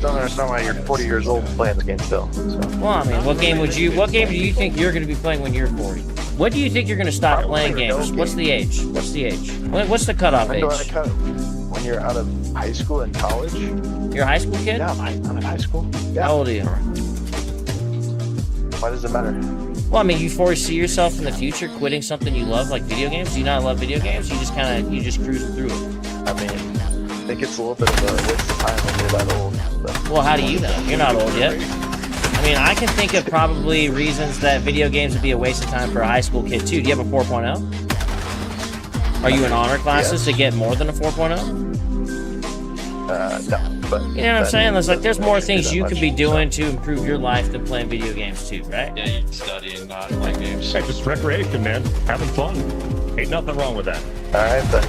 don't understand why you're 40 years old playing the game still. So. Well, I mean, what game do you think you're going to be playing when you're 40? When do you think you're going to stop playing games? What's the age? What's the cutoff age? When you're out of high school and college. You're a high school kid? Yeah, I'm in high school. Yeah. How old are you? Why does it matter? Well, I mean, you foresee yourself in the future quitting something you love, like video games? Do you not love video games? You just cruise through it. I mean, I think it's a little bit of a waste of time when you're that old. But. Well, how do you know? You're not old yet. I mean, I can think of probably reasons that video games would be a waste of time for a high school kid, too. Do you have a 4.0? Are you in honor classes to get more than a 4.0? No, but... You know what I'm saying? There's more things you could be doing to improve your life than playing video games, too, right? Yeah, you studying, not playing games. Hey, just recreation, man. Having fun. Ain't nothing wrong with that. All right, then.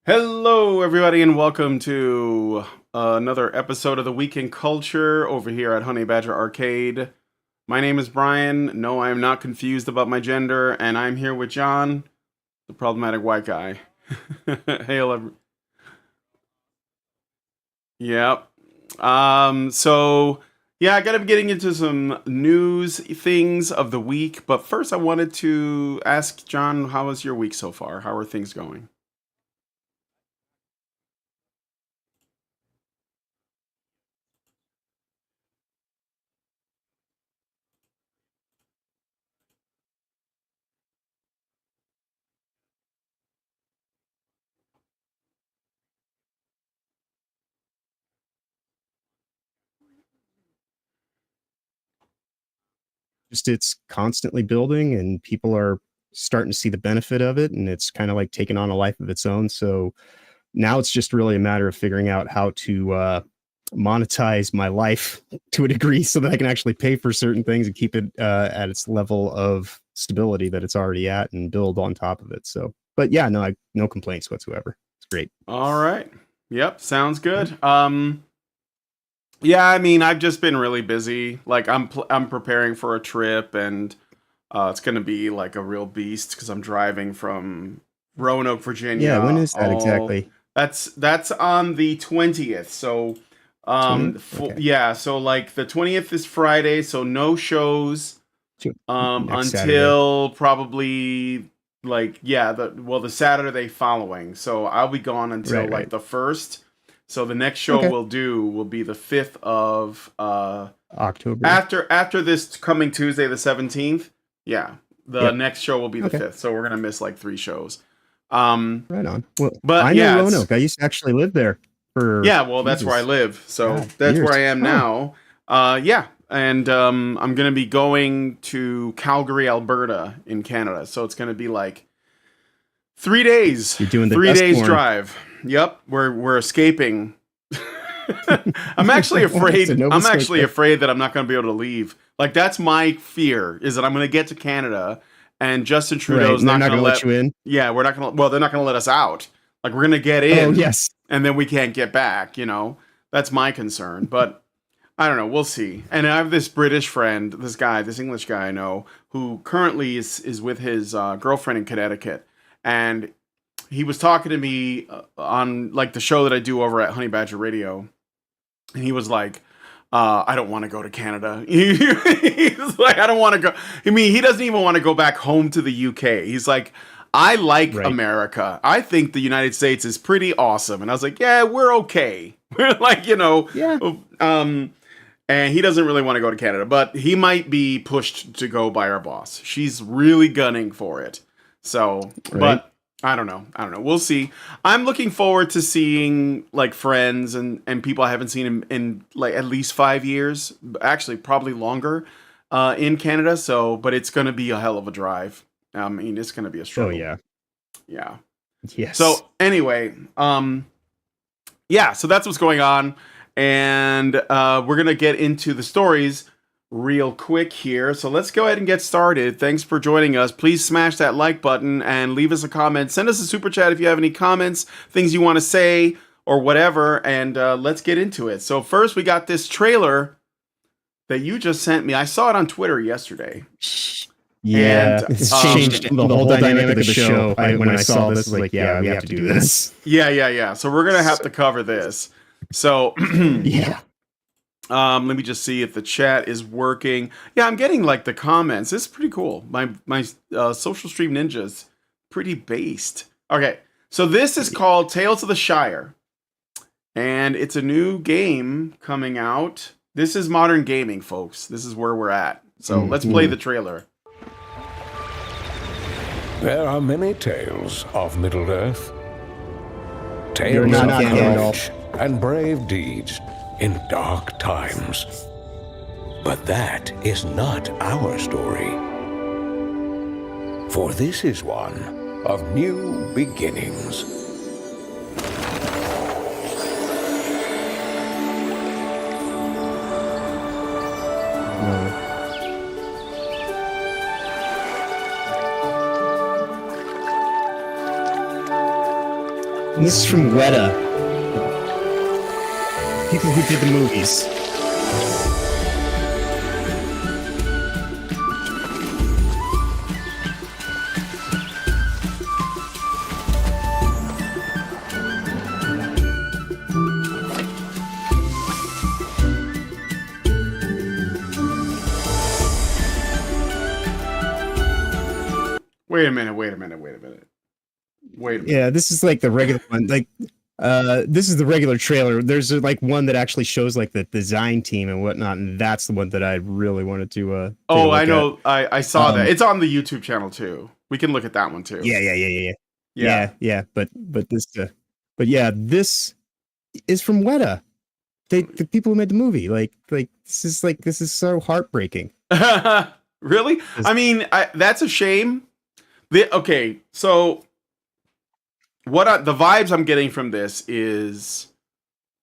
Hello, everybody, and welcome to another episode of the Week in Culture over here at Honey Badger Arcade. My name is Brian. No, I am not confused about my gender, and I'm here with John, the problematic white guy. Hail, everyone. Yep. So, yeah, I gotta be getting into some news things of the week, but first I wanted to ask John, how was your week so far? How are things going? Just it's constantly building and people are starting to see the benefit of it, and it's kind of like taking on a life of its own. So now it's just really a matter of figuring out how to monetize my life to a degree so that I can actually pay for certain things and keep it at its level of stability that it's already at and build on top of it. So, but yeah, no complaints whatsoever. It's great. All right. Yep. Sounds good. Yeah, I mean, I've just been really busy. Like, I'm preparing for a trip, and it's going to be like a real beast because I'm driving from Roanoke, Virginia. Yeah, when is that exactly? That's on the 20th. So, Okay. yeah, so like the 20th is Friday, so no shows until Saturday. probably like the Saturday following. So I'll be gone until like the 1st. So the next show will be the 5th of October. After this coming Tuesday, the 17th. Yeah. The next show will be the 5th. So we're gonna miss like 3 shows. Right on. Well, but I know Roanoke. I used to actually live there for that's where I live. So that's years. where I am now. And I'm gonna be going to Calgary, Alberta in Canada. So it's gonna be like 3 days. You're doing the 3 days porn. drive. Yep, we're escaping. I'm actually afraid. I'm actually afraid that I'm not going to be able to leave. Like that's my fear is that I'm going to get to Canada and Justin Trudeau's not going to let you in. Yeah, we're not going to. Well, they're not going to let us out. Like we're going to get in. Oh yes, and then we can't get back. You know, that's my concern. But I don't know. We'll see. And I have this British friend, this English guy I know, who currently is with his girlfriend in Connecticut, and he was talking to me on like the show that I do over at Honey Badger Radio, and he was like, "I don't want to go to Canada." He's like, "I don't want to go." I mean, he doesn't even want to go back home to the UK. He's like, "I like America. I think the United States is pretty awesome." And I was like, "Yeah, we're okay. We're like, And he doesn't really want to go to Canada, but he might be pushed to go by our boss. She's really gunning for it. So, but. I don't know. We'll see. I'm looking forward to seeing like friends and people I haven't seen in like at least 5 years. Actually, probably longer in Canada. So, but it's going to be a hell of a drive. I mean, it's going to be a struggle. Oh yeah. Yeah. Yes. So anyway, yeah. So that's what's going on, and we're gonna get into the stories real quick here. So let's go ahead and get started. Thanks for joining us. Please smash that like button and leave us a comment. Send us a super chat if you have any comments, things you want to say, or whatever. And let's get into it. So first, we got this trailer that you just sent me. I saw it on Twitter yesterday. Yeah, and, it's changed the whole dynamic of the show. When I saw this, like, yeah, we have to do this. Yeah. So we're going to have to cover this. So Yeah. let me just see if the chat is working. Yeah, I'm getting like the comments. This is pretty cool. My social stream ninja's pretty based. Okay, so this is called Tales of the Shire, and it's a new game coming out. This is modern gaming, folks. This is where we're at. So let's play the trailer. There are many tales of Middle-earth. You're Tales not of Gandalf. courage and brave deeds in dark times. But that is not our story. For this is one of new beginnings. This is from Weta. People who did the movies. Wait a minute. Yeah, this is like the regular one. Like, this is the regular trailer. There's like one that actually shows like the design team and whatnot, and that's the one that I really wanted to. Oh, I know. I saw that. It's on the YouTube channel too. We can look at that one too. Yeah. But this, but yeah, this is from Weta. The people who made the movie. Like this is so heartbreaking. Really? I mean, that's a shame. Okay, so the vibes I'm getting from this is,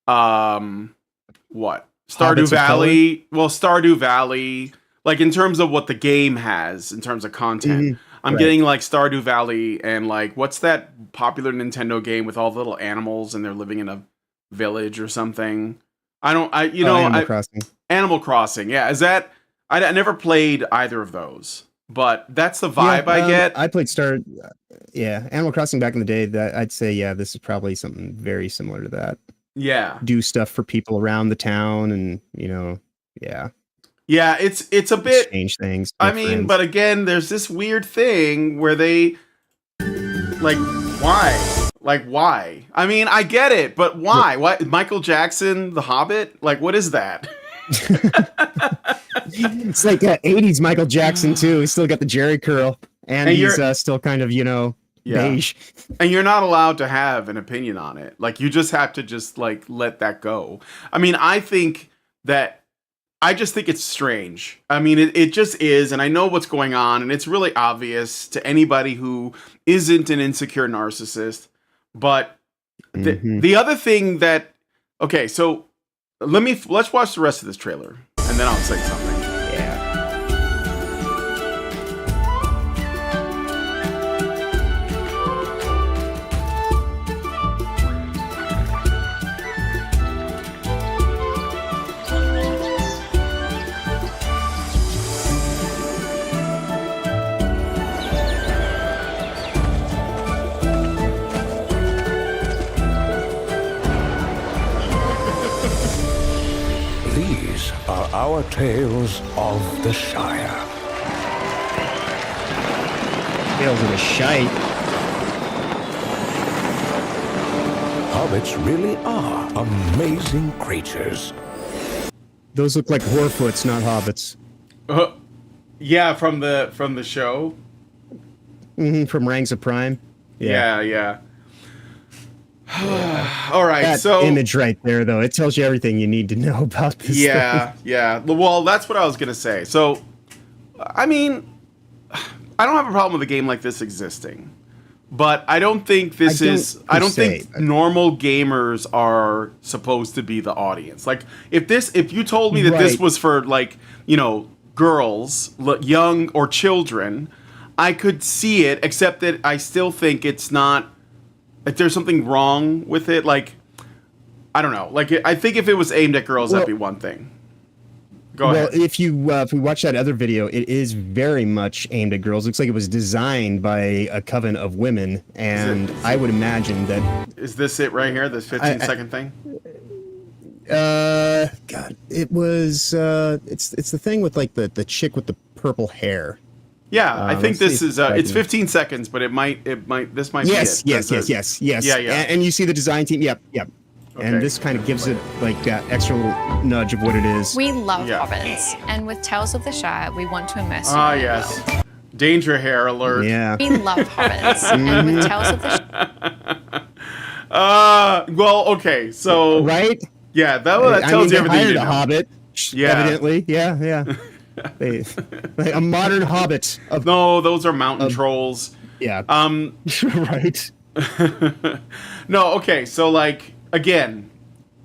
what? Stardew Hobbits Valley. Well, Stardew Valley, like in terms of what the game has in terms of content. I'm getting like Stardew Valley and like what's that popular Nintendo game with all the little animals and they're living in a village or something. Animal Crossing. Animal Crossing. Yeah, is that? I never played either of those. But that's the vibe I get. I played Animal Crossing back in the day. That I'd say, yeah, this is probably something very similar to that. Yeah, do stuff for people around the town, and yeah, it's a bit change things. I mean, but again, there's this weird thing where they why? I mean, I get it, but why? What? Michael Jackson, The Hobbit? Like, what is that? It's like 80s Michael Jackson too. He's still got the Jerry curl, and he's still kind of beige. And you're not allowed to have an opinion on it. Like you just have to just like let that go. I mean, I just think it's strange. I mean, it just is, and I know what's going on, and it's really obvious to anybody who isn't an insecure narcissist. But the other thing that so let's watch the rest of this trailer, and then I'll say something. These are our tales of the Shire. Tales of the Shite. Hobbits really are amazing creatures. Those look like Horfoots, not hobbits. Yeah, from the show. From Ranks of Prime. Yeah. All right, that so image right there, though, it tells you everything you need to know about this. Yeah. Well, that's what I was gonna say. So, I mean, I don't have a problem with a game like this existing, but I don't think I don't think normal gamers are supposed to be the audience. Like, if you told me that this was for like girls, young or children, I could see it. Except that I still think it's not. If there's something wrong with it, like, I don't know. Like, I think if it was aimed at girls, that'd be one thing. Go ahead. Well, if we watch that other video, it is very much aimed at girls. Looks like it was designed by a coven of women, and I would imagine that. Is this it right here? This 15-second thing? God, it was. It's the thing with like the chick with the purple hair. Yeah, I think let's see this if is. I It's can- 15 seconds, but this might Yes, be it. yes. Yeah, yeah. And you see the design team. Yep. Okay. And this kind of gives it like that extra little nudge of what it is. We love Yeah. hobbits, and with Tales of the Shire, we want to immerse you Ah, in their yes. world. Danger hair alert. Yeah. We love hobbits, and with Tales of the Well, okay, so Right? yeah, that tells you everything you hired need a to know. hobbit. Yeah. Evidently, yeah. Like a modern hobbit of No, those are mountain trolls. yeah. Right. No, okay, so like again,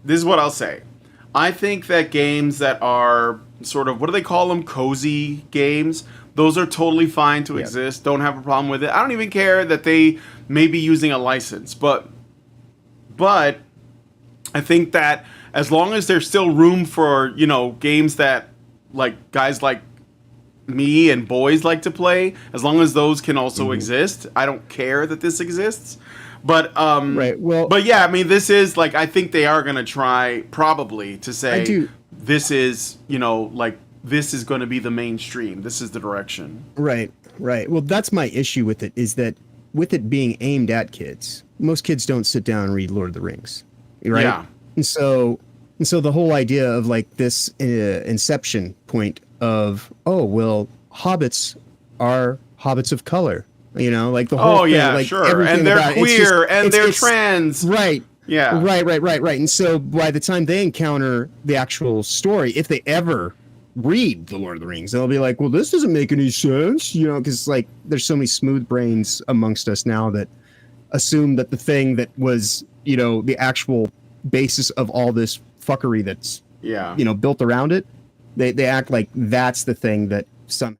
this is what I'll say. I think that games that are sort of, what do they call them? Cozy games. Those are totally fine to exist. Don't have a problem with it. I don't even care that they may be using a license, but I think that as long as there's still room for, games that like guys like me and boys like to play, as long as those can also exist, I don't care that this exists. But Right, well- but yeah, I mean, this is like, I think they are gonna try probably to say do. this is, like this is going to be the mainstream. This is the direction. Right. Well, that's my issue with it, is that with it being aimed at kids, most kids don't sit down and read Lord of the Rings, right? Yeah. And so the whole idea of like this inception point of, oh, well, hobbits are hobbits of color, like the whole Oh thing, yeah, like sure. everything And they're about it, it's queer just- and it's- they're it's- trans. Right. Yeah. Right. And so by the time they encounter the actual story, if they ever read the Lord of the Rings, they'll be like, well, this doesn't make any sense, because like there's so many smooth brains amongst us now that assume that the thing that was, the actual basis of all this fuckery that's, Yeah. built around it, they act like that's the thing that some.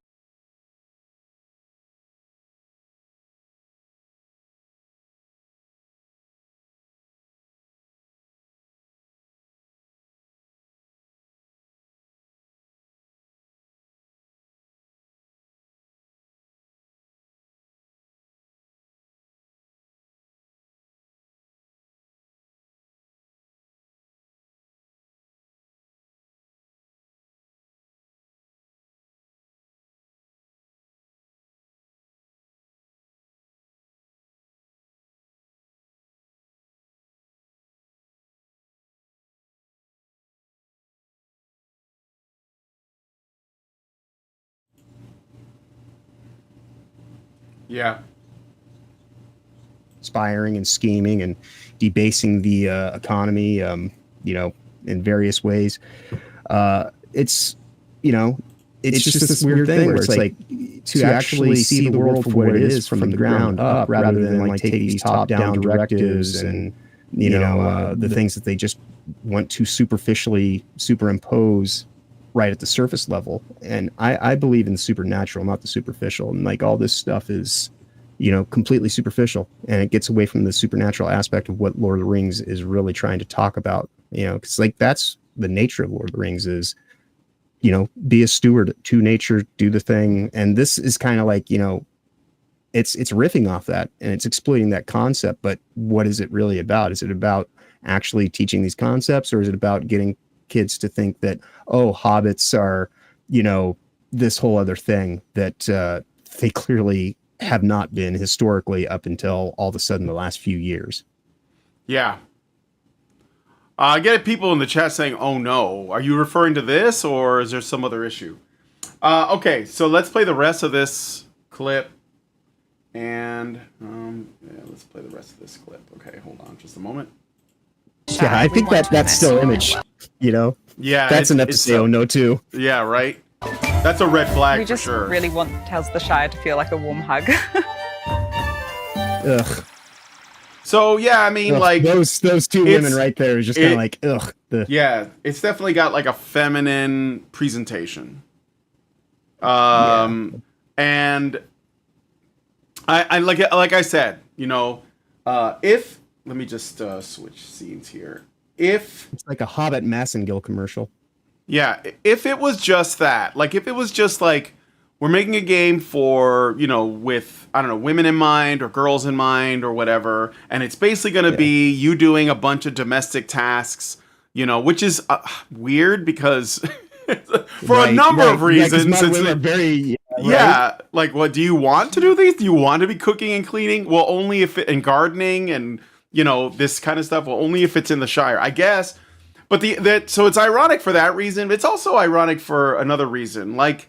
Yeah. Conspiring and scheming and debasing the economy, in various ways. It's just this weird thing where it's like to actually see the world for what it is from the ground up, rather than like take these top-down directives and the things that they just want to superficially superimpose right at the surface level. And I believe in the supernatural, not the superficial. And like all this stuff is, completely superficial, and it gets away from the supernatural aspect of what Lord of the Rings is really trying to talk about. Because like that's the nature of Lord of the Rings is, be a steward to nature, do the thing. And this is kind of like, it's riffing off that and it's exploiting that concept. But what is it really about? Is it about actually teaching these concepts, or is it about getting kids to think that, oh, hobbits are, this whole other thing that they clearly have not been historically up until all of a sudden the last few years? Yeah. I get people in the chat saying, oh no, are you referring to this or is there some other issue? Okay, so let's play the rest of this clip. And let's play the rest of this clip. Okay, hold on just a moment. Shire, Yeah, I we think want to that's immerse still you in their image, world. Yeah, that's enough to it's say, oh no, too. Yeah, right? That's a red flag We for just sure. really want Tales of the Shire to feel like a warm hug. Ugh. So yeah, I mean, Ugh, like those two it's- women right there is just kind of like, ugh. yeah, it's definitely got like a feminine presentation. And I like I said, if let me just switch scenes here. If It's like a Hobbit Massengill commercial. yeah, if it was just that, like if it was just like we're making a game for, with, I don't know, women in mind or girls in mind or whatever, and it's basically going to be you doing a bunch of domestic tasks, which is weird because for a number of reasons. Yeah, women are very like, what do you want to do these? Do you want to be cooking and cleaning? Well, only if and gardening and this kind of stuff. Well, only if it's in the Shire, I guess. But so it's ironic for that reason. It's also ironic for another reason. Like,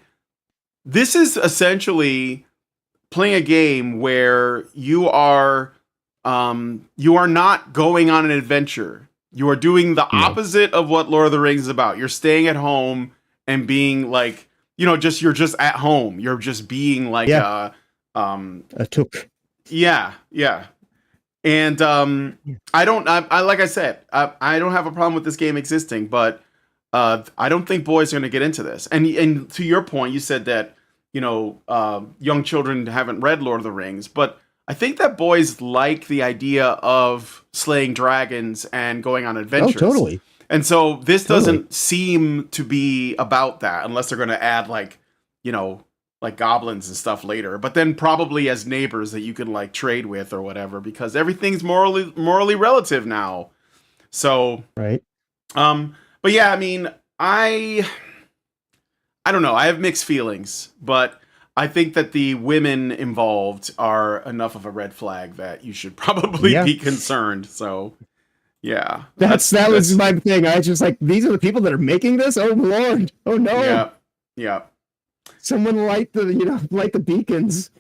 this is essentially playing a game where you are not going on an adventure. You are doing the opposite of what Lord of the Rings is about. You're staying at home and being like, you're just at home. You're just being like a took. Yeah. And like I said, I don't have a problem with this game existing, but I don't think boys are going to get into this. And to your point, you said that young children haven't read Lord of the Rings, but I think that boys like the idea of slaying dragons and going on adventures. Oh, totally. And so this doesn't seem to be about that, unless they're going to add like goblins and stuff later, but then probably as neighbors that you can like trade with or whatever, because everything's morally relative now. So, right. But yeah, I mean, I don't know. I have mixed feelings, but I think that the women involved are enough of a red flag that you should probably be concerned. So, yeah, that was my thing. I was just like, these are the people that are making this. Oh Lord! Oh no! Yeah. Someone light the beacons.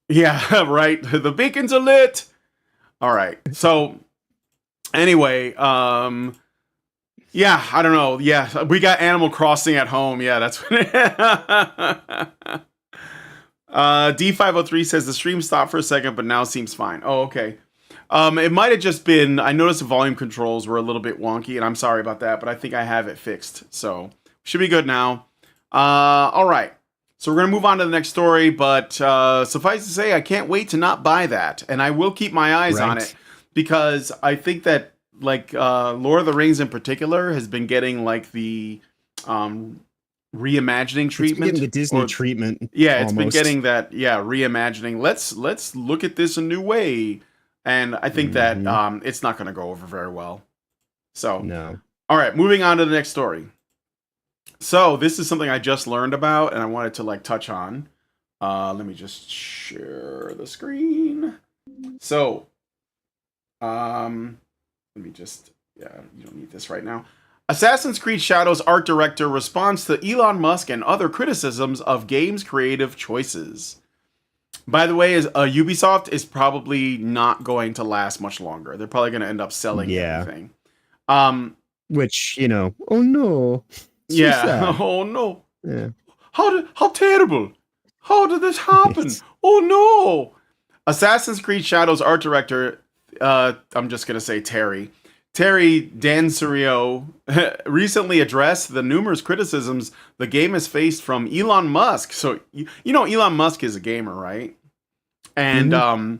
Yeah, right. The beacons are lit. All right. So, anyway, yeah, I don't know. Yeah, we got Animal Crossing at home. Yeah, that's what D503 says the stream stopped for a second, but now seems fine. Oh, okay. It might have just been, I noticed the volume controls were a little bit wonky, and I'm sorry about that, but I think I have it fixed. So, should be good now. All right. So we're going to move on to the next story, but suffice to say, I can't wait to not buy that. And I will keep my eyes on it, because I think that, like, Lord of the Rings in particular has been getting, like, the reimagining treatment. It's been getting the Disney treatment. Yeah, it's been getting that, reimagining. Let's look at this a new way. And I think that it's not going to go over very well. So, no. All right, moving on to the next story. So this is something I just learned about, and I wanted to like touch on. Let me just share the screen. So, let me just, you don't need this right now. Assassin's Creed Shadows art director responds to Elon Musk and other criticisms of game's creative choices. By the way, Ubisoft is probably not going to last much longer. They're probably going to end up selling everything. Which, oh no. Yeah. Oh no. Yeah. How terrible. How did this happen? Oh no. Assassin's Creed Shadows art director, I'm just going to say Terry Danserio recently addressed the numerous criticisms the game has faced from Elon Musk. So, Elon Musk is a gamer, right? And,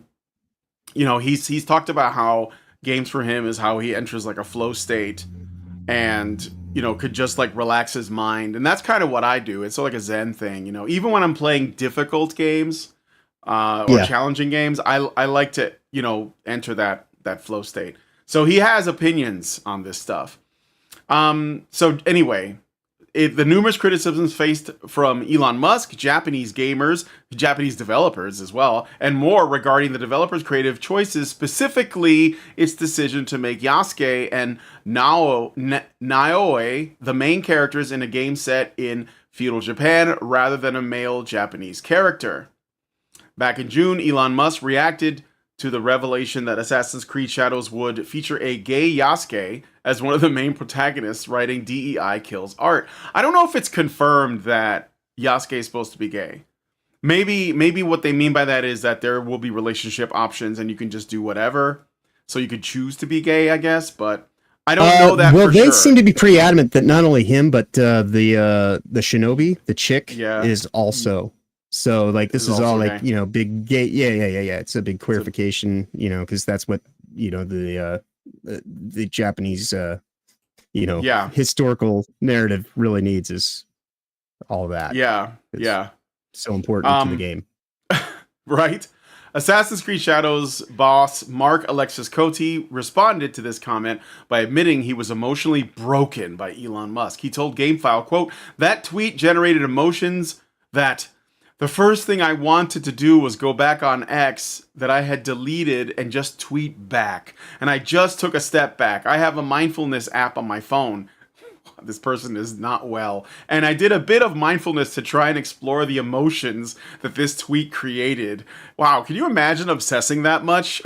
he's talked about how games for him is how he enters like a flow state and, could just like relax his mind. And that's kind of what I do. It's like a Zen thing, even when I'm playing difficult games or challenging games, I like to, enter that flow state. So he has opinions on this stuff. So anyway, the numerous criticisms faced from Elon Musk, Japanese gamers, Japanese developers as well, and more regarding the developer's creative choices, specifically its decision to make Yasuke and Naoe the main characters in a game set in feudal Japan rather than a male Japanese character. Back in June, Elon Musk reacted to the revelation that Assassin's Creed Shadows would feature a gay Yasuke as one of the main protagonists, writing DEI kills art. I don't know if it's confirmed that Yasuke is supposed to be gay. Maybe what they mean by that is that there will be relationship options and you can just do whatever. So you could choose to be gay, I guess, but I don't know that well, for they sure. seem to be pretty adamant that not only him, but the shinobi, the chick, is also. So like this is all like big gay, yeah. It's a big queerification, because that's what the Japanese historical narrative really needs is all that. Yeah, it's so important to the game, right? Assassin's Creed Shadows boss Mark Alexis Cote responded to this comment by admitting he was emotionally broken by Elon Musk. He told GameFile, quote, "That tweet generated emotions that the first thing I wanted to do was go back on X that I had deleted and just tweet back. And I just took a step back. I have a mindfulness app on my phone." This person is not well. "And I did a bit of mindfulness to try and explore the emotions that this tweet created." Wow, can you imagine obsessing that much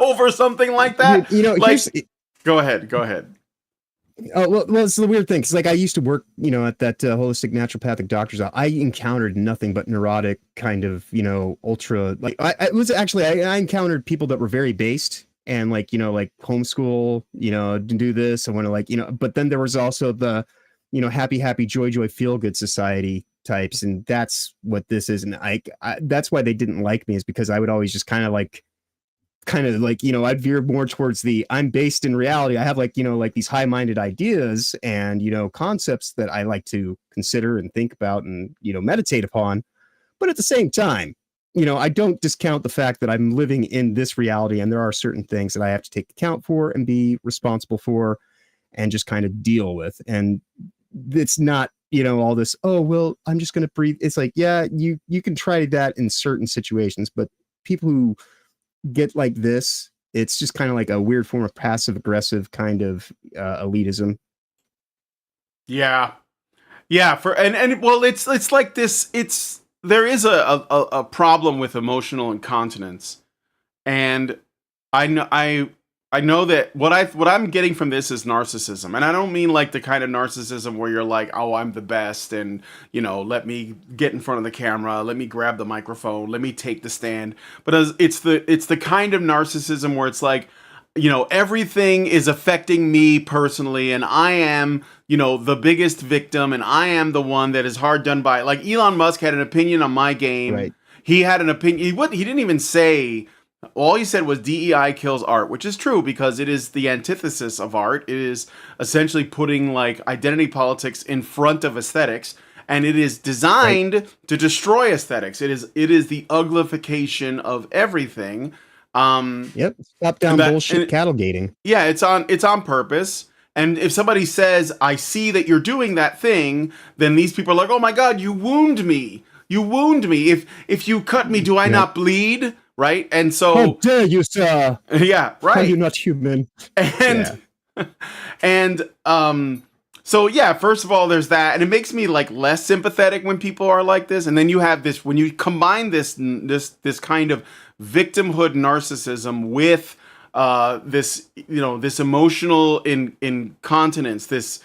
over something like that? You know, like, go ahead. Oh, well, it's the weird thing, because like I used to work, you know, at that holistic naturopathic doctor's office. I encountered nothing but neurotic kind of, you know, ultra, like I encountered people that were very based and like, you know, like homeschool, you know, do this. I want to like, you know, but then there was also the, you know, happy, joy, feel good society types. And that's what this is. And that's why they didn't like me, is because I would always just kind of like, you know, I'd veer more towards the I'm based in reality. I have like, you know, like these high-minded ideas and, you know, concepts that I like to consider and think about and, you know, meditate upon. But at the same time, you know, I don't discount the fact that I'm living in this reality and there are certain things that I have to take account for and be responsible for and just kind of deal with. And it's not, you know, all this, oh, well, I'm just going to breathe. It's like, yeah, you can try that in certain situations, but people who get like this, it's just kind of like a weird form of passive aggressive kind of elitism. Yeah. And well, it's like this. There is a problem with emotional incontinence, and I know that what I'm getting from this is narcissism, and I don't mean like the kind of narcissism where you're like, oh, I'm the best, and you know, let me get in front of the camera, let me grab the microphone, let me take the stand. But it's the kind of narcissism where it's like, you know, everything is affecting me personally, and I am, you know, the biggest victim, and I am the one that is hard done by. Like Elon Musk had an opinion on my game. Right. He had an opinion. He didn't even say. All he said was DEI kills art, which is true because it is the antithesis of art. It is essentially putting like identity politics in front of aesthetics, and it is designed to destroy aesthetics. It is the uglification of everything. Yep. Stop down bullshit cattle gating. Yeah, it's on purpose. And if somebody says, "I see that you're doing that thing," then these people are like, "Oh my God, you wound me. You wound me. If you cut me, do I not bleed?" Right? And so, how dare you, sir? Yeah, right. Are you not human? So yeah, first of all, there's that, and it makes me like less sympathetic when people are like this. And then you have this, when you combine this kind of victimhood narcissism with this, you know, this emotional incontinence, this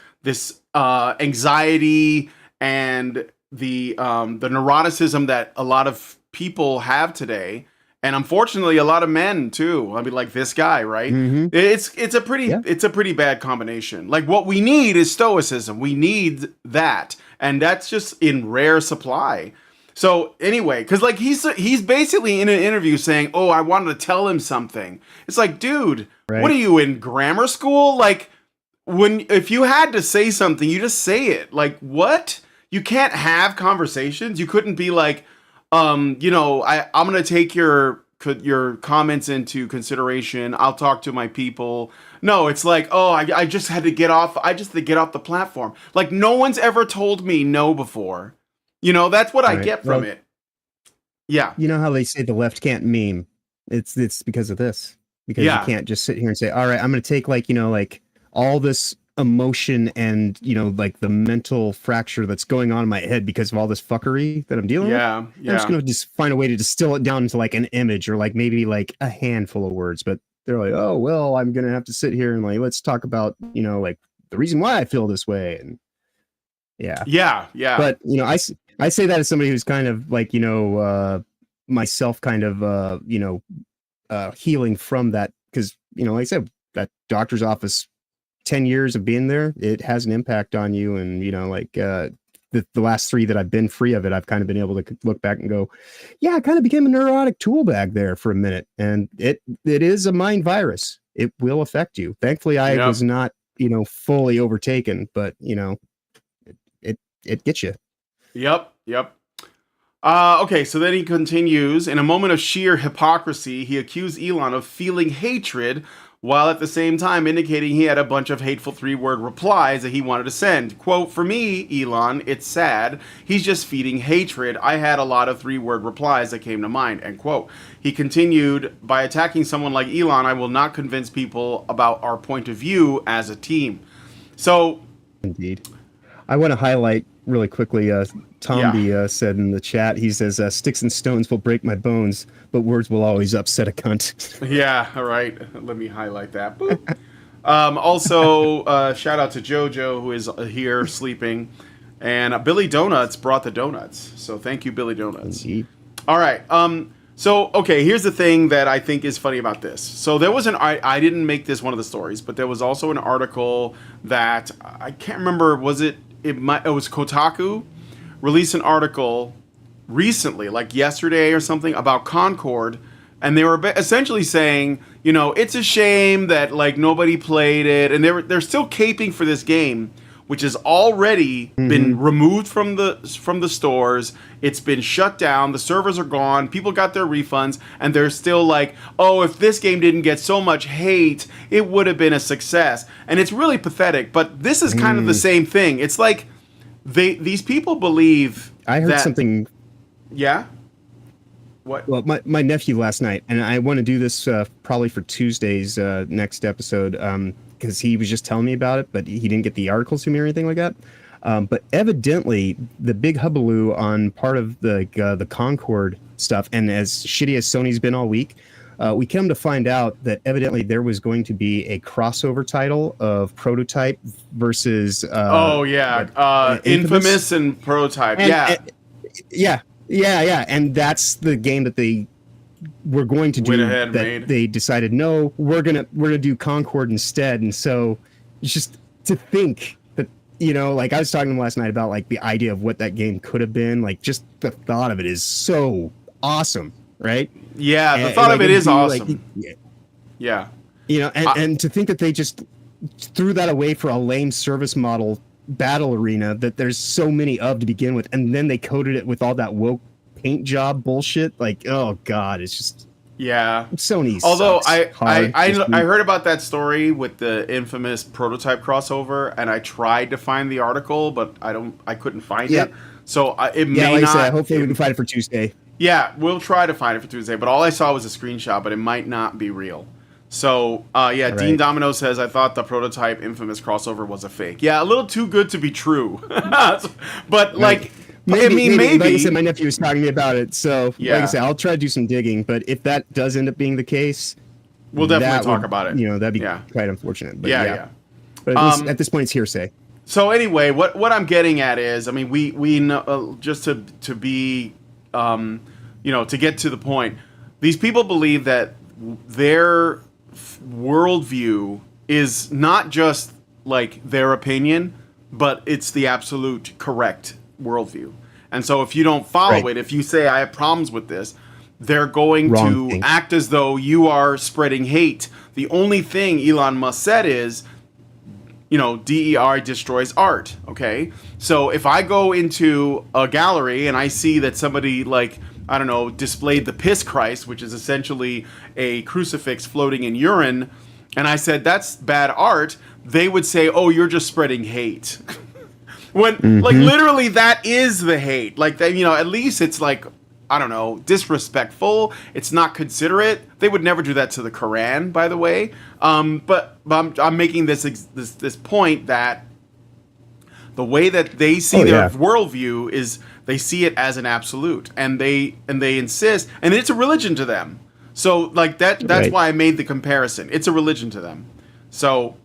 anxiety, and the neuroticism that a lot of people have today. And unfortunately, a lot of men too. I mean, like this guy, right? Mm-hmm. It's a pretty bad combination. Like what we need is stoicism. We need that, and that's just in rare supply. So anyway, because like he's basically in an interview saying, "Oh, I wanted to tell him something." It's like, dude, what are you in grammar school? Like if you had to say something, you just say it. Like what? You can't have conversations. You couldn't be like, you know, I'm going to take your comments into consideration. I'll talk to my people. No, it's like, oh, I just had to get off. I just had to get off the platform. Like no one's ever told me no before. You know, that's what I get from it. Yeah. You know how they say the left can't meme? It's because of this. Because you can't just sit here and say, all right, I'm going to take like, you know, like all this emotion and, you know, like the mental fracture that's going on in my head because of all this fuckery that I'm dealing with. I'm just going to just find a way to distill it down into like an image or like maybe like a handful of words. But they're like, oh, well, I'm going to have to sit here and like, let's talk about, you know, like the reason why I feel this way. And yeah. But, you know, I say that as somebody who's kind of like, you know, myself kind of, you know, healing from that. Because, you know, like I said, that doctor's office, 10 years of being there, it has an impact on you. And, you know, like the last 3 that I've been free of it, I've kind of been able to look back and go, yeah, I kind of became a neurotic tool bag there for a minute. And it is a mind virus. It will affect you. Thankfully, I was not, you know, fully overtaken, but, you know, it gets you. Yep. Okay, so then he continues. In a moment of sheer hypocrisy, he accused Elon of feeling hatred, while at the same time indicating he had a bunch of hateful 3-word replies that he wanted to send. Quote, "For me, Elon, it's sad. He's just feeding hatred. I had a lot of 3-word replies that came to mind." End quote. He continued, "By attacking someone like Elon, I will not convince people about our point of view as a team." So... Indeed. I want to highlight really quickly, Tomby said in the chat, he says, "Sticks and stones will break my bones, but words will always upset a cunt." Yeah, all right. Let me highlight that. Boop. Also, shout out to Jojo, who is here sleeping. And Billy Donuts brought the donuts. So thank you, Billy Donuts. Indeed. All right. So, okay, here's the thing that I think is funny about this. So there was I didn't make this one of the stories, but there was also an article that, I can't remember, it was Kotaku released an article recently, like yesterday or something, about Concord, and they were essentially saying, you know, it's a shame that like nobody played it, and they're still caping for this game, which has already been removed from the stores. It's been shut down. The servers are gone. People got their refunds, and they're still like, oh, if this game didn't get so much hate, it would have been a success. And it's really pathetic. But this is kind of the same thing. It's like these people believe. I heard something. Yeah. What? Well, my nephew last night, and I want to do this probably for Tuesday's next episode, because he was just telling me about it, but he didn't get the articles to me or anything like that. But evidently, the big hullabaloo on part of the Concord stuff, and as shitty as Sony's been all week, we came to find out that evidently there was going to be a crossover title of Prototype versus Infamous and Prototype. Yeah, and that's the game that they were going to do. Went ahead and that made. They decided, no, we're gonna do Concord instead. And so, it's just to think that, you know, like I was talking to him last night about like the idea of what that game could have been. Like just the thought of it is so awesome, right? Yeah, the thought of it is awesome. Like, yeah, you know, and to think that they just threw that away for a lame service model battle arena that there's so many of to begin with, and then they coated it with all that woke paint job bullshit. Like, oh god, it's just Sony. Although sucks I heard about that story with the infamous Prototype crossover, and I tried to find the article, but I couldn't find it. So it may like not. I said, hopefully we can find it for Tuesday. Yeah, we'll try to find it for Tuesday, but all I saw was a screenshot, but it might not be real. So, Right. Dean Domino says, I thought the Prototype Infamous crossover was a fake. Yeah, a little too good to be true. But, like, maybe. Like I said, my nephew was talking to me about it, so, Yeah. like I said, I'll try to do some digging, but if that does end up being the case... We'll definitely talk about it. You know, that'd be quite unfortunate. But yeah. But at this point, it's hearsay. So, anyway, what I'm getting at is, I mean, we know, just to be, to get to the point, these people believe that their worldview is not just like their opinion, but it's the absolute correct worldview. And so if you don't follow it, if you say I have problems with this, they're going to act as though you are spreading hate. The only thing Elon Musk said is, you know, DER destroys art. Okay, so if I go into a gallery and I see that somebody, like, I don't know, displayed the Piss Christ, which is essentially a crucifix floating in urine, and I said that's bad art, they would say, oh, you're just spreading hate. When, like, literally that is the hate. Like, they, you know, at least it's like, I don't know, disrespectful. It's not considerate. They would never do that to the Quran, by the way. But I'm making this point that the way that they see their worldview is they see it as an absolute, and they insist, and it's a religion to them. So like that's why I made the comparison. It's a religion to them. So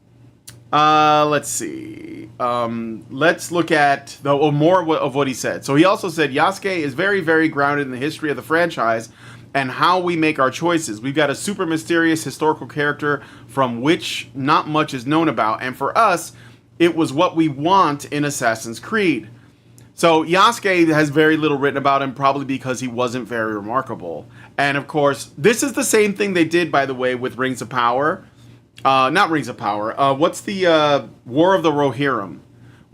let's see. Let's look at more of what he said. So he also said Yasuke is very, very grounded in the history of the franchise and how we make our choices. We've got a super mysterious historical character from which not much is known about, and for us, it was what we want in Assassin's Creed. So Yasuke has very little written about him, probably because he wasn't very remarkable. And of course, this is the same thing they did, by the way, with Rings of Power. Not Rings of Power. What's the War of the Rohirrim?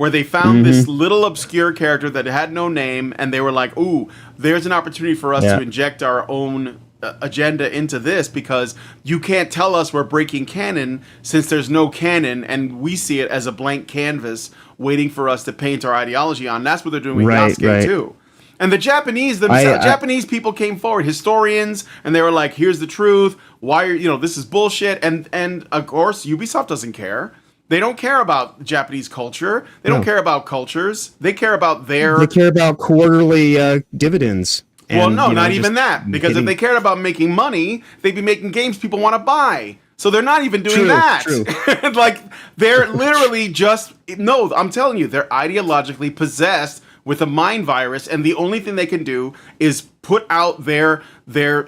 where they found this little obscure character that had no name, and they were like, ooh, there's an opportunity for us to inject our own agenda into this, because you can't tell us we're breaking canon since there's no canon, and we see it as a blank canvas waiting for us to paint our ideology on. That's what they're doing with Yasuke too. And the Japanese themselves, Japanese people came forward, historians, and they were like, here's the truth. Why are this is bullshit. And of course, Ubisoft doesn't care. They don't care about Japanese culture. They don't care about cultures. They care about They care about quarterly dividends. Well, no, not even that. Because if they cared about making money, they'd be making games people want to buy. So they're not even doing that. True. Like, they're literally just... No, I'm telling you, they're ideologically possessed with a mind virus, and the only thing they can do is put out their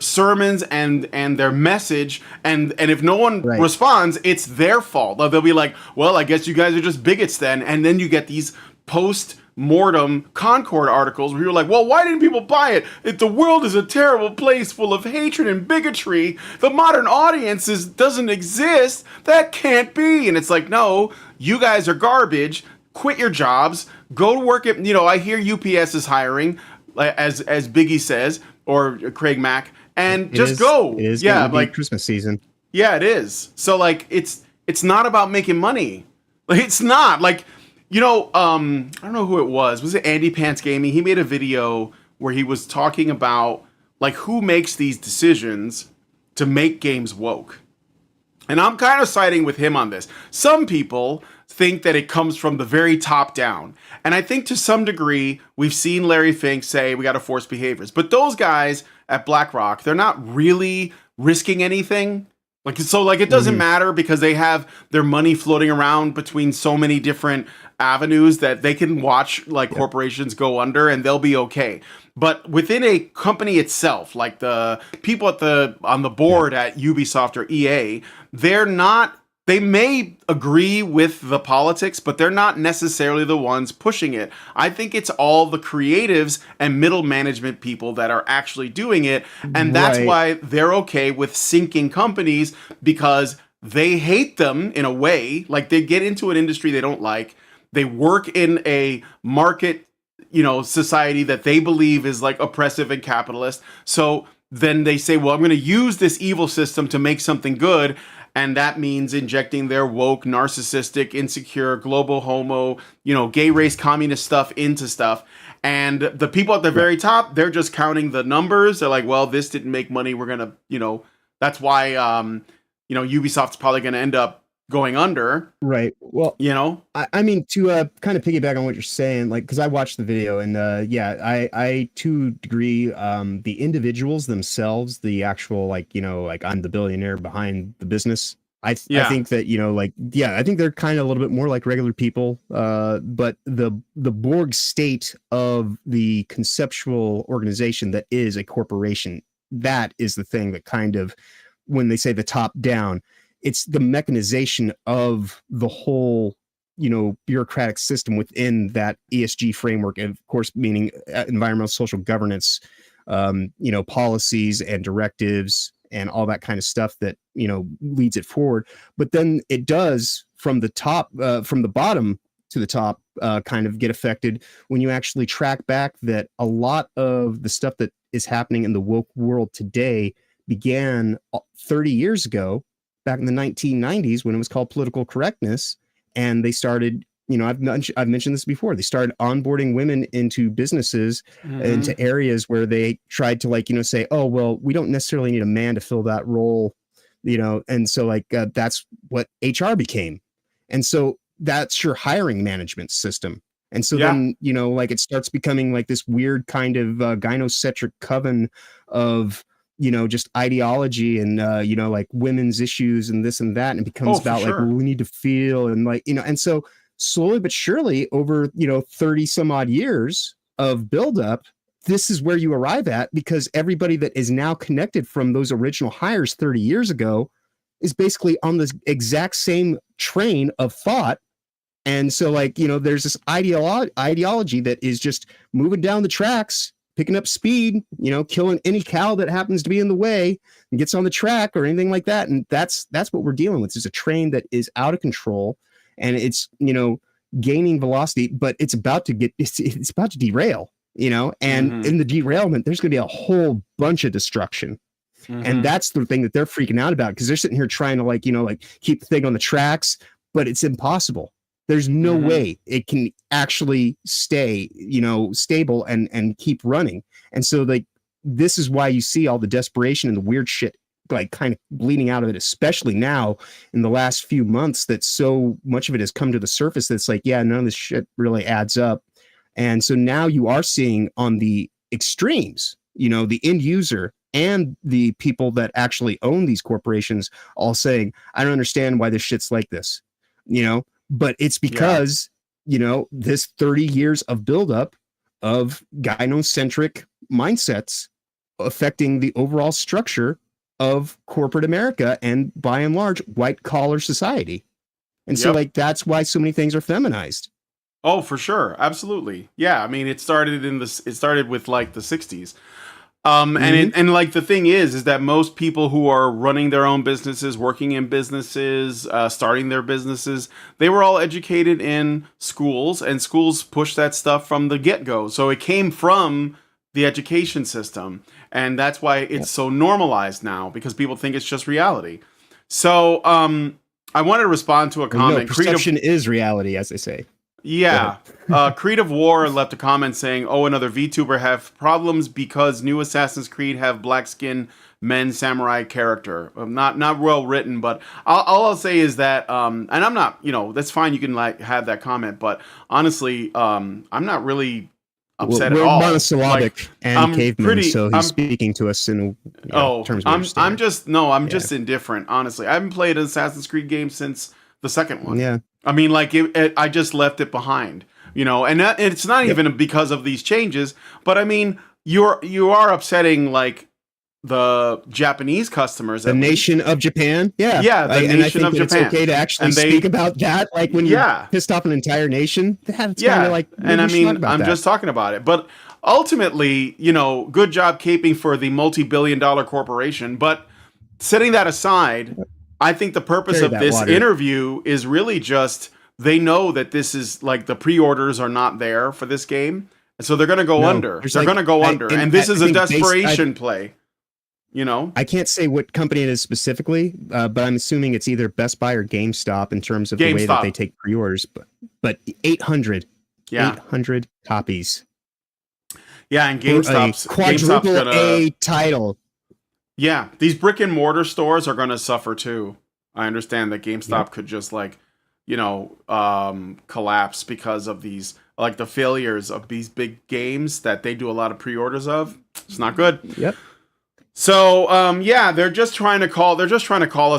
sermons and their message, and if no one responds, it's their fault. They'll be like, well, I guess you guys are just bigots then, and then you get these post-mortem Concord articles where you're like, well, why didn't people buy it? If the world is a terrible place full of hatred and bigotry, the modern audience doesn't exist, that can't be. And it's like, no, you guys are garbage. Quit your jobs, go to work at, I hear UPS is hiring, as Biggie says, or Craig Mack, and go. It is like Christmas season. Yeah, it is. So like, it's not about making money. Like, it's not like, I don't know who it was. Was it Andy Pants Gaming? He made a video where he was talking about like who makes these decisions to make games woke. And I'm kind of siding with him on this. Some people think that it comes from the very top down. And I think to some degree, we've seen Larry Fink say we got to force behaviors. But those guys at BlackRock, they're not really risking anything. It doesn't matter because they have their money floating around between so many different avenues that they can watch corporations go under and they'll be okay. But within a company itself, like the people on the board at Ubisoft or EA, they may agree with the politics, but they're not necessarily the ones pushing it. I think it's all the creatives and middle management people that are actually doing it. And that's why they're okay with sinking companies, because they hate them in a way. Like, they get into an industry they don't like. They work in a market, society that they believe is like oppressive and capitalist. So then they say, well, I'm going to use this evil system to make something good. And that means injecting their woke, narcissistic, insecure, global homo, gay race, communist stuff into stuff. And the people at the very top, they're just counting the numbers. They're like, well, this didn't make money. We're going to, that's why, Ubisoft's probably going to end up going under. Right. Well, I mean, to kind of piggyback on what you're saying, like, because I watched the video and I to a degree, the individuals themselves, the actual, I'm the billionaire behind the business. I think that, I think they're kind of a little bit more like regular people. But the Borg state of the conceptual organization that is a corporation, that is the thing that kind of, when they say the top down, it's the mechanization of the whole, bureaucratic system within that ESG framework, and of course, meaning environmental social governance, policies and directives and all that kind of stuff that, leads it forward. But then it does from the bottom to the top, kind of get affected when you actually track back that a lot of the stuff that is happening in the woke world today began 30 years ago, back in the 1990s, when it was called political correctness. And they started, I've mentioned this before, they started onboarding women into businesses, into areas where they tried to say, oh, well, we don't necessarily need a man to fill that role, and so that's what HR became. And so that's your hiring management system. And so then, it starts becoming like this weird kind of gynocentric coven of, just ideology and, women's issues and this and that. And it becomes well, we need to feel and and so slowly but surely over, 30 some odd years of buildup, this is where you arrive at, because everybody that is now connected from those original hires 30 years ago is basically on the exact same train of thought. And so there's this ideology that is just moving down the tracks, picking up speed, killing any cow that happens to be in the way and gets on the track or anything like that. And that's what we're dealing with. It's a train that is out of control. And it's, gaining velocity, but it's about to it's about to derail, and in the derailment, there's going to be a whole bunch of destruction. And that's the thing that they're freaking out about, because they're sitting here trying to keep the thing on the tracks, but it's impossible. There's no way it can actually stay, stable and keep running. And so this is why you see all the desperation and the weird shit kind of bleeding out of it, especially now in the last few months, that so much of it has come to the surface that's none of this shit really adds up. And so now you are seeing on the extremes, the end user and the people that actually own these corporations all saying, I don't understand why this shit's like this, but it's because, this 30 years of buildup of gynocentric mindsets affecting the overall structure of corporate America and, by and large, white collar society. And so that's why so many things are feminized. Oh, for sure. Absolutely. Yeah. I mean, it started with the 60s. And the thing is that most people who are running their own businesses, working in businesses, starting their businesses, they were all educated in schools, and schools pushed that stuff from the get-go. So it came from the education system, and that's why it's so normalized now, because people think it's just reality. So I wanted to respond to a comment. Perception is reality, as they say. Yeah. Creative War left a comment saying, another VTuber have problems because new Assassin's Creed have black skin men samurai character. Not well written, but all I'll say is that, and I'm not, that's fine. You can have that comment, but honestly, I'm not really upset at all. We're monosyllabic and cavemen, so he's speaking to us in terms of I'm just indifferent, honestly. I haven't played an Assassin's Creed game since the second one. Yeah. I mean, I just left it behind, and it's not even because of these changes, but I mean, you are upsetting the Japanese customers, the nation of Japan. Yeah, the nation of Japan. It's okay to actually speak about that, when you're pissed off an entire nation. That's kind of and I mean, I'm just talking about it, but ultimately, good job caping for the multi-billion-dollar corporation. But setting that aside, I think the purpose of this interview is really just, they know that this is the pre-orders are not there for this game. And so they're going to go under. They're going to go under. And this is a desperation play. I can't say what company it is specifically, but I'm assuming it's either Best Buy or GameStop in terms of the way that they take pre-orders. But 800 copies. Yeah, and GameStop's quadruple A title. Yeah, these brick and mortar stores are going to suffer too. I understand that GameStop could just collapse because of these the failures of these big games that they do a lot of pre-orders of. It's not good. Yep. So they're just trying to call us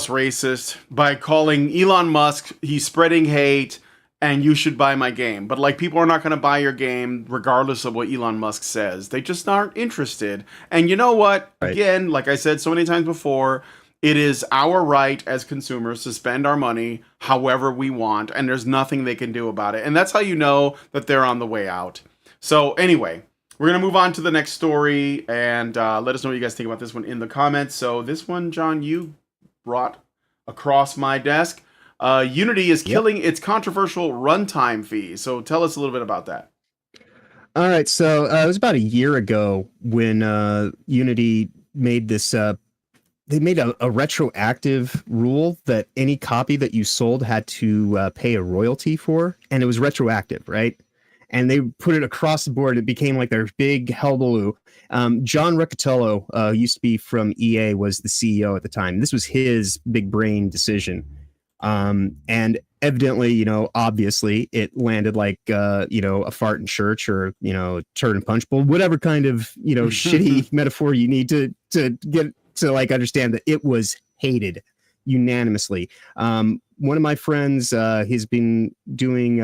racist by calling Elon Musk, he's spreading hate, and you should buy my game. But people are not going to buy your game regardless of what Elon Musk says. They just aren't interested. And you know what? Right. Again, like I said so many times before, it is our right as consumers to spend our money however we want, and there's nothing they can do about it. And that's how you know that they're on the way out. So anyway, we're going to move on to the next story, and let us know what you guys think about this one in the comments. So this one, John, you brought across my desk. Unity is killing its controversial runtime fee. So tell us a little bit about that. All right. So it was about a year ago when Unity made this. They made a retroactive rule that any copy that you sold had to pay a royalty for, and it was retroactive, right? And they put it across the board. It became their big hullabaloo. John Riccatello, who used to be from EA, was the CEO at the time. This was his big brain decision. And evidently, obviously it landed a fart in church or, turd in punch bowl, whatever kind of, shitty metaphor you need to get to understand that it was hated unanimously. One of my friends, he's been doing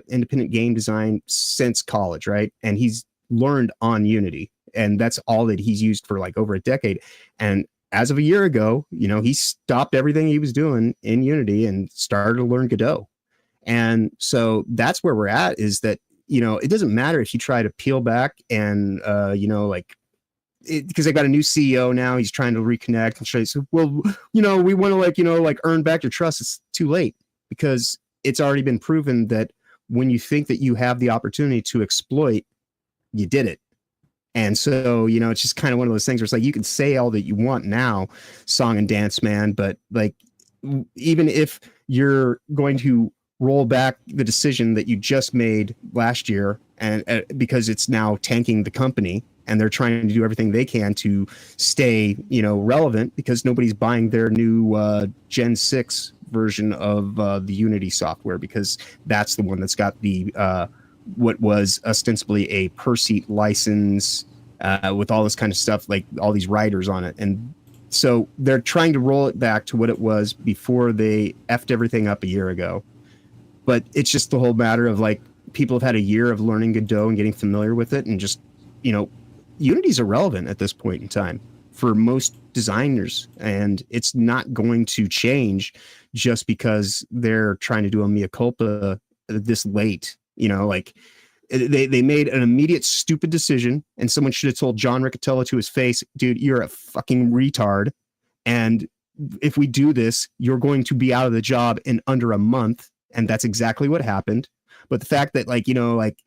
independent game design since college, right? And he's learned on Unity, and that's all that he's used for over a decade. And as of a year ago, he stopped everything he was doing in Unity and started to learn Godot. And so that's where we're at, is that, it doesn't matter if you try to peel back and, because they got a new CEO now, he's trying to reconnect and say, well, we want to earn back your trust. It's too late, because it's already been proven that when you think that you have the opportunity to exploit, you did it. And so, you know, it's just kind of one of those things where it's like, you can say all that you want now, song and dance man, but like, even if you're going to roll back the decision that you just made last year, and because it's now tanking the company, and they're trying to do everything they can to stay, you know, relevant, because nobody's buying their new Gen 6 version of the Unity software, because that's the one that's got the what was ostensibly a per seat license with all this kind of stuff, like all these riders on it. And so they're trying to roll it back to what it was before they effed everything up a year ago. But it's just the whole matter of like, people have had a year of learning Godot and getting familiar with it, and just, you know, Unity's irrelevant at this point in time for most designers, and it's not going to change just because they're trying to do a mea culpa this late. You know, like they made an immediate stupid decision, and someone should have told John Riccitiello to his face, dude, you're a fucking retard, and if we do this, you're going to be out of the job in under a month. And that's exactly what happened. But the fact that, like, you know, like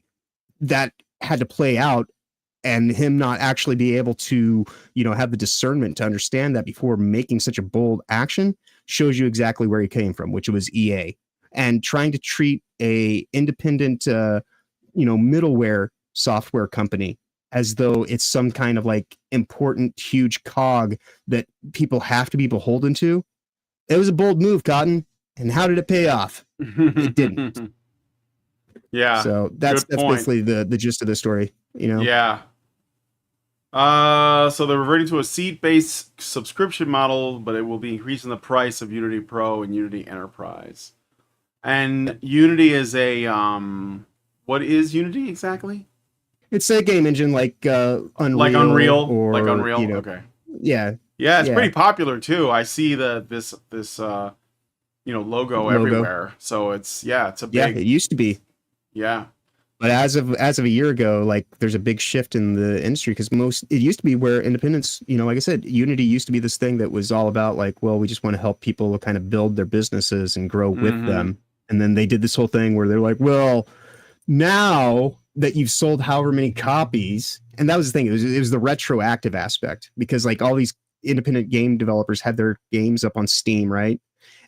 that had to play out, and him not actually be able to, you know, have the discernment to understand that before making such a bold action, shows you exactly where he came from, which was EA. And trying to treat a independent, you know, middleware software company as though it's some kind of like important, huge cog that people have to be beholden to. It was a bold move, Cotton. And how did it pay off? It didn't. Yeah. So that's basically the gist of the story, you know? Yeah. So they're reverting to a seat-based subscription model, but it will be increasing the price of Unity Pro and Unity Enterprise. And Unity is a what is Unity exactly? It's a game engine like Unreal. Like Unreal? Or, like Unreal? You know, okay. Yeah. Yeah, it's pretty popular too. I see this you know, logo everywhere. So it's a big. Yeah, it used to be. Yeah. But as of a year ago, like there's a big shift in the industry, because it used to be where independence, you know, like I said, Unity used to be this thing that was all about like, well, we just want to help people kind of build their businesses and grow with them. And then they did this whole thing where they're like, well, now that you've sold however many copies, and that was the thing, it was the retroactive aspect, because like all these independent game developers had their games up on Steam, right?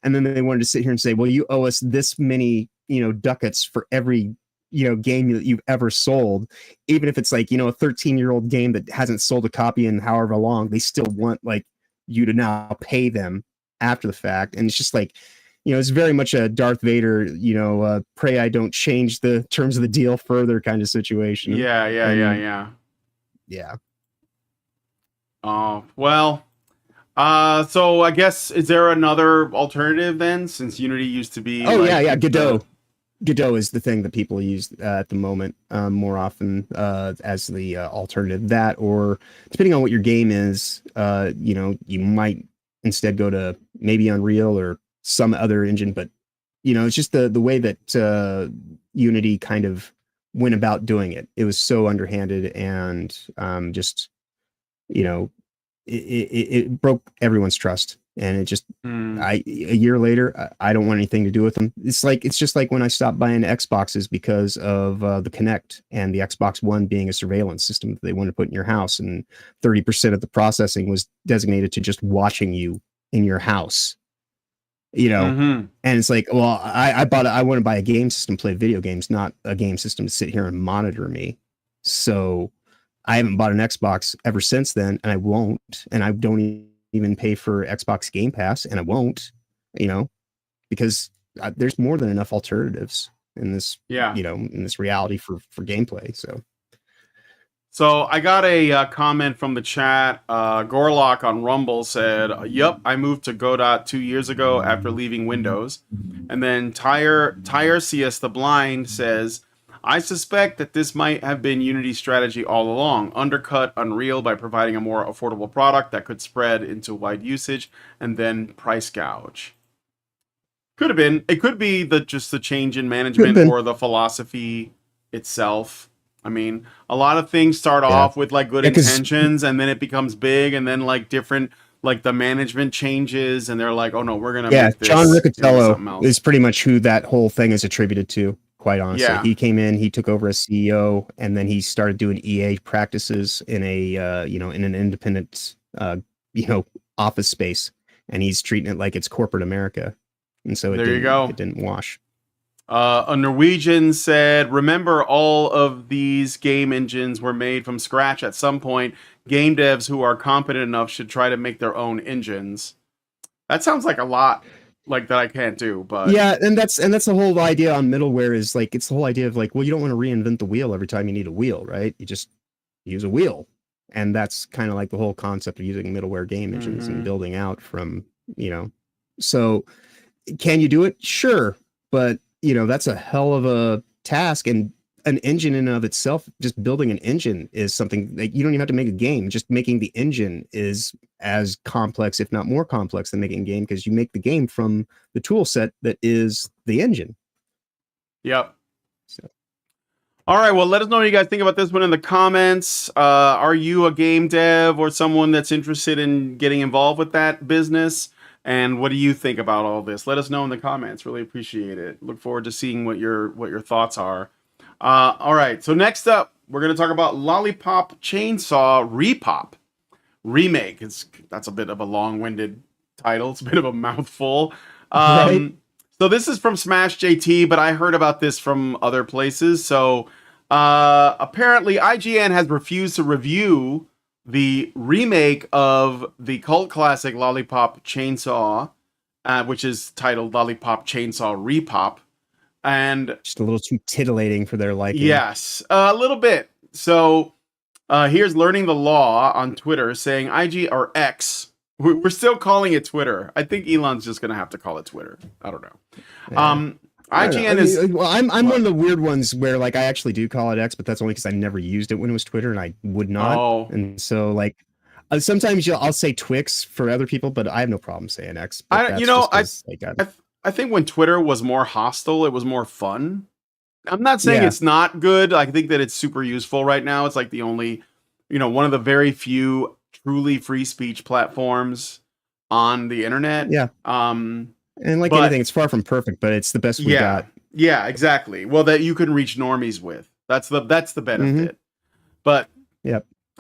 And then they wanted to sit here and say, well, you owe us this many, you know, ducats for every, you know, game that you've ever sold. Even if it's like, you know, a 13-year-old game that hasn't sold a copy in however long, they still want like you to now pay them after the fact. And it's just like, you know, it's very much a Darth Vader, you know, pray I don't change the terms of the deal further kind of situation. Yeah. Oh, well. So I guess, is there another alternative then, since Unity used to be? Oh, like, Godot. Godot is the thing that people use at the moment more often as the alternative. That, or depending on what your game is, you know, you might instead go to maybe Unreal or some other engine. But, you know, it's just the way that Unity kind of went about doing it. It was so underhanded and just, you know, it broke everyone's trust, and it just a year later I don't want anything to do with them. It's just like when I stopped buying Xboxes because of the Kinect and the Xbox One being a surveillance system that they wanted to put in your house, and 30% of the processing was designated to just watching you in your house, you know. And it's like, well, I want to buy a game system, play video games, not a game system to sit here and monitor me. So I haven't bought an Xbox ever since then, and I won't. And I don't even pay for Xbox Game Pass, and I won't, you know, because there's more than enough alternatives in this, you know, in this reality for gameplay. So I got a comment from the chat. Gorlock on Rumble said, "Yep, I moved to Godot 2 years ago after leaving Windows." And then Tiresias the Blind says, "I suspect that this might have been Unity's strategy all along. Undercut Unreal by providing a more affordable product that could spread into wide usage, and then price gouge." Could have been. It could be just the change in management or the philosophy itself. I mean, a lot of things start off with like good intentions, and then it becomes big, and then like different, like the management changes, and they're like, "Oh no, we're gonna make this." John Riccitiello is pretty much who that whole thing is attributed to. quite honestly. Yeah. He came in, he took over as CEO, and then he started doing EA practices in a in an independent office space, and he's treating it like it's corporate America. And so There you go. It didn't wash. A Norwegian said, remember all of these game engines were made from scratch at some point. Game devs who are competent enough should try to make their own engines. That sounds like a lot like that I can't do, but yeah, and that's the whole idea on middleware is like, it's the whole idea of like, well, you don't want to reinvent the wheel every time you need a wheel, right? You just use a wheel. And that's kind of like the whole concept of using middleware game engines and building out from, so can you do it? Sure. But that's a hell of a task, and an engine in and of itself, just building an engine is something that you don't even have to make a game. Just making the engine is as complex, if not more complex than making a game, because you make the game from the tool set that is the engine. Yep. So. All right, well, let us know what you guys think about this one in the comments. Are you a game dev or someone that's interested in getting involved with that business? And what do you think about all this? Let us know in the comments. Really appreciate it. Look forward to seeing what your thoughts are. All right, so next up, we're going to talk about Lollipop Chainsaw Repopped remake. That's a bit of a long-winded title. It's a bit of a mouthful. Right. So this is from Smash JT, but I heard about this from other places. So apparently IGN has refused to review the remake of the cult classic Lollipop Chainsaw, which is titled Lollipop Chainsaw Repopped. And just a little too titillating for their liking. Yes, a little bit. So here's Learning the Law on Twitter saying IG or X. We're still calling it Twitter. I think Elon's just gonna have to call it Twitter. I don't know. Yeah. IGN is. Well, I'm one of the weird ones where like I actually do call it X, but that's only because I never used it when it was Twitter, and I would not. Oh. And so like sometimes I'll say Twix for other people, but I have no problem saying X. I think when Twitter was more hostile, it was more fun. I'm not saying it's not good. I think that it's super useful right now. It's like the only, one of the very few truly free speech platforms on the internet. Yeah. And like anything, it's far from perfect, but it's the best we got. Yeah, exactly. Well, that you can reach normies with. That's the benefit. But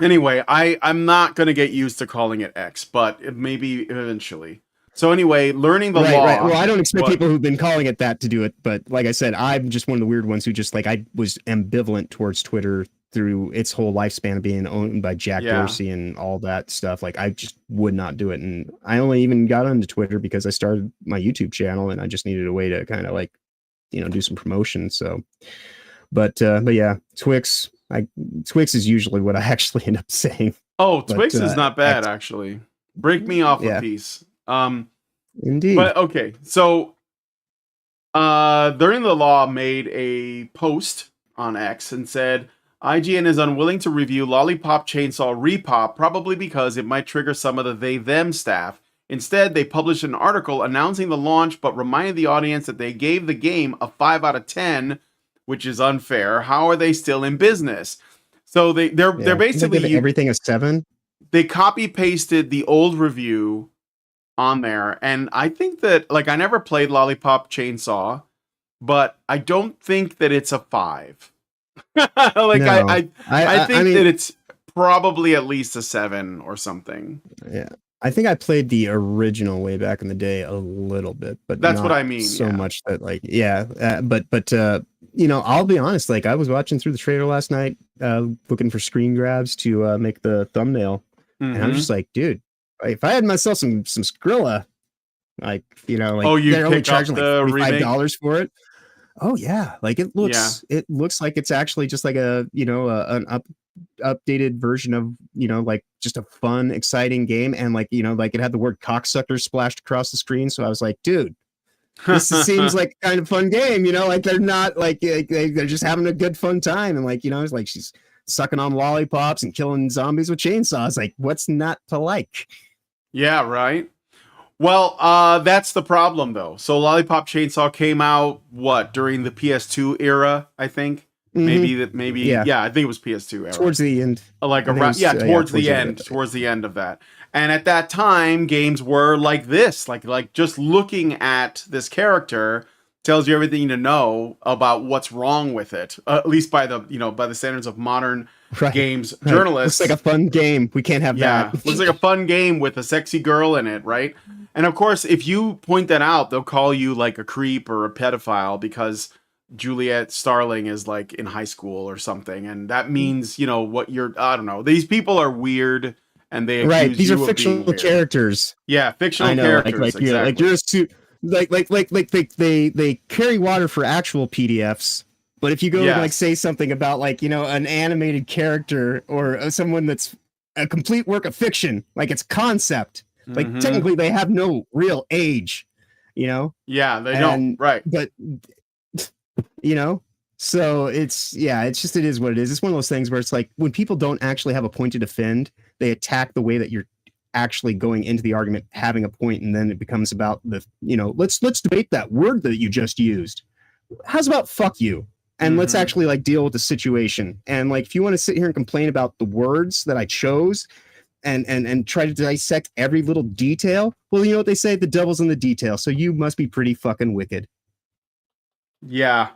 anyway, I'm not going to get used to calling it X, but maybe eventually. So anyway, Learning the Law. Right. Well, I don't expect people who've been calling it that to do it, but like I said, I'm just one of the weird ones who just like I was ambivalent towards Twitter through its whole lifespan of being owned by Jack Dorsey and all that stuff. Like I just would not do it, and I only even got onto Twitter because I started my YouTube channel, and I just needed a way to kind of like do some promotion. So, but yeah, Twix. Twix is usually what I actually end up saying. Oh, Twix is not bad actually. Break me off a piece. Indeed. But okay, so Learning the Law made a post on X and said IGN is unwilling to review Lollipop Chainsaw Repopped, probably because it might trigger some of the they-them staff. Instead, they published an article announcing the launch, but reminded the audience that they gave the game a 5 out of 10, which is unfair. How are they still in business? So they're basically everything a 7. They copy pasted the old review on there, and I think that I never played Lollipop Chainsaw, but I don't think that it's a 5. I think that it's probably at least a 7 or something. Yeah, I think I played the original way back in the day a little bit, but that's what I mean. So much that but I'll be honest. Like I was watching through the trailer last night, looking for screen grabs to make the thumbnail, and I'm just like, dude. If I had myself some Skrilla, they're only charging like $45 for it. Oh yeah, like it looks like it's actually just like an updated version of just a fun, exciting game, and it had the word cocksucker splashed across the screen. So I was like, dude, this seems like a kind of fun game. They're not they're just having a good fun time, and it's like she's sucking on lollipops and killing zombies with chainsaws. Like, what's not to like? Yeah, right. Well, that's the problem, though. So Lollipop Chainsaw came out, during the PS2 era, I think? Mm-hmm. Yeah, I think it was PS2 era. Towards the end. Towards the end of that. And at that time, games were like this, like just looking at this character tells you everything you need to know about what's wrong with it, at least by the standards of modern games journalists. Looks like a fun game. We can't have that. Looks like a fun game with a sexy girl in it, right? And of course, if you point that out, they'll call you like a creep or a pedophile because Juliet Starling is like in high school or something, and that means what you're. I don't know. These people are weird, and they accuse These you are of fictional being weird. characters. Yeah, fictional I know, characters. like you're a suit. Like they carry water for actual PDFs, but if you go and like say something about like an animated character or someone that's a complete work of fiction, like it's concept, like technically they have no real age, Yeah, they don't. Right, but so it's just it is what it is. It's one of those things where it's like when people don't actually have a point to defend, they attack the way that you're actually going into the argument, having a point, and then it becomes about the let's debate that word that you just used. How's about fuck you, and let's actually like deal with the situation. And like if you want to sit here and complain about the words that I chose and try to dissect every little detail, well, you know what they say, the devil's in the detail, so you must be pretty fucking wicked. Yeah,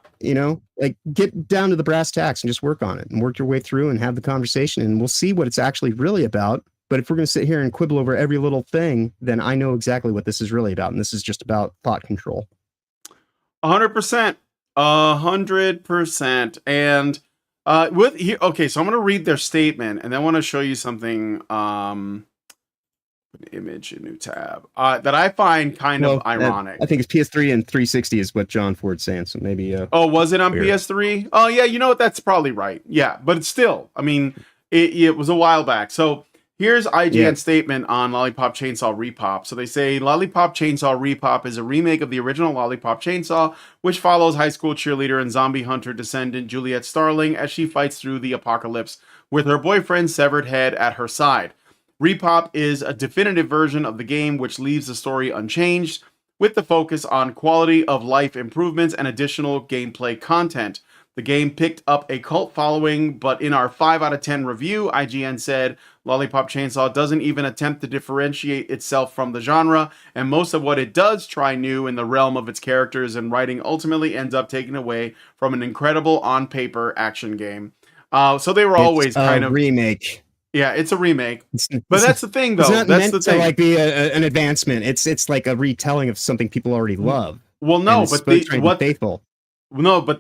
like get down to the brass tacks and just work on it and work your way through and have the conversation, and we'll see what it's actually really about. But if we're going to sit here and quibble over every little thing, then I know exactly what this is really about. And this is just about thought control. 100%. 100%. And okay, so I'm going to read their statement and then I want to show you something. An image, a new tab that I find kind of ironic. I think it's PS3 and 360 is what John Ford's saying. So maybe. Was it on PS3? Oh, yeah. You know what? That's probably right. Yeah. But it's still, I mean, it was a while back. So here's IGN's statement on Lollipop Chainsaw Repopped. So they say, Lollipop Chainsaw Repopped is a remake of the original Lollipop Chainsaw, which follows high school cheerleader and zombie hunter descendant Juliet Starling as she fights through the apocalypse with her boyfriend's severed head at her side. Repop is a definitive version of the game which leaves the story unchanged, with the focus on quality of life improvements and additional gameplay content. The game picked up a cult following, but in our 5 out of 10 review, IGN said, Lollipop Chainsaw doesn't even attempt to differentiate itself from the genre, and most of what it does try new in the realm of its characters and writing ultimately ends up taken away from an incredible on-paper action game. So they were always kind of... remake. Yeah, it's a remake. But that's the thing, though. It's not that's meant the thing. to like be an advancement. It's like a retelling of something people already love. Well, no, but faithful. No, but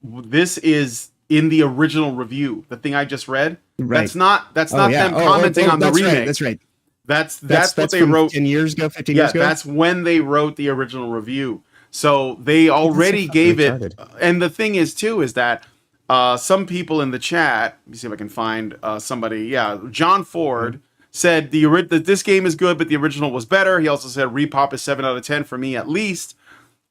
this is in the original review. The thing I just read. Right. That's not them commenting on the remake. Right, that's right. That's what they wrote 10 years ago, 15 years ago. That's when they wrote the original review. So they already gave it. And the thing is too is that some people in the chat, let me see if I can find somebody. Yeah, John Ford said that this game is good, but the original was better. He also said Repop is 7 out of 10 for me at least.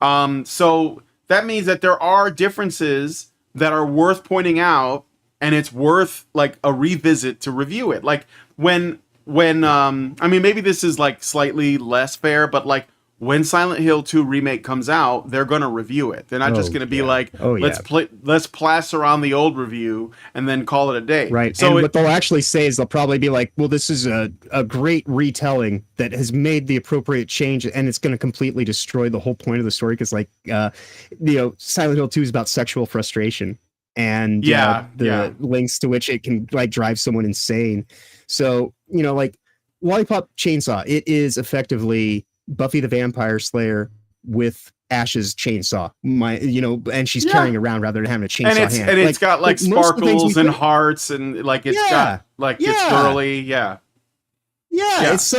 So that means that there are differences that are worth pointing out, and it's worth like a revisit to review it. Like when I mean, maybe this is like slightly less fair, but like when Silent Hill 2 remake comes out, they're going to review it. They're not just going to be like, let's plaster on the old review and then call it a day. Right. So what they'll actually say is they'll probably be like, well, this is a great retelling that has made the appropriate change, and it's going to completely destroy the whole point of the story. Because like, Silent Hill 2 is about sexual frustration and the lengths to which it can like drive someone insane. So, like Lollipop Chainsaw, it is effectively Buffy the Vampire Slayer with Ash's chainsaw, and she's carrying around rather than having a chainsaw hand. And it's got like sparkles and hearts, and like it's got like it's girly, it's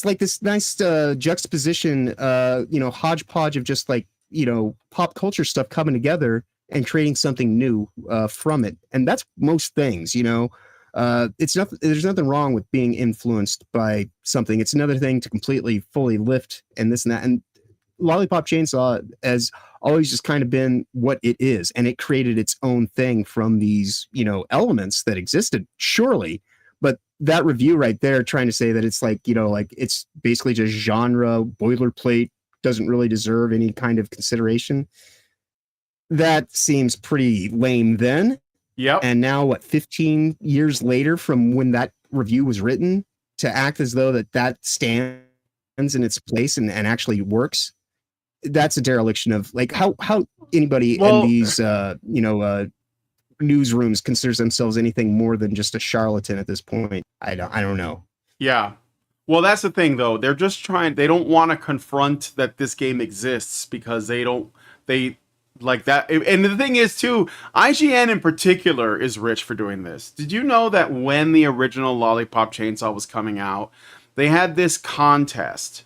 like this nice juxtaposition, hodgepodge of just like pop culture stuff coming together and creating something new from it, and that's most things, It's nothing. There's nothing wrong with being influenced by something. It's another thing to completely, fully lift and this and that. And Lollipop Chainsaw has always just kind of been what it is, and it created its own thing from these, elements that existed, surely. But that review right there, trying to say that it's like, like it's basically just genre boilerplate, doesn't really deserve any kind of consideration. That seems pretty lame then. Yep. And now, 15 years later from when that review was written, to act as though that stands in its place and actually works that's a dereliction of like how anybody Well- in these newsrooms considers themselves anything more than just a charlatan at this point. I don't know. Yeah. Well, that's the thing though. They're just they don't want to confront that this game exists because they like that. And the thing is too, IGN in particular is rich for doing this. Did you know that when the original Lollipop Chainsaw was coming out, they had this contest.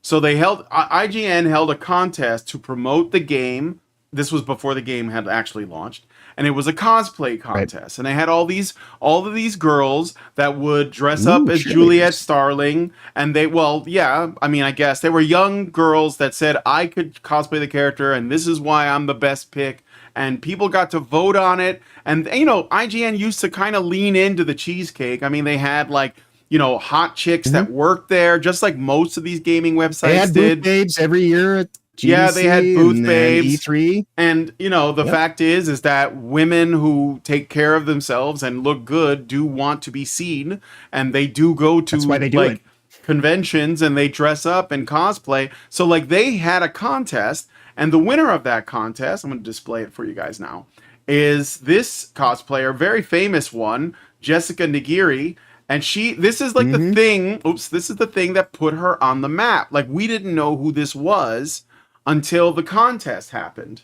So IGN held a contest to promote the game. This was before the game had actually launched. And it was a cosplay contest, and they had all of these girls that would dress up as Juliet Starling, and I guess they were young girls that said I could cosplay the character, and this is why I'm the best pick, and people got to vote on it, and IGN used to kind of lean into the cheesecake. I mean, they had like hot chicks that worked there, just like most of these gaming websites They had did. booth babes every year at GDC, Yeah, they had booth babes. E3. And, the fact is that women who take care of themselves and look good do want to be seen. And they do go to That's why they do it. conventions and they dress up and cosplay. So, like, they had a contest. And the winner of that contest, I'm going to display it for you guys now, is this cosplayer, very famous one, Jessica Nigiri. And this is like the thing, this is the thing that put her on the map. Like, we didn't know who this was until the contest happened.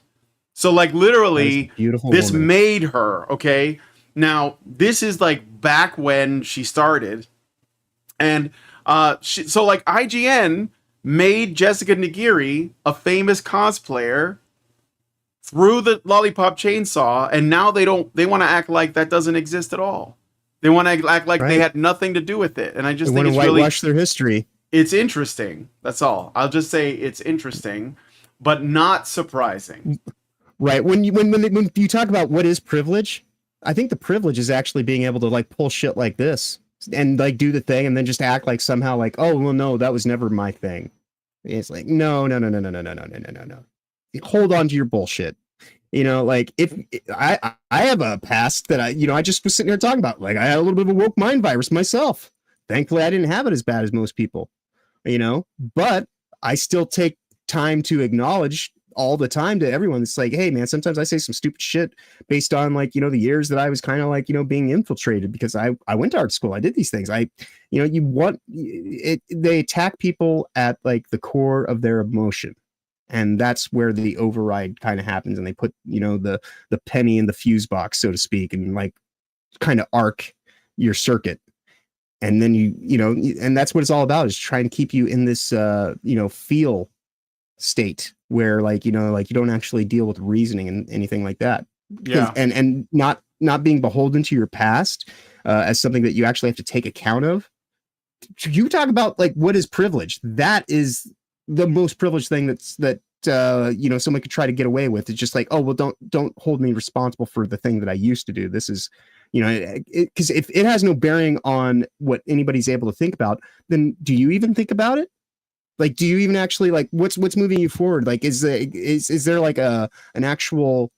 So like literally this woman. made her, okay? Now, this is like back when she started. And so like IGN made Jessica Nigiri a famous cosplayer through the Lollipop Chainsaw, and now they want to act like that doesn't exist at all. They want to act like they had nothing to do with it. And I just think it's really whitewash their history. It's interesting. That's all. I'll just say it's interesting, but not surprising. Right. When you talk about what is privilege, I think the privilege is actually being able to like pull shit like this and like do the thing and then just act like somehow like, oh well, no, that was never my thing. It's like no. Hold on to your bullshit. Like if I have a past that I just was sitting here talking about, like I had a little bit of a woke mind virus myself. Thankfully, I didn't have it as bad as most people, but I still take time to acknowledge all the time to everyone. It's like, hey man, sometimes I say some stupid shit based on like, the years that I was kind of like, being infiltrated because I went to art school. I did these things. They attack people at like the core of their emotion. And that's where the override kind of happens. And they put, the penny in the fuse box, so to speak, and like kind of arc your circuit. And then and that's what it's all about, is trying to keep you in this, feel state where like, you don't actually deal with reasoning and anything like that. Yeah. And not being beholden to your past as something that you actually have to take account of. You talk about like, what is privilege? That is the most privileged thing that someone could try to get away with. It's just like, oh, well, don't hold me responsible for the thing that I used to do. This is, because if it has no bearing on what anybody's able to think about, then do you even think about it? Like, do you even actually like what's moving you forward? Like, is there like an actual,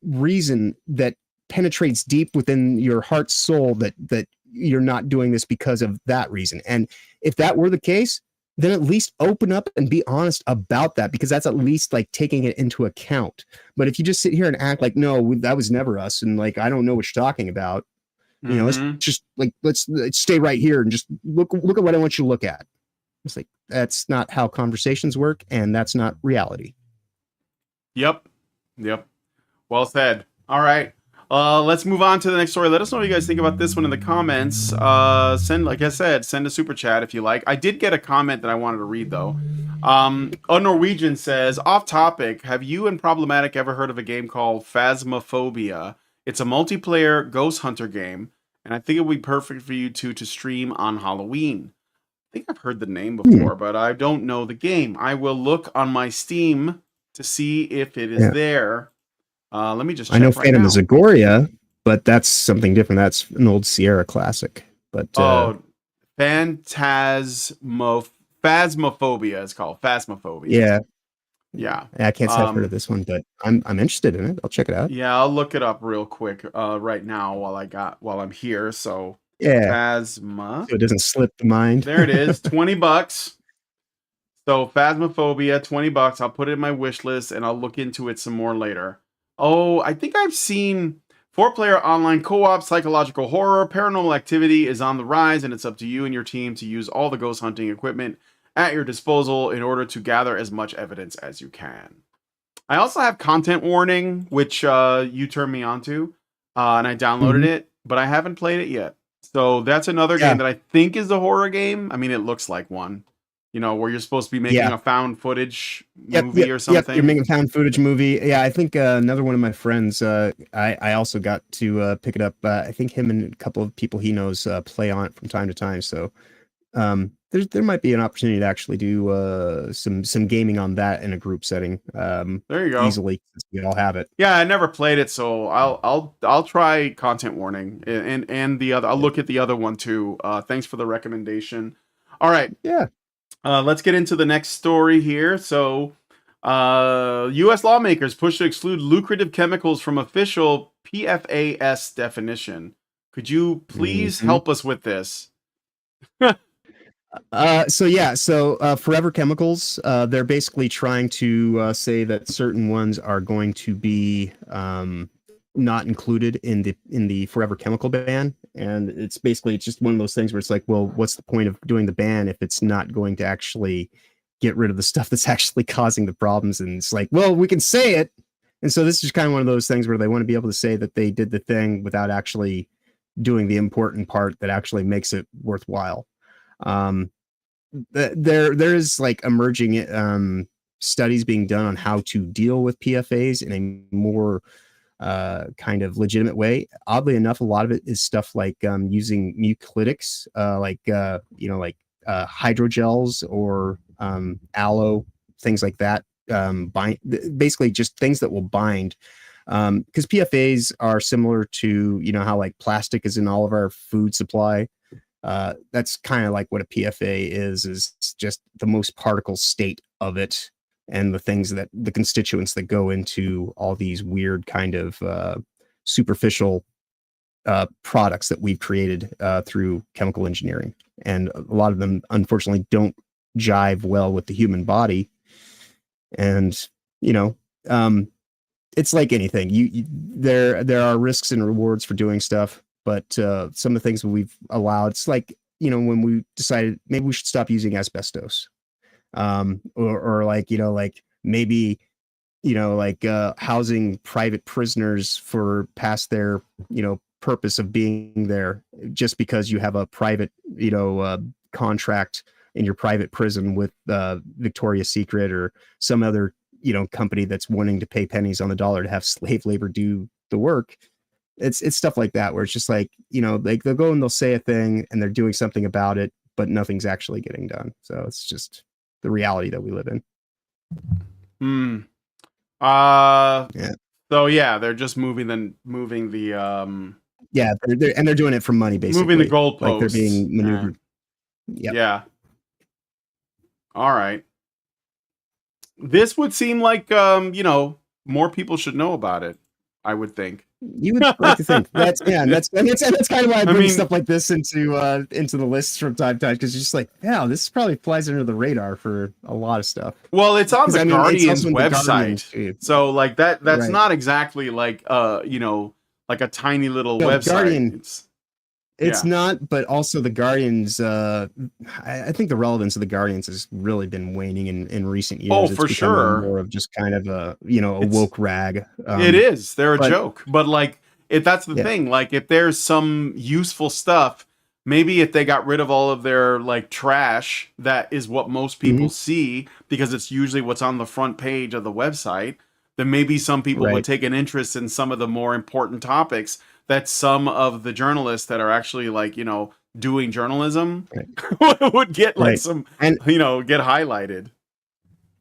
reason that penetrates deep within your heart's soul that you're not doing this because of that reason? And if that were the case, then at least open up and be honest about that, because that's at least like taking it into account. But if you just sit here and act like, no, that was never us, and like, I don't know what you're talking about, let's just like, let's stay right here and just look at what I want you to look at. It's like, that's not how conversations work, and that's not reality. Yep. Well said. All right. Let's move on to the next story. Let us know what you guys think about this one in the comments. Like I said, send a super chat if you like. I did get a comment that I wanted to read though. A Norwegian says, off topic, have you and Problematic ever heard of a game called Phasmophobia? It's a multiplayer ghost hunter game, and I think it would be perfect for you two to stream on Halloween. I think I've heard the name before, but I don't know the game. I will look on my Steam to see if it is there. Let me just check. I know right Phantom now. is Agoria, but that's something different. That's an old Sierra classic. But Phasmophobia is called. Phasmophobia. Yeah. I can't say I've heard of this one, but I'm interested in it. I'll check it out. Yeah, I'll look it up real quick right now while I'm here. So yeah, Phasma. so it doesn't slip the mind. There it is. $20. So Phasmophobia, $20. I'll put it in my wish list and I'll look into it some more later. Oh, I think I've seen 4-player online co-op psychological horror. Paranormal activity is on the rise, and it's up to you and your team to use all the ghost hunting equipment at your disposal in order to gather as much evidence as you can. I also have content warning, which you turned me on to, and I downloaded it, but I haven't played it yet. So that's another game that I think is a horror game. I mean, it looks like one. You know, where you're supposed to be making a found footage movie or something. Yep, you're making a found footage movie. Yeah, I think another one of my friends, I also got to pick it up. I think him and a couple of people he knows play on it from time to time. So there might be an opportunity to actually do some gaming on that in a group setting. There you go. Easily, since we all have it. Yeah, I never played it, so I'll try content warning and the other. I'll look at the other one too. Thanks for the recommendation. All right. Yeah. Let's get into the next story here. So, U.S. lawmakers push to exclude lucrative chemicals from official PFAS definition. Could you please help us with this? So Forever Chemicals, they're basically trying to say that certain ones are going to be not included in the Forever Chemical ban, and it's just one of those things where it's like, well, what's the point of doing the ban if it's not going to actually get rid of the stuff that's actually causing the problems? And it's like, well, we can say it, and so this is kind of one of those things where they want to be able to say that they did the thing without actually doing the important part that actually makes it worthwhile. There is like emerging studies being done on how to deal with PFAs in a more kind of legitimate way. Oddly enough, a lot of it is stuff like using mucolytics, like hydrogels or aloe, things like that. Basically just things that will bind. Because PFAs are similar to, how like plastic is in all of our food supply. That's kind of like what a PFA is just the most particle state of it, and the things that the constituents that go into all these weird kind of superficial products that we've created through chemical engineering. And a lot of them, unfortunately, don't jive well with the human body. And, it's like anything. There are risks and rewards for doing stuff. But some of the things we've allowed, it's like, when we decided maybe we should stop using asbestos, or like, maybe, housing private prisoners for past their, purpose of being there, just because you have a private, contract in your private prison with Victoria's Secret or some other, company that's wanting to pay pennies on the dollar to have slave labor do the work. It's stuff like that where it's just like, like they'll go and they'll say a thing and they're doing something about it, but nothing's actually getting done. So it's just the reality that we live in. So yeah, they're just moving the they're doing it for money, basically. Moving the goalposts. Like they're being maneuvered. Yeah. All right. This would seem like more people should know about it, I would think. You would like to think that's kind of why I bring stuff like this into the lists from time to time, because you're just like, yeah, this probably flies under the radar for a lot of stuff. Well, it's on the Guardian's website, so like that's right. Not exactly like like a tiny little website. Guardian, it's not, but also the Guardians. I think the relevance of the Guardians has really been waning in recent years. Oh, for sure. More of just kind of a woke rag. It is. They're a joke, but like if that's the thing, like if there's some useful stuff, maybe if they got rid of all of their like trash, that is what most people see because it's usually what's on the front page of the website. Then maybe some people would take an interest in some of the more important topics that some of the journalists that are actually like, doing journalism would get like some, get highlighted.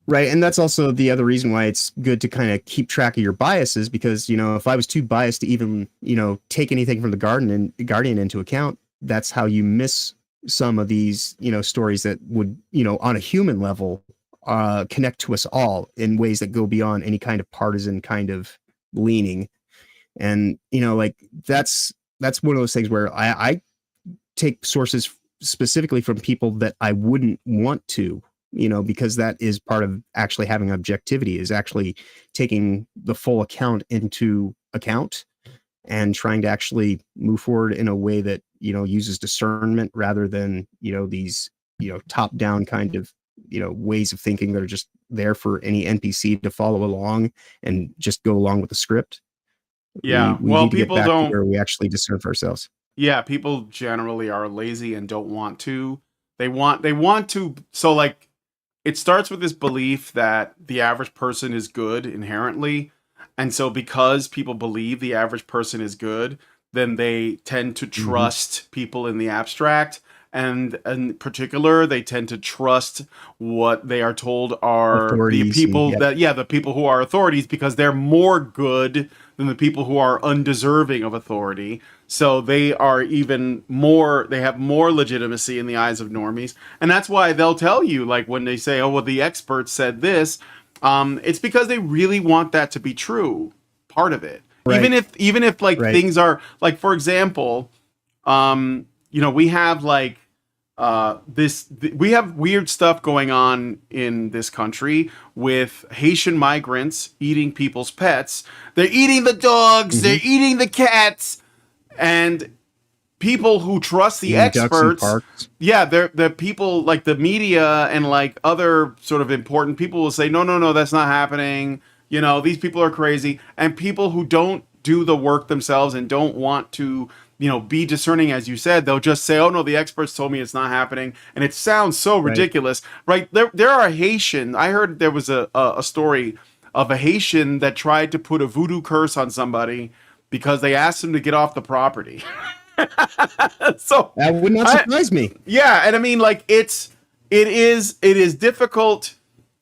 Right. And that's also the other reason why it's good to kind of keep track of your biases, because, if I was too biased to even, take anything from the Guardian into account, that's how you miss some of these, stories that would, on a human level, connect to us all in ways that go beyond any kind of partisan kind of leaning. And, like that's one of those things where I take sources specifically from people that I wouldn't want to because that is part of actually having objectivity, is actually taking the full account into account and trying to actually move forward in a way that, uses discernment rather than, these, top down kind of, ways of thinking that are just there for any NPC to follow along and just go along with the script. Yeah. We Well, need to get people back don't. to where we actually discern for ourselves. Yeah, people generally are lazy and don't want to. They want to. So like, it starts with this belief that the average person is good inherently. And so because people believe the average person is good, then they tend to trust people in the abstract. And in particular, they tend to trust what they are told are Authorities the people and, yep. the people who are authorities, because they're more good than the people who are undeserving of authority. So they are they have more legitimacy in the eyes of normies. And that's why they'll tell you, like when they say, oh, well, the experts said this, it's because they really want that to be true. Part of it. Right. Even if like Right. things are like, for example, we have like, we have weird stuff going on in this country with Haitian migrants eating people's pets. They're eating the dogs, they're eating the cats, and people who trust the experts. Yeah, the people like the media and like other sort of important people will say, no, that's not happening. These people are crazy. And people who don't do the work themselves and don't want to be discerning, as you said, they'll just say, oh no, the experts told me it's not happening. And it sounds so ridiculous, right? There are Haitian. I heard there was a story of a Haitian that tried to put a voodoo curse on somebody because they asked him to get off the property. So that would not surprise me. Yeah. And I mean, like it is difficult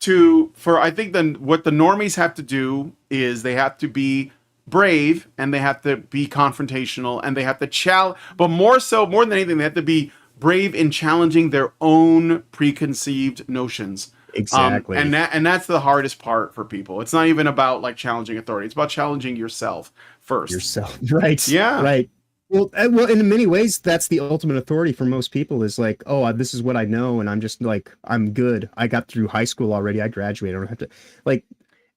I think what the normies have to do is they have to be brave and they have to be confrontational and they have to challenge, but more than anything, they have to be brave in challenging their own preconceived notions. Exactly. And that's the hardest part for people. It's not even about like challenging authority. It's about challenging yourself first. Right. Yeah. Right. Well, in many ways, that's the ultimate authority for most people is like, oh, this is what I know. And I'm just like, I'm good. I got through high school already. I graduated. I don't have to like,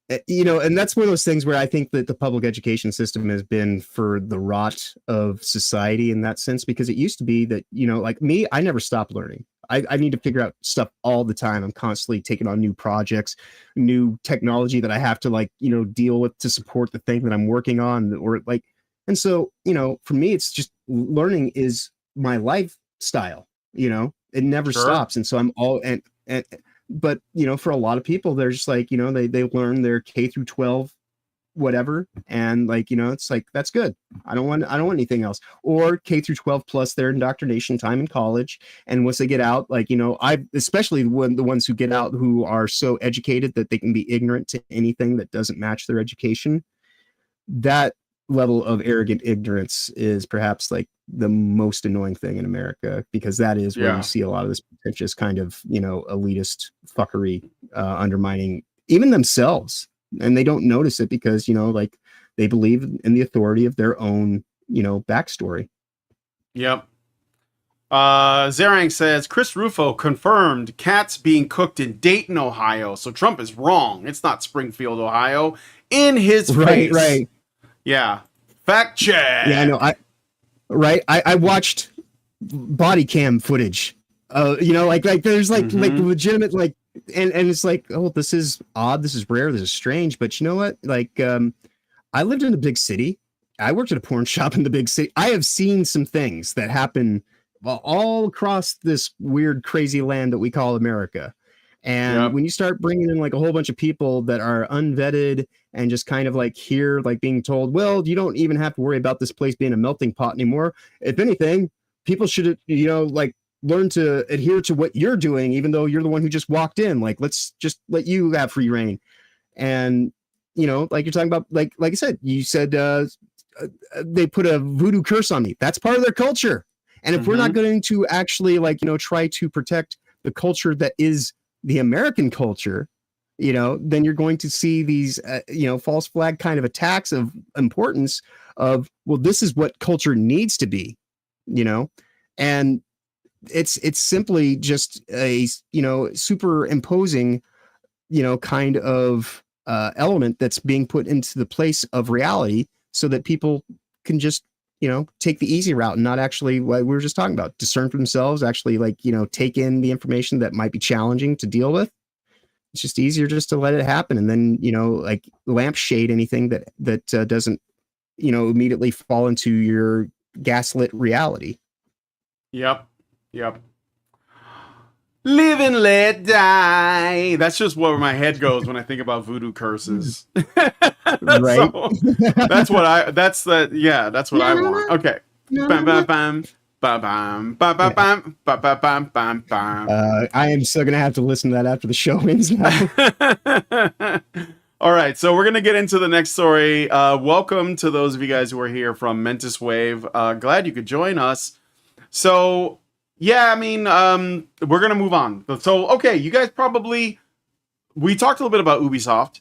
and that's one of those things where I think that the public education system has been for the rot of society in that sense, because it used to be that, like me, I never stopped learning. I need to figure out stuff all the time. I'm constantly taking on new projects, new technology that I have to like, deal with to support the thing that I'm working on, or like, and so, for me, it's just learning is my lifestyle, it never stops. And so I'm all, but, for a lot of people, they're just like, they learn their K through 12, whatever. And like, it's like, that's good. I don't want anything else, or K through 12 plus their indoctrination time in college. And once they get out, like, especially when the ones who get out who are so educated that they can be ignorant to anything that doesn't match their education, that level of arrogant ignorance is perhaps like the most annoying thing in America, because that is where you see a lot of this pretentious kind of, elitist fuckery undermining even themselves. And they don't notice it because, like they believe in the authority of their own, backstory. Yep. Zerang says, Chris Rufo confirmed cats being cooked in Dayton, Ohio. So Trump is wrong. It's not Springfield, Ohio. In his face. Right. Yeah. Fact check. Yeah, I know. I watched body cam footage. Like there's like legitimate like, and it's like, oh, this is odd, this is rare, this is strange. But you know what? Like, I lived in a big city. I worked at a porn shop in the big city. I have seen some things that happen all across this weird, crazy land that we call America. And when you start bringing in like a whole bunch of people that are unvetted and just kind of like here, like being told, well, you don't even have to worry about this place being a melting pot anymore. If anything, people should, like learn to adhere to what you're doing, even though you're the one who just walked in. Like, let's just let you have free reign. And, like you're talking about, like I said, you said they put a voodoo curse on me. That's part of their culture. And if we're not going to actually like, try to protect the culture that is the American culture, then you're going to see these, false flag kind of attacks of importance of, well, this is what culture needs to be, and it's simply just a superimposing kind of element that's being put into the place of reality so that people can just take the easy route and not actually, what we were just talking about, discern for themselves, actually take in the information that might be challenging to deal with. It's just easier just to let it happen, and then lampshade anything that doesn't immediately fall into your gaslit reality. Yep. Live and let die. That's just where my head goes when I think about voodoo curses. Right. So, that's what I want. Okay. Bam, bam, bam. Bam, bam, bam, bam, bam, bam, bam, bam, bam, bam. I am still gonna have to listen to that after the show ends now. All right, so we're gonna get into the next story. Welcome to those of you guys who are here from Mentis Wave. Glad you could join us. So yeah, I mean, we're gonna move on. So okay, you guys we talked a little bit about Ubisoft.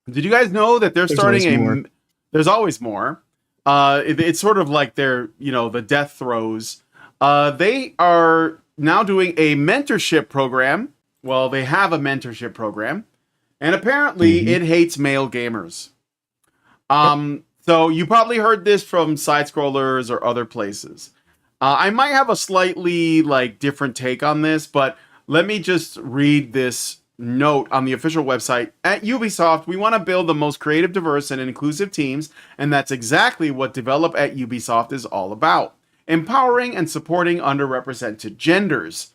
Did you guys know that they're starting There's always more. It's sort of like their, the death throes. They are now doing a mentorship program. Well, they have a mentorship program, and apparently it hates male gamers. So you probably heard this from side scrollers or other places. I might have a slightly different take on this, but let me just read this note on the official website. At Ubisoft, we want to build the most creative, diverse, and inclusive teams, and that's exactly what Develop at Ubisoft is all about. Empowering and supporting underrepresented genders.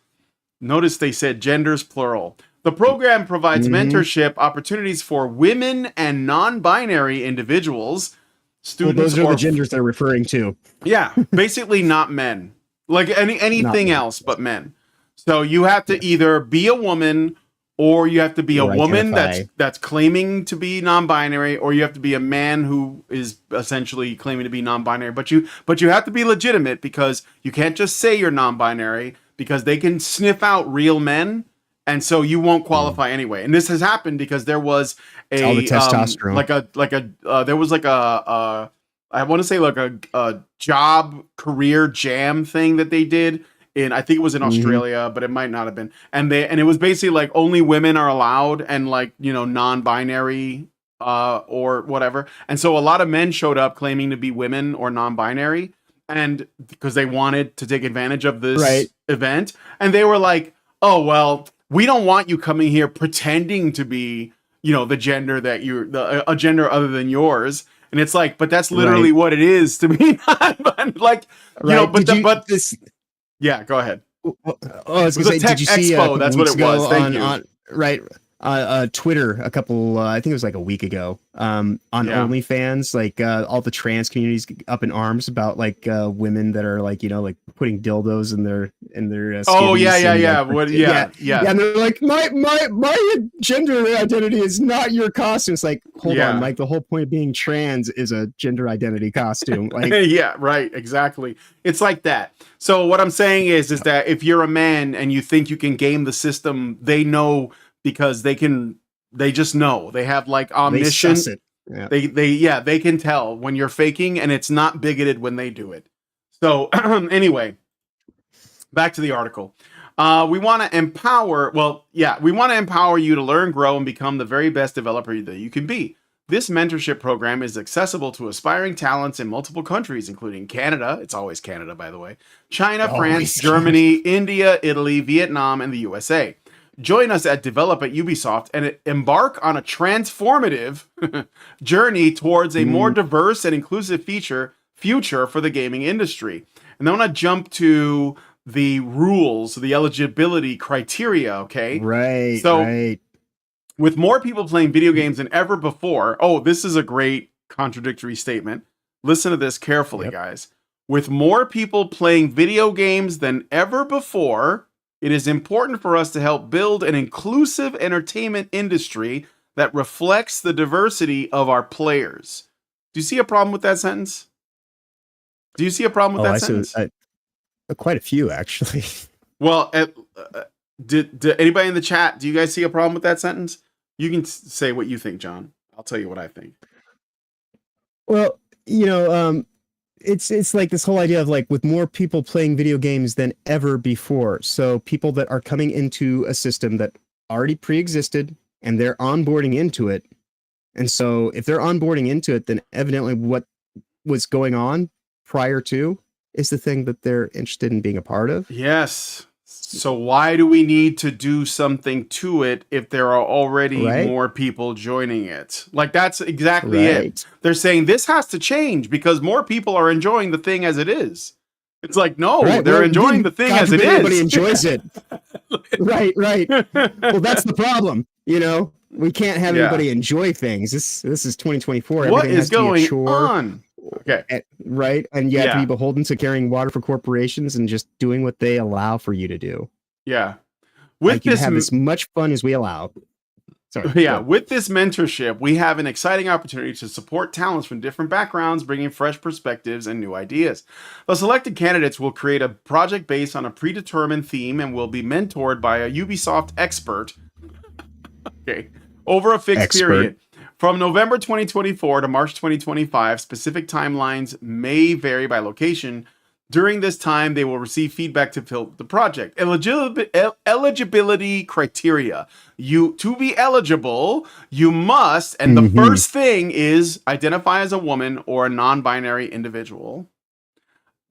Notice they said genders plural. The program provides mentorship opportunities for women and non-binary individuals. Students, those are the genders they're referring to. Yeah, basically not men. Like anything else but men. So you have to either be a woman, or you have to be a woman that's claiming to be non-binary, or you have to be a man who is essentially claiming to be non-binary. But you have to be legitimate, because you can't just say you're non-binary, because they can sniff out real men, and so you won't qualify anyway. And this has happened because there was all the testosterone, there was I want to say a job career jam thing that they did. I think it was in Australia, but it might not have been. And it was basically only women are allowed, and non-binary or whatever. And so a lot of men showed up claiming to be women or non-binary, and because they wanted to take advantage of this event. And they were like, "Oh, well, we don't want you coming here pretending to be, the gender that a gender other than yours." And it's like, but that's literally what it is to be Yeah, go ahead. I was going to say, did you see Expo? That's what it was. Thank you. Twitter a couple, I think it was a week ago, on OnlyFans, all the trans communities up in arms about women that are putting dildos in their yeah. And they're like, my gender identity is not your costume. It's like, hold on, the whole point of being trans is a gender identity costume. Yeah, right, exactly. It's like that. So what I'm saying is that if you're a man and you think you can game the system, they know. Because they just know. They have omniscient. They can tell when you're faking, and it's not bigoted when they do it. So anyway, back to the article. We want to empower you to learn, grow, and become the very best developer that you can be. This mentorship program is accessible to aspiring talents in multiple countries, including Canada. It's always Canada, by the way. China, France, Germany, India, Italy, Vietnam, and the USA. Join us at Develop at Ubisoft and embark on a transformative journey towards a more diverse and inclusive future for the gaming industry. And I want to jump to the rules, the eligibility criteria, okay? Right, so, with more people playing video games than ever before... Oh, this is a great contradictory statement. Listen to this carefully, guys. With more people playing video games than ever before... It is important for us to help build an inclusive entertainment industry that reflects the diversity of our players. Do you see a problem with that sentence? Do you see a problem with that sentence? Quite a few, actually. Well, did anybody in the chat, do you guys see a problem with that sentence? You can say what you think, John. I'll tell you what I think. Well, it's like this whole idea of like with more people playing video games than ever before. So people that are coming into a system that already pre-existed and they're onboarding into it. And so if they're onboarding into it, then evidently what was going on prior to is the thing that they're interested in being a part of. Yes. So why do we need to do something to it if there are already more people joining it? Like, that's exactly it. They're saying this has to change because more people are enjoying the thing as it is. It's like, no, they're enjoying the thing as it is. Everybody enjoys it. Right. Well, that's the problem. You know, we can't have everybody enjoy things. This is 2024. What is going on? Okay. Right. And you have to be beholden to carrying water for corporations and just doing what they allow for you to do. Yeah. With this, have as much fun as we allow. Sorry. Yeah. With this mentorship, we have an exciting opportunity to support talents from different backgrounds, bringing fresh perspectives and new ideas. The selected candidates will create a project based on a predetermined theme and will be mentored by a Ubisoft expert. Okay. Over a fixed period. From November 2024 to March 2025, specific timelines may vary by location. During this time, they will receive feedback to fill the project. Eligibility criteria. To be eligible, you must, and the first thing is identify as a woman or a non-binary individual.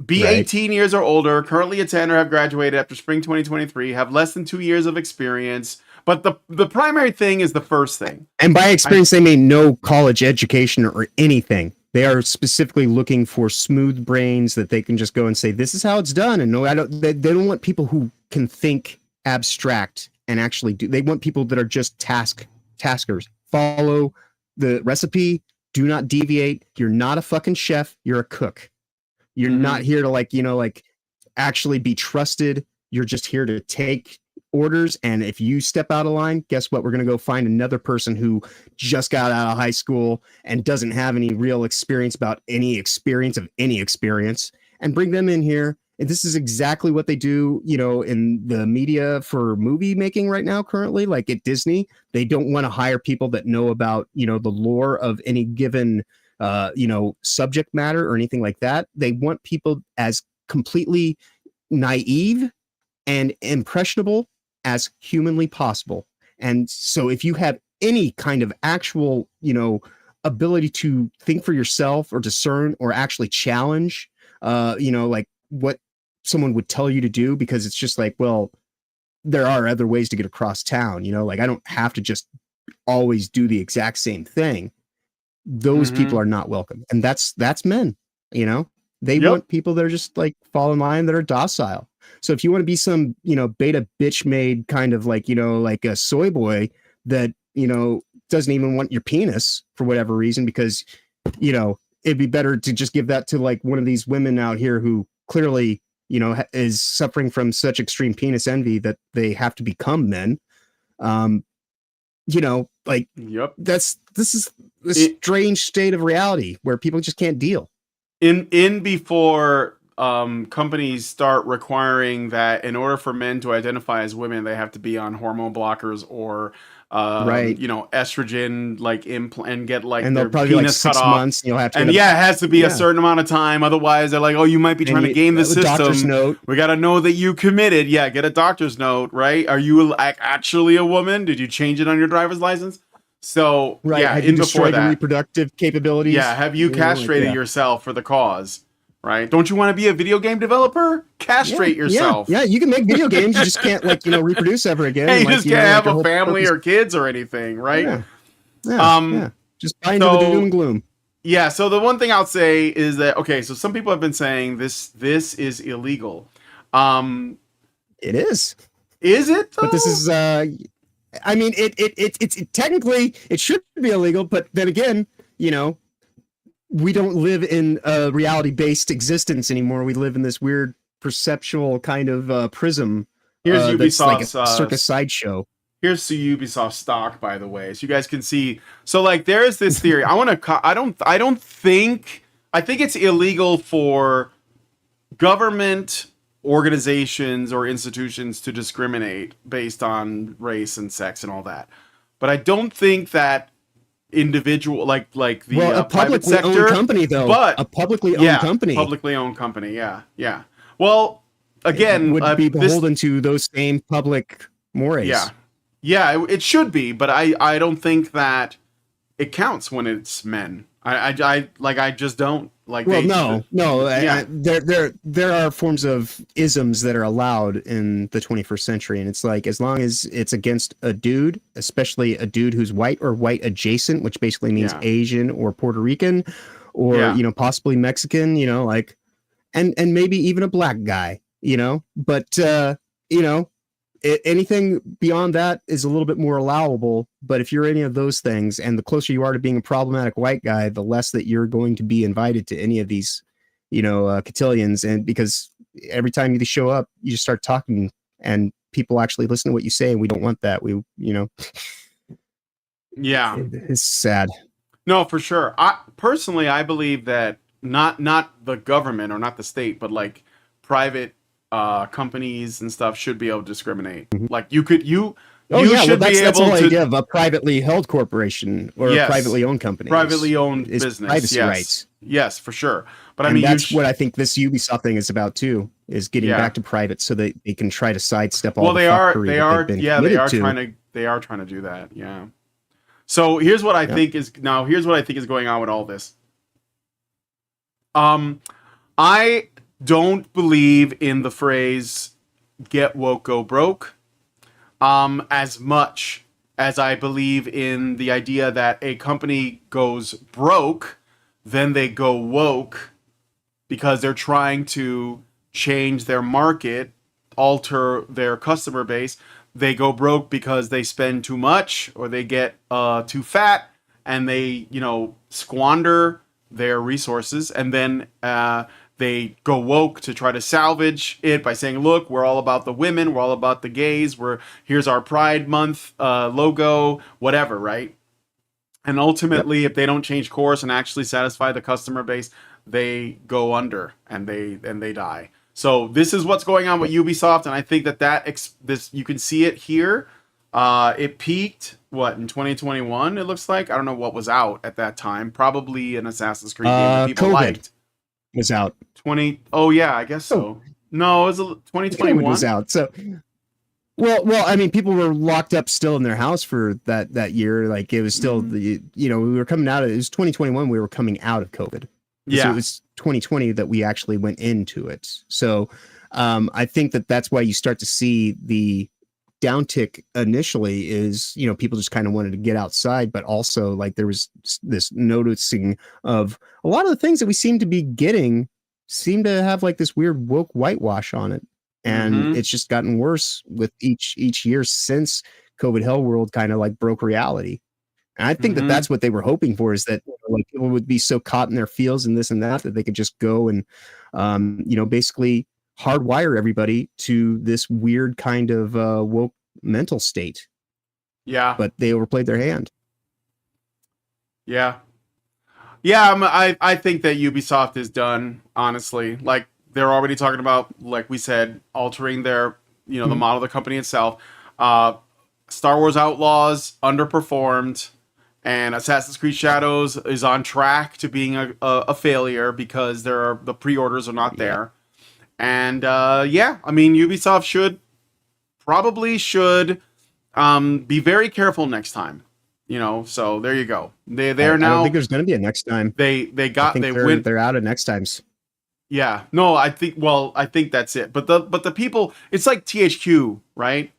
Be 18 years or older, currently attend or have graduated after spring 2023, have less than 2 years of experience. But the primary thing is the first thing. And by experience, they mean no college education or anything. They are specifically looking for smooth brains that they can just go and say, this is how it's done. And no, they don't want people who can think abstract and actually do. They want people that are just taskers. Follow the recipe. Do not deviate. You're not a fucking chef. You're a cook. You're not here to actually be trusted. You're just here to take orders, and if you step out of line, guess what? We're going to go find another person who just got out of high school and doesn't have any real experience about any experience and bring them in here. And this is exactly what they do, you know, in the media for movie making right now currently, like at Disney. They don't want to hire people that know about, you know, the lore of any given subject matter or anything like that. They want people as completely naive and impressionable as humanly possible. And so if you have any kind of actual, you know, ability to think for yourself or discern or actually challenge, like what someone would tell you to do, because it's just like, well, there are other ways to get across town, you know, like I don't have to just always do the exact same thing. Those people are not welcome. And that's men, you know, they want people that are just like fall in line, that are docile. So if you want to be some, you know, beta bitch made kind of like, you know, like a soy boy that, you know, doesn't even want your penis for whatever reason, because, you know, it'd be better to just give that to like one of these women out here who clearly, you know, is suffering from such extreme penis envy that they have to become men. You know, like, this is a strange state of reality where people just can't deal. Before companies start requiring that in order for men to identify as women, they have to be on hormone blockers or you know, estrogen like implant and get like and their they'll probably penis be like 6 cut off. months. And you'll have to it has to be a certain amount of time. Otherwise, they're like, oh, you might be trying to game the doctor's system. note. We got to know that you committed. Yeah, get a doctor's note, right? Are you actually a woman? Did you change it on your driver's license? So have you destroyed your reproductive capabilities? Yeah, have you castrated yourself for the cause? Right? Don't you want to be a video game developer? Castrate yourself. Yeah, you can make video games. You just can't reproduce ever again. Hey, you just can't have a family or kids or anything, right? Yeah. Just buy into the doom and gloom. Yeah. So the one thing I'll say is that so some people have been saying this is illegal. It is. Is it? Though? But this is. I mean, it's technically it should be illegal, but then again, you know, we don't live in a reality-based existence anymore. We live in this weird perceptual kind of prism. Here's Ubisoft's like a circus sideshow. Here's the Ubisoft stock, by the way, so you guys can see. So, like, there is this theory. I think it's illegal for government organizations or institutions to discriminate based on race and sex and all that. But I don't think that individual, like the Well, a private publicly sector owned company, though. but A publicly owned company publicly owned company. Yeah. Well, again, would be this, beholden to those same public mores. yeah, it should be, but I don't think that it counts when it's men. I just don't like. Well, no. Yeah. There are forms of isms that are allowed in the 21st century, and it's like as long as it's against a dude, especially a dude who's white or white adjacent, which basically means Asian or Puerto Rican, or possibly Mexican, like, and maybe even a black guy, but anything beyond that is a little bit more allowable. But if you're any of those things, and the closer you are to being a problematic white guy, the less that you're going to be invited to any of these, cotillions. And because every time you show up, you just start talking and people actually listen to what you say. And we don't want that. Yeah, it's sad. No, for sure. I believe that not the government or not the state, but like private companies and stuff should be able to discriminate. Like you should be able that's the whole to idea of a privately held corporation or a privately owned company. Privately owned business. Privacy rights. Yes, for sure. But and that's what I think this Ubisoft thing is about too, is getting back to private so that they can try to sidestep all the fuckery that they've been they are trying to do that. Yeah. So here's what I think is going on with all this. I don't believe in the phrase "get woke, go broke" as much as I believe in the idea that a company goes broke, then they go woke because they're trying to change their market, alter their customer base. They go broke because they spend too much or they get too fat and they, squander their resources, and then they go woke to try to salvage it by saying, look, we're all about the women, we're all about the gays, here's our Pride Month logo, whatever, right? And ultimately, if they don't change course and actually satisfy the customer base, they go under and they die. So this is what's going on with Ubisoft, and I think that you can see it here. It peaked in 2021? It looks like. I don't know what was out at that time. Probably an Assassin's Creed game that people COVID liked. Was out. Oh yeah, I guess so. No, it was 2021. Was out. So, well, I mean, people were locked up still in their house for that year. Like it was still we were coming out of it was 2021. We were coming out of COVID. Yeah, so it was 2020 that we actually went into it. So, I think that's why you start to see the downtick initially is, people just kind of wanted to get outside, but also like there was this noticing of a lot of the things that we seem to be getting seem to have like this weird woke whitewash on it. And it's just gotten worse with each year since COVID Hell World kind of like broke reality. And I think that's what they were hoping for, is that like people would be so caught in their feels and this and that they could just go and, basically hardwire everybody to this weird kind of woke mental state. Yeah. But they overplayed their hand. Yeah. I think that Ubisoft is done, honestly. Like, they're already talking about, like we said, altering their, the model of the company itself. Star Wars Outlaws underperformed, and Assassin's Creed Shadows is on track to being a failure because the pre-orders are not there. And I mean, Ubisoft should be very careful next time. So there you go. They're now. I don't think there's going to be a next time. They're out of next times. Yeah. No, I think that's it. But the people, it's like THQ, right?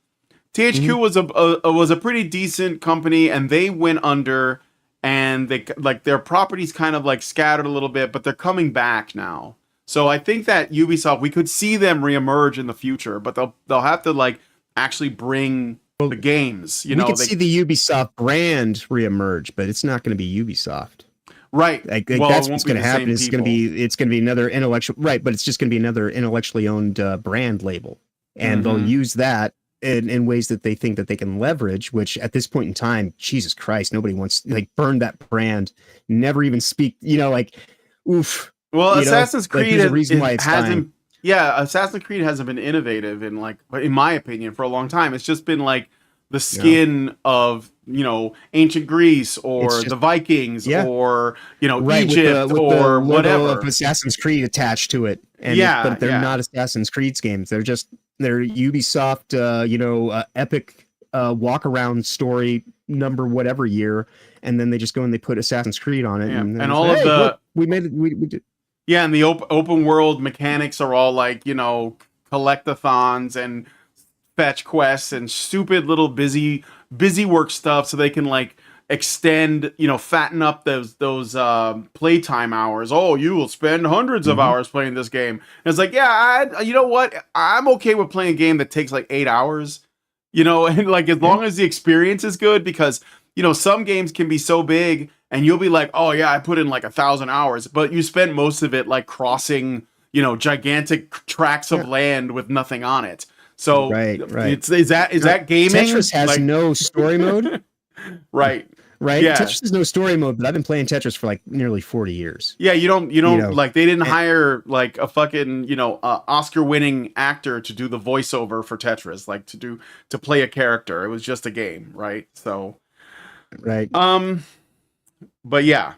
THQ was a pretty decent company, and they went under, and they like their properties kind of like scattered a little bit, but they're coming back now. So I think that Ubisoft, we could see them reemerge in the future, but they'll have to like actually bring the games. We could see the Ubisoft brand reemerge, but it's not going to be Ubisoft. Right. Like that's what's going to happen. It's going to be another intellectual, right? But it's just going to be another intellectually owned brand label, and they'll use that in ways that they think that they can leverage. Which at this point in time, Jesus Christ, nobody wants burn that brand. Never even speak. Oof. Well, Assassin's Creed hasn't. Yeah, Assassin's Creed hasn't been innovative in my opinion, for a long time. It's just been like the skin of, ancient Greece or It's just- the Vikings or, right, Egypt with the or logo whatever. of Assassin's Creed attached to it. And Yeah, but they're yeah. not Assassin's Creed games. They're Ubisoft, epic walk around story number whatever year, and then they just go and they put Assassin's Creed on it, Yeah, and, and all of the look, we made it. We did. Yeah, and the open world mechanics are all like, collectathons and fetch quests and stupid little busy work stuff so they can like extend, fatten up those playtime hours. Oh, you will spend hundreds of hours playing this game. And it's like, yeah, you know what? I'm okay with playing a game that takes like 8 hours, and like as long as the experience is good, because some games can be so big and you'll be like, oh yeah, I put in like 1,000 hours, but you spend most of it like crossing, gigantic tracts of land with nothing on it. So Right. is that gaming? Tetris has no story mode. Right. Right. Yeah. Tetris has no story mode, but I've been playing Tetris for like nearly 40 years. Yeah, you don't like they didn't hire like a fucking, Oscar-winning actor to do the voiceover for Tetris, like to play a character. It was just a game, right? So Right. But yeah,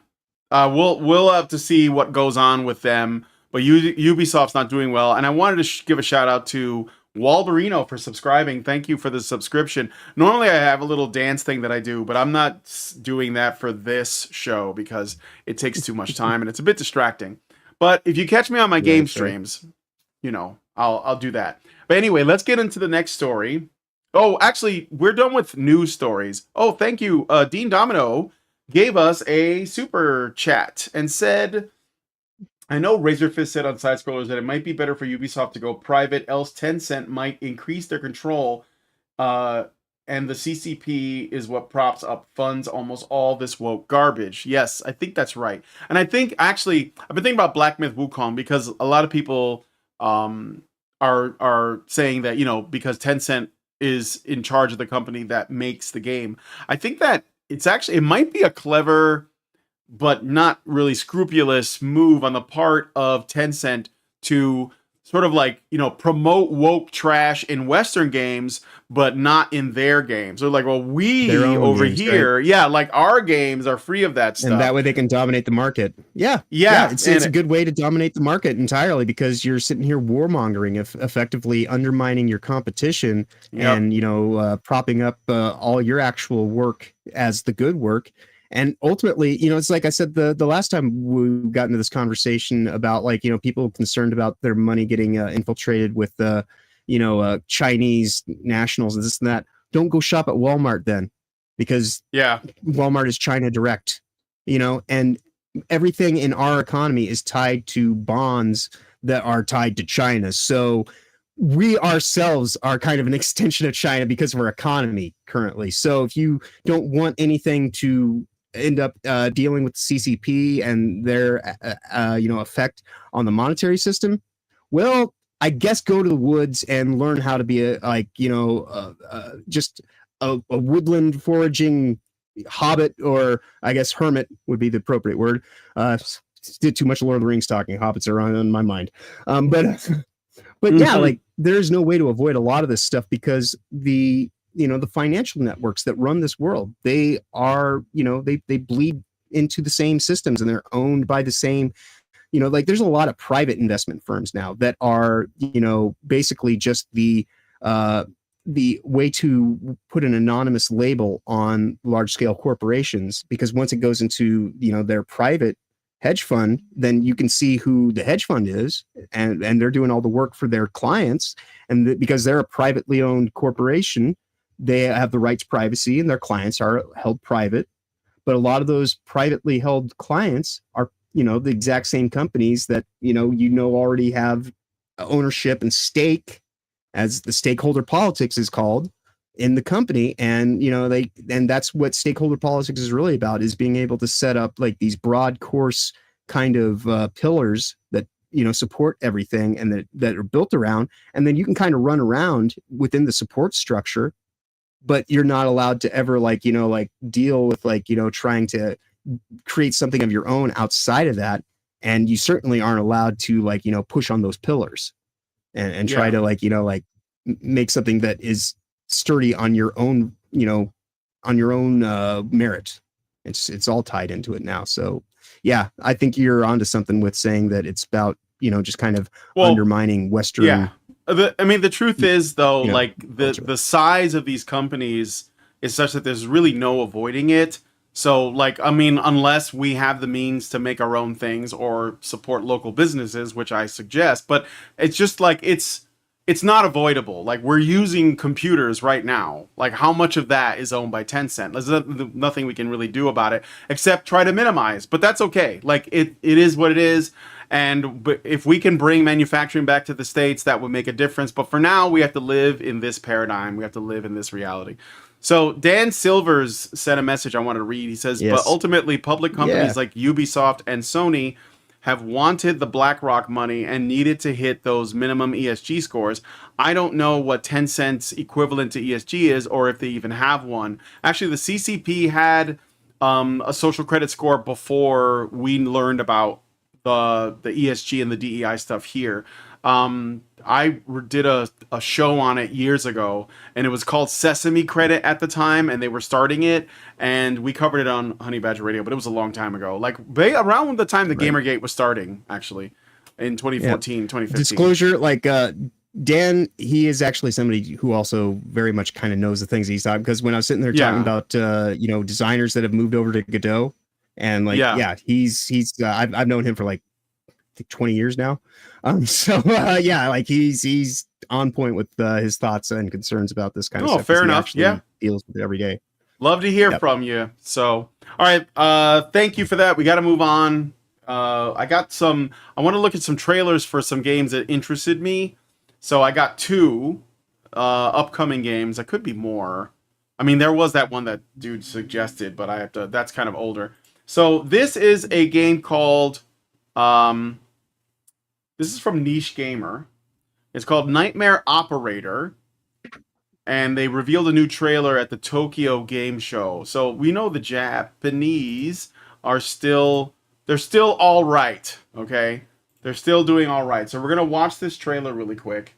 we'll have to see what goes on with them. But Ubisoft's not doing well, and I wanted to give a shout out to Walberino for subscribing. Thank you for the subscription. Normally I have a little dance thing that I do, but I'm not doing that for this show because it takes too much time and it's a bit distracting. But if you catch me on my game streams, I'll do that. But anyway, let's get into the next story. Oh, actually, we're done with news stories. Oh, thank you. Dean Domino gave us a super chat and said, I know Razorfist said on Side Scrollers that it might be better for Ubisoft to go private, else Tencent might increase their control, and the CCP is what props up funds almost all this woke garbage. Yes, I think that's right. And I think, actually, I've been thinking about Black Myth Wukong because a lot of people are saying that, because Tencent is in charge of the company that makes the game. I think that it might be a clever but not really scrupulous move on the part of Tencent to sort of like, promote woke trash in Western games, but not in their games. They're like, well, we over games, here, right? Yeah, like our games are free of that stuff. And that way they can dominate the market. Yeah. It's a good way to dominate the market entirely because you're sitting here warmongering, effectively undermining your competition and, propping up all your actual work as the good work. And ultimately, it's like I said, the last time we got into this conversation about like, people concerned about their money getting infiltrated with Chinese nationals and this and that. Don't go shop at Walmart then, because Walmart is China direct, and everything in our economy is tied to bonds that are tied to China. So we ourselves are kind of an extension of China because of our economy currently. So if you don't want anything to end up dealing with the CCP and their effect on the monetary system, well, I guess go to the woods and learn how to be just a woodland foraging hobbit, or I guess hermit would be the appropriate word. Did too much Lord of the Rings talking. Hobbits are on my mind. But yeah, like there's no way to avoid a lot of this stuff because the financial networks that run this world, they are, they bleed into the same systems and they're owned by the same, like there's a lot of private investment firms now that are, basically just the way to put an anonymous label on large scale corporations, because once it goes into, their private hedge fund, then you can see who the hedge fund is, and they're doing all the work for their clients. And because they're a privately owned corporation, they have the right to privacy and their clients are held private. But a lot of those privately held clients are, the exact same companies that, already have ownership and stake, as the stakeholder politics is called, in the company. And, and that's what stakeholder politics is really about, is being able to set up like these broad course kind of pillars that, support everything and that are built around. And then you can kind of run around within the support structure, but you're not allowed to ever deal with trying to create something of your own outside of that. And you certainly aren't allowed to push on those pillars and try to make something that is sturdy on your own you know, on your own merit. It's all tied into it now. So yeah, I think you're onto something with saying that it's about, you know, just kind of undermining Western. Yeah. I mean, the truth is, though, you know, like culture. the size of these companies is such that there's really no avoiding it. So, like, I mean, unless we have the means to make our own things or support local businesses, which I suggest, but it's just like it's not avoidable. Like, we're using computers right now. Like, how much of that is owned by Tencent? There's nothing we can really do about it except try to minimize. But that's okay. Like, it is what it is. But if we can bring manufacturing back to the States, that would make a difference. But for now, we have to live in this paradigm. We have to live in this reality. So Dan Silvers sent a message I wanted to read. He says, Yes. but ultimately, public companies Yeah. like Ubisoft and Sony have wanted the BlackRock money and needed to hit those minimum ESG scores. I don't know what Tencent's equivalent to ESG is, or if they even have one. Actually, the CCP had a social credit score before we learned about the ESG and the DEI stuff here. I did a show on it years ago, and it was called Sesame Credit at the time, and they were starting it, and we covered it on Honey Badger Radio, but it was a long time ago. Like, around the time the Gamergate was starting, actually, in 2014, 2015. Disclosure, like Dan, he is actually somebody who also very much kind of knows the things he's talking, because when I was sitting there talking about you know, designers that have moved over to Godot, and like he's I've known him for like I think 20 years now. So yeah, like he's on point with his thoughts and concerns about this kind of stuff. Fair enough. Yeah, deals with it every day. Love to hear from you. So, all right, thank you for that. We got to move on. I want to look at some trailers for some games that interested me. So I got 2 upcoming games. There could be more. I mean, there was that one that dude suggested, but I have to. That's kind of older. So this is a game called. This is from Niche Gamer. It's called Nightmare Operator, and they revealed a new trailer at the Tokyo Game Show. So we know the Japanese are still all right. Okay, they're still doing all right. So we're gonna watch this trailer really quick.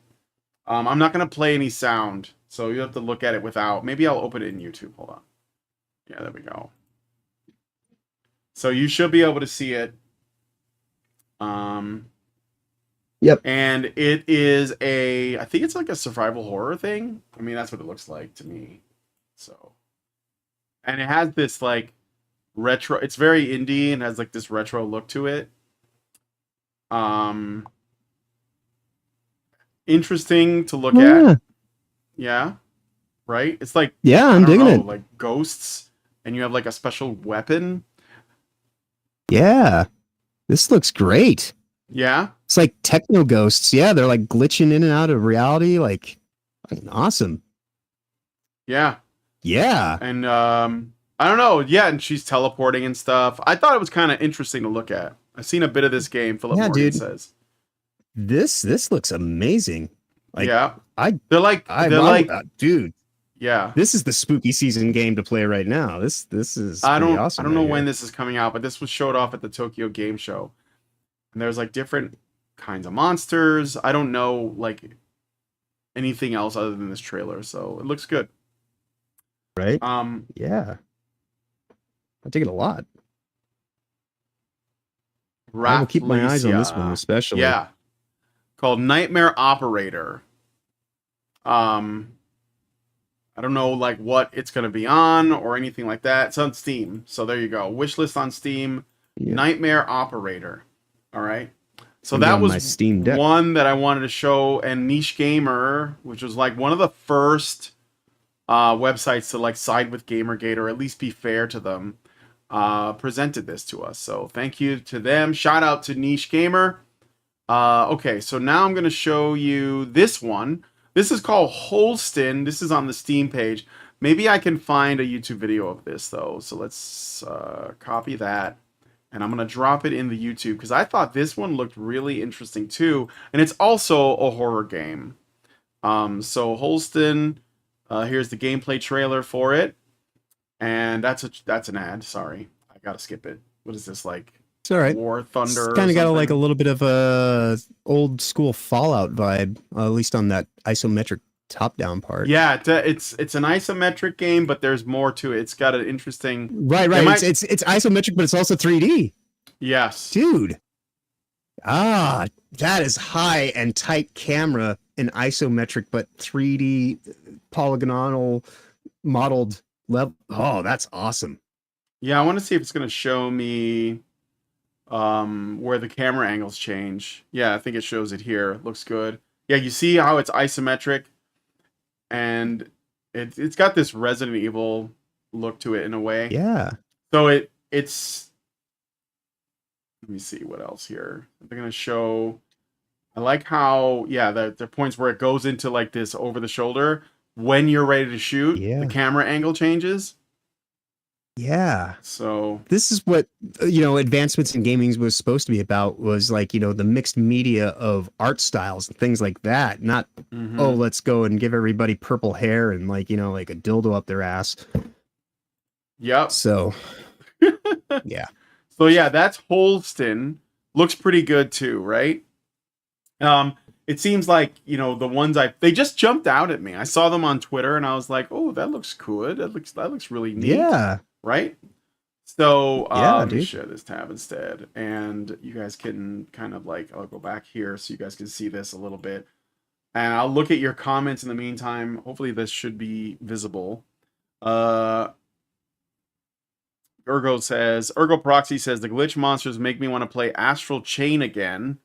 I'm not gonna play any sound, so you have to look at it without. Maybe I'll open it in YouTube. Hold on. Yeah, there we go. So you should be able to see it. Yep. And it is I think it's like a survival horror thing. I mean, that's what it looks like to me. So, and it has this like retro, it's very indie and has like this retro look to it. Interesting to look at. Yeah. Right? It's like, I'm digging it. Like ghosts, and you have like a special weapon. Yeah. This looks great. Yeah. It's like techno ghosts. Yeah, they're like glitching in and out of reality. Like, awesome. Yeah. Yeah. And I don't know. Yeah, and she's teleporting and stuff. I thought it was kind of interesting to look at. I've seen a bit of this game, Philip Morgan says. This looks amazing. Like, they're like dude. Yeah. This is the spooky season game to play right now. This is awesome. I don't know when this is coming out, but this was showed off at the Tokyo Game Show. And there's like different kinds of monsters. I don't know like anything else other than this trailer, so it looks good. Right? Yeah. I dig it a lot. I will keep my eyes on this one, especially. Yeah. Called Nightmare Operator. I don't know like what it's gonna be on or anything like that. It's on Steam, so there you go. Wishlist on Steam. Yeah. Nightmare Operator. All right. So that was Steam Deck. One that I wanted to show, and Niche Gamer, which was like one of the first websites to like side with Gamergate or at least be fair to them, presented this to us. So thank you to them. Shout out to Niche Gamer. Okay, so now I'm going to show you this one. This is called Holston. This is on the Steam page. Maybe I can find a YouTube video of this though. So let's copy that. And I'm going to drop it in the YouTube because I thought this one looked really interesting too. And it's also a horror game. So Holston, here's the gameplay trailer for it. And that's an ad. Sorry. I got to skip it. What is this like? It's all right. War Thunder. It's kind of got like a little bit of a old school Fallout vibe, at least on that isometric top-down part. Yeah, it's an isometric game, but there's more to it. It's got an interesting. Right. It's isometric, but it's also 3D. Yes, Dude. That is high and tight camera in isometric, but 3D polygonal modeled level. Oh, that's awesome. Yeah, I want to see if it's going to show me where the camera angles change. Yeah, I think it shows it here. Looks good. Yeah, you see how it's isometric, and it's got this Resident Evil look to it in a way. Yeah. So it's. Let me see what else here. They're going to show. I like how there are points where it goes into like this over the shoulder. When you're ready to shoot, the camera angle changes. Yeah. So this is what, advancements in gaming was supposed to be about, was like, the mixed media of art styles and things like that. Not, let's go and give everybody purple hair and like a dildo up their ass. Yep. So, yeah. So yeah, that's Holston. Looks pretty good too, right? It seems like, the ones they just jumped out at me. I saw them on Twitter and I was like, oh, that looks good. That looks really neat. Yeah. Right? So let me dude. share this tab instead. And you guys can kind of I'll go back here so you guys can see this a little bit. And I'll look at your comments in the meantime. Hopefully this should be visible. Ergo Proxy says, the glitch monsters make me want to play Astral Chain again.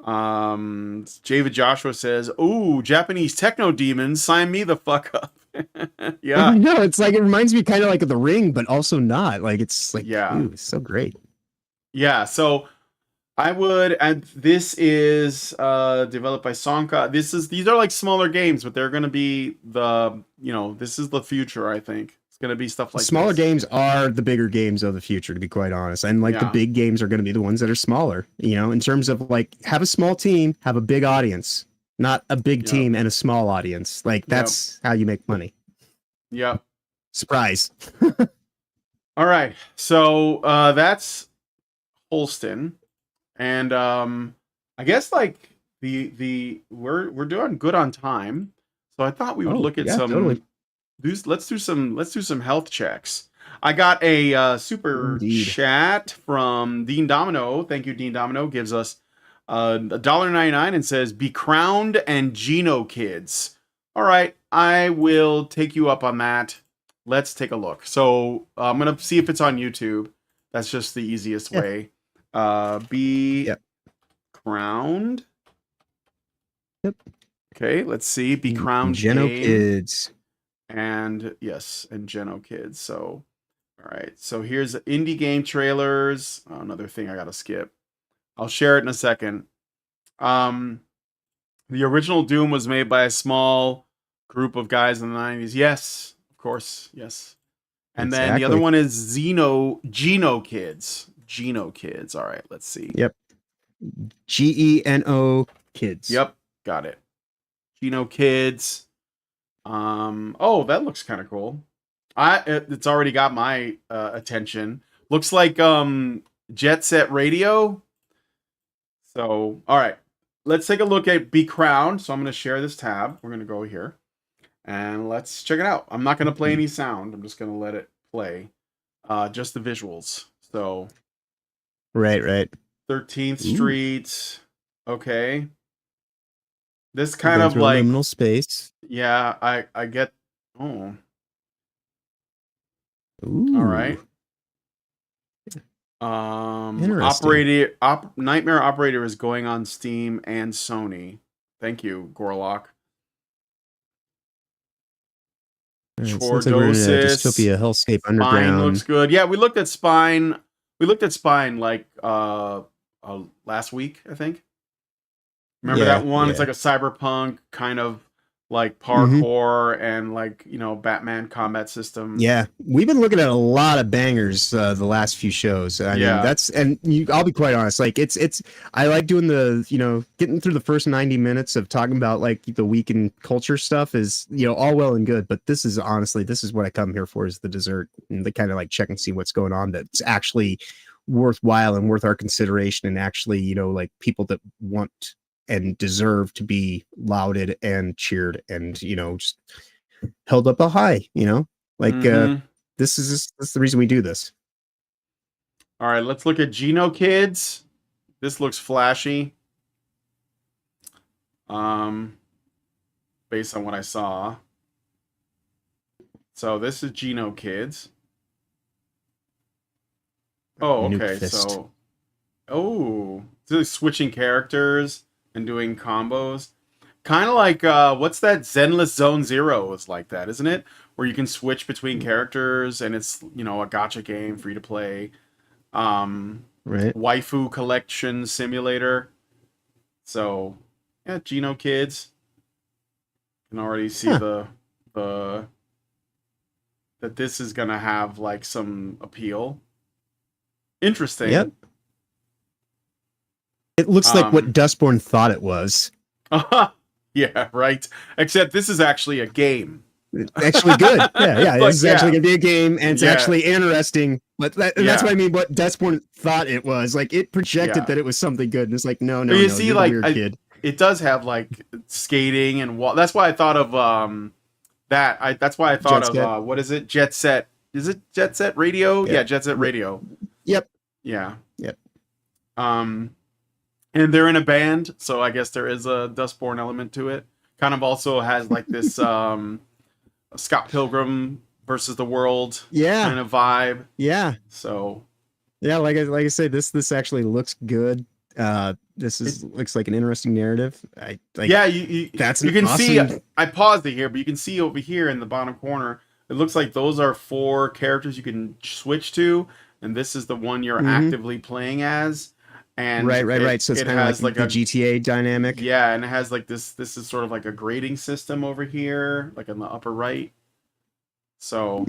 Javid Joshua says, ooh, Japanese techno demons, sign me the fuck up. Yeah. No, it's like, it reminds me kind of like of The Ring, but also not. Like, it's like, ooh, it's so great. Yeah, so I would, and this is developed by Sonka. These are like smaller games, but they're going to be this is the future, I think. Going to be stuff like smaller this. Games are the bigger games of the future, to be quite honest, and the big games are going to be the ones that are smaller, in terms of have a small team, have a big audience, not a big team and a small audience. That's how you make money. Yep. Surprise. All right, so that's Holston, and I guess the we're doing good on time, so I thought we would look at some. Totally. Let's do some health checks. I got a super chat from Dean Domino. Thank you, Dean Domino. Gives us $1.99 and says, "Be crowned and Geno kids." All right, I will take you up on that. Let's take a look. So I'm gonna see if it's on YouTube. That's just the easiest way. Be crowned. Yep. Okay, let's see. Be crowned. Geno kids. And yes, and Geno kids. So, all right. So here's indie game trailers. Oh, another thing I gotta skip. I'll share it in a second. The original Doom was made by a small group of guys in the 90s. Yes, of course. Yes. And then the other one is Geno kids. Geno kids. All right. Let's see. Yep. Geno kids. Yep. Got it. Geno kids. Oh, that looks kind of cool. It's already got my attention. Looks like Jet Set Radio. So, all right. Let's take a look at Be Crowned. So I'm going to share this tab. We're going to go here. And let's check it out. I'm not going to play any sound. I'm just going to let it play. Just the visuals. So. Right. 13th Street. Okay. This kind of liminal space. Yeah, I get. Oh. Ooh. All right. Nightmare Operator is going on Steam and Sony. Thank you, Gorlock. Chordosis. Dystopia Hellscape Underground. Spine looks good. Yeah, we looked at Spine. We looked at Spine last week, I think. Remember that one? Yeah. It's like a cyberpunk kind of parkour and Batman combat system. Yeah, we've been looking at a lot of bangers the last few shows. I mean, I'll be quite honest. It's I like doing the getting through the first 90 minutes of talking about the week in culture stuff is all well and good, but this is what I come here for, is the dessert and the kind of check and see what's going on that's actually worthwhile and worth our consideration, and actually people that want and deserve to be lauded and cheered and, you know, just held up a high, you know, like this is the reason we do this. All right, let's look at Geno Kids. This looks flashy. Based on what I saw. So this is Geno Kids. Oh, okay. So, so switching characters and doing combos. Kind of like, what's that? Zenless Zone Zero is like that, isn't it? Where you can switch between characters and it's, you know, a gacha game, free to play. Right. Waifu Collection Simulator. So, yeah, Geno Kids. Can already see the that this is gonna have like some appeal. Interesting. Yep. It looks like what Dustborn thought it was. Yeah, right. Except this is actually a game. Actually good. Yeah. Like, This is actually gonna be a game, and it's actually interesting. But that's what I mean. What Dustborn thought it was. Like it projected that it was something good, and it's like, no, you see, you're like a weird kid. It does have like skating and that's why I thought of that's why I thought of what is it? Jet Set. Is it Jet Set Radio? Yeah, Jet Set Radio. Yep. Yeah. Yep. And they're in a band, so I guess there is a Dustborn element to it. Kind of also has like this Scott Pilgrim versus the World kind of vibe. Yeah. So yeah, like I say, this actually looks good. Looks like an interesting narrative. You can awesome... see. I paused it here, but you can see over here in the bottom corner. It looks like those are 4 characters you can switch to, and this is the one you're actively playing as. And right. So it's kind of like the GTA dynamic. Yeah, and it has like this. This is sort of like a grading system over here, like in the upper right. So.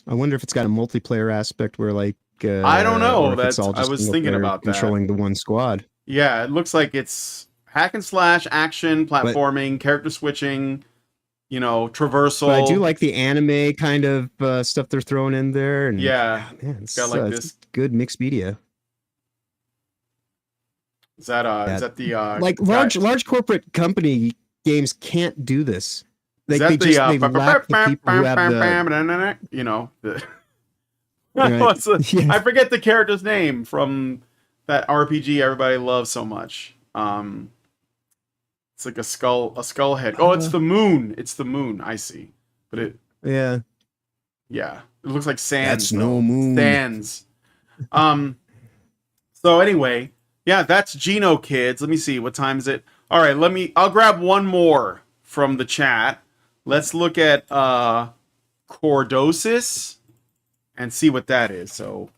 I wonder if it's got a multiplayer aspect where like. I don't know. That's all. I was thinking about that. Controlling the one squad. Yeah, it looks like it's hack and slash, action, platforming, character switching. You know, traversal. But I do like the anime kind of stuff they're throwing in there. And it's got like this good mixed media. Is that the like large corporate company games can't do this? Like they lack the people who have the, you know. Right. I forget the character's name from that RPG everybody loves so much. It's like a skull head. Oh, it's the moon. It's the moon. I see. But it. Yeah. Yeah. It looks like sands. That's no moon. Sands. So anyway, yeah, that's Geno Kids. Let me see. What time is it? All right. I'll grab one more from the chat. Let's look at Cordosis and see what that is. So.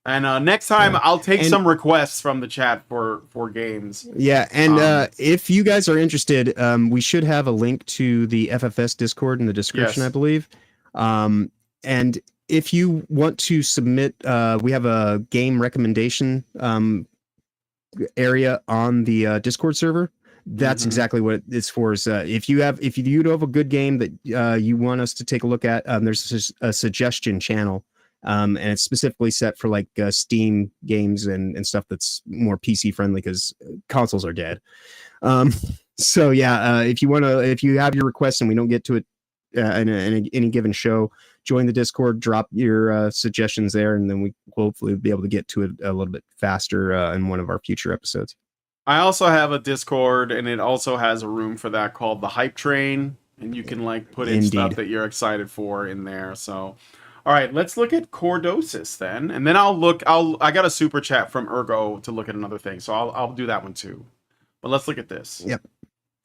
And next time I'll take some requests from the chat for games. Yeah, and if you guys are interested, we should have a link to the FFS Discord in the description, I believe. And if you want to submit, we have a game recommendation area on the Discord server. That's exactly what it's for. Is if you have a good game that you want us to take a look at, there's a suggestion channel. And it's specifically set for like Steam games and stuff that's more PC friendly because consoles are dead. So yeah, if you have your request and we don't get to it in any given show, join the Discord, drop your suggestions there, and then we will hopefully be able to get to it a little bit faster in one of our future episodes. I also have a Discord, and it also has a room for that called the Hype Train, and you can like put in stuff that you're excited for in there. So. All right, let's look at Cordosis then, and then I got a super chat from Ergo to look at another thing, so I'll do that one too. But let's look at this. Yep.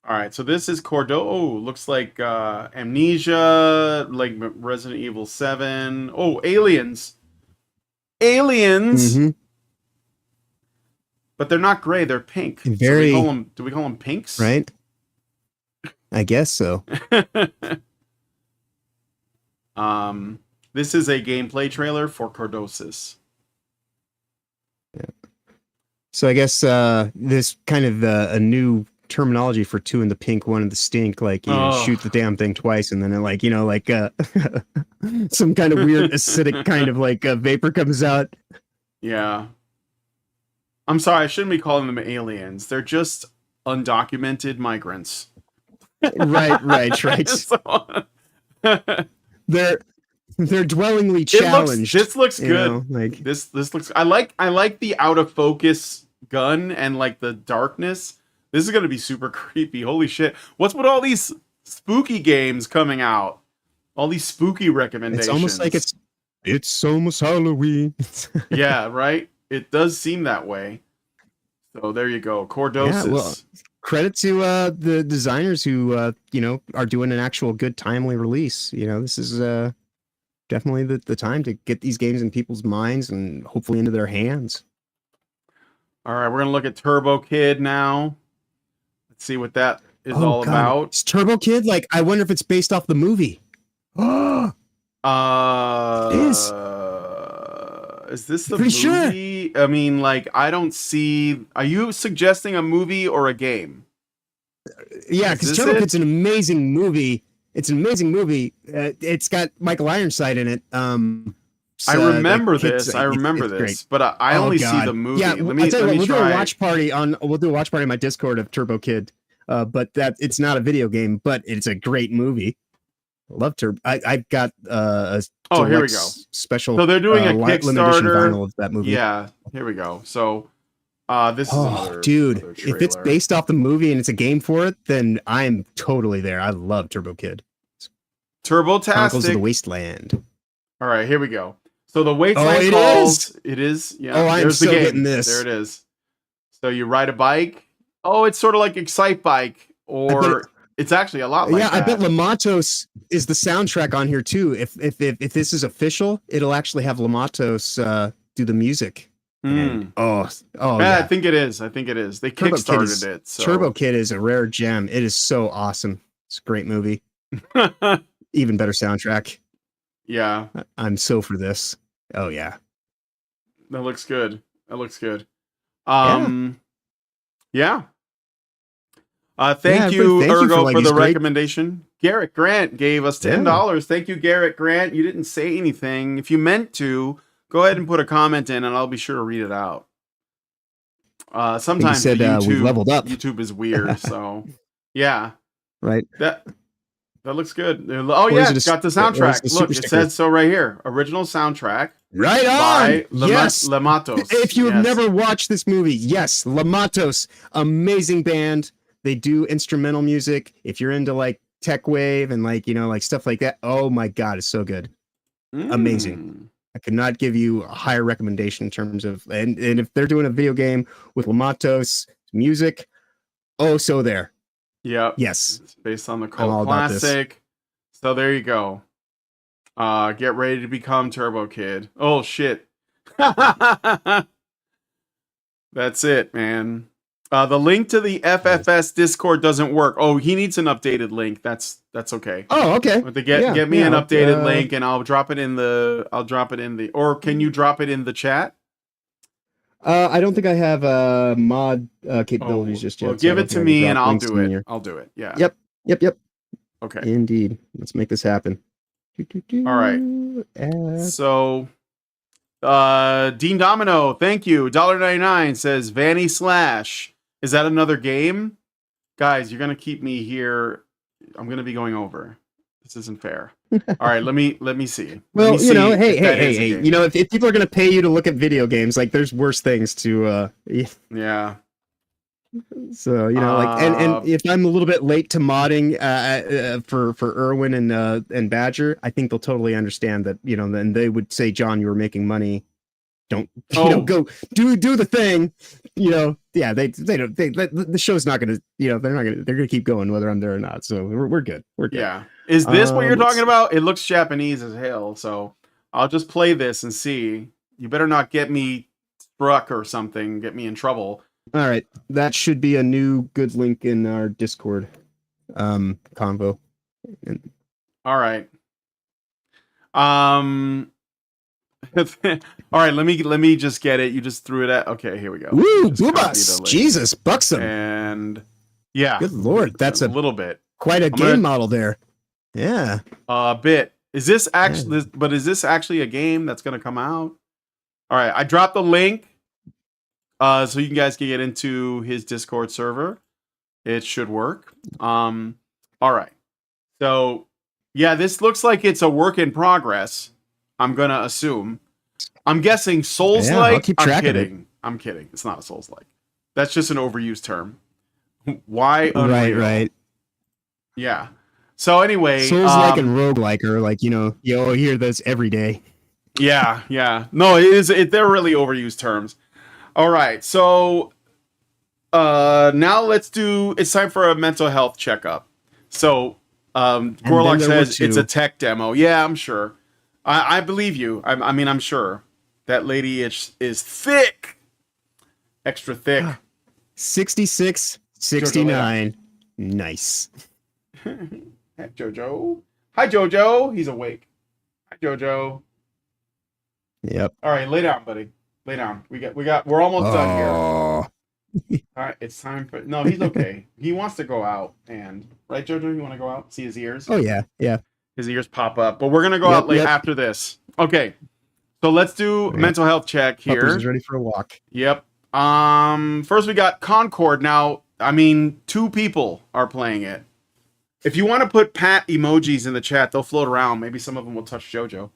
All right, so this is looks like Amnesia, like Resident Evil 7. Oh, Aliens. Aliens. But they're not gray; they're pink. Very. So do we call them pinks? Right. I guess so. This is a gameplay trailer for Cordosis. Yeah. So I guess this kind of a new terminology for two in the pink, one in the stink. Like you shoot the damn thing twice, and then it, like some kind of weird acidic kind of like vapor comes out. Yeah. I'm sorry, I shouldn't be calling them aliens. They're just undocumented migrants. Right. They're dwellingly challenged. This looks good. Know, like this looks. I like the out of focus gun and like the darkness. This is gonna be super creepy. Holy shit! What's with all these spooky games coming out? All these spooky recommendations. It's almost like it's almost Halloween. Yeah, right. It does seem that way. So there you go. Cordosis. Yeah, well, credit to the designers who are doing an actual good timely release. This is definitely the time to get these games in people's minds and hopefully into their hands. All right, we're gonna look at Turbo Kid now. Let's see what that is all about. Is Turbo Kid, like, I wonder if it's based off the movie. It is. Is this the Pretty movie? Sure. I mean, like, I don't see. Are you suggesting a movie or a game? Yeah, because Turbo Kid's an amazing movie. It's an amazing movie. It's got Michael Ironside in it. I remember this. I remember this, great. but I only see the movie. Yeah, let me tell you what, we'll try. do a watch party on. We'll do a watch party on my Discord of Turbo Kid. But it's not a video game, but it's a great movie. Love Turbo. I've got a here we go. Special. So they're doing a limited edition Kickstarter vinyl of that movie. Yeah, here we go. So this is another, dude. another If it's trailer. based off the movie and it's a game for it, then I'm totally there. I love Turbo Kid. Chronicles of Turbo-tastic. the Wasteland. All right, here we go. So the Wasteland it calls. is? It is. Yeah. Oh, I'm there's the so game. getting this. There it is. So you ride a bike. Oh, it's sort of like Excite Bike, or it's actually a lot like that. I bet Lamatos is the soundtrack on here too. If this is official, it'll actually have Lamatos do the music. And, yeah, yeah. I think it is. They Turbo Kid kickstarted it. So. Turbo Kid is a rare gem. It is so awesome. It's a great movie. Even better soundtrack. Yeah, I'm so for this. Oh yeah, that looks good. Yeah. Thank you, Ergo, for the recommendation. Garrett Grant gave us $10. Thank you, Garrett Grant. You didn't say anything. If you meant to, go ahead and put a comment in, and I'll be sure to read it out. Sometimes said, YouTube, we've leveled up. YouTube is weird, so yeah. Right. That looks good. Oh yeah, it's got the soundtrack. Look, it says so right here. Original soundtrack. Right by on. Yes. Lamatos. If you have never watched this movie, yes, Lamatos, amazing band. They do instrumental music. If you're into like tech wave and like stuff like that, oh my god, it's so good. Amazing. I could not give you a higher recommendation in terms of and if they're doing a video game with Lamatos music, so there. Yeah. Yes. It's based on the cult classic. So there you go. Get ready to become Turbo Kid. Oh shit. That's it, man. The link to the FFS Discord doesn't work. Oh, he needs an updated link. That's okay. Oh, okay. But get me an updated link, and I'll drop it in the. Or can you drop it in the chat? I don't think I have mod capabilities just yet. Well, give it to me, and I'll do it. I'll do it. Yeah. Yep. Okay. Indeed. Let's make this happen. All right. So, Dean Domino, thank you. $1.99 says Vanny Slash. Is that another game? Guys, you're gonna keep me here. I'm gonna be going over. This isn't fair. All right, let me see. Well, hey. If people are gonna pay you to look at video games, like there's worse things to. Yeah. So and if I'm a little bit late to modding for Irwin and Badger, I think they'll totally understand that. Then they would say, John, you were making money. Don't go do the thing. Yeah, they don't. The show's not gonna. They're gonna keep going whether I'm there or not. So we're good. We're good. Yeah. Is this what you're talking about? It looks Japanese as hell. So I'll just play this and see. You better not get me struck or something. Get me in trouble. All right, that should be a new good link in our Discord convo. All right. All right, let me just get it. You just threw it at. Okay, here we go. Woo, Boobas. Jesus, buxom. And Yeah. Good lord, that's a little bit. quite a gonna- game model there. Yeah. A bit. Is this actually? But is this actually a game that's going to come out? All right, I dropped the link, so you guys can get into his Discord server. It should work. All right. So, yeah, this looks like it's a work in progress. I'm gonna assume. I'm guessing Souls-like. Yeah, I'll keep track I'm of it. kidding. I'm kidding. It's not a Souls-like. That's just an overused term. Why? Right, Unreal? right. Yeah. So anyway, Souls like and roguelike are like, you hear this every day. Yeah, yeah. No, it is. They're really overused terms. All right, so now let's do. It's time for a mental health checkup. So, Gorlock says it's a tech demo. Yeah, I'm sure. I believe you. I mean, I'm sure that lady is thick, extra thick. 66, 69. Nice. Hey, Jojo. Hi, Jojo. He's awake. Hi, Jojo. Yep. All right, lay down, buddy. Lay down. We're almost done here. All right, it's time for. No, he's okay. He wants to go out, and right, Jojo, you want to go out, see his ears? Oh yeah, yeah. His ears pop up, but we're gonna go out late after this. Okay, so let's do a mental health check here. Puppers is ready for a walk. Yep. First we got Concord. Now, I mean, 2 people are playing it. If you want to put Pat emojis in the chat, they'll float around. Maybe some of them will touch Jojo.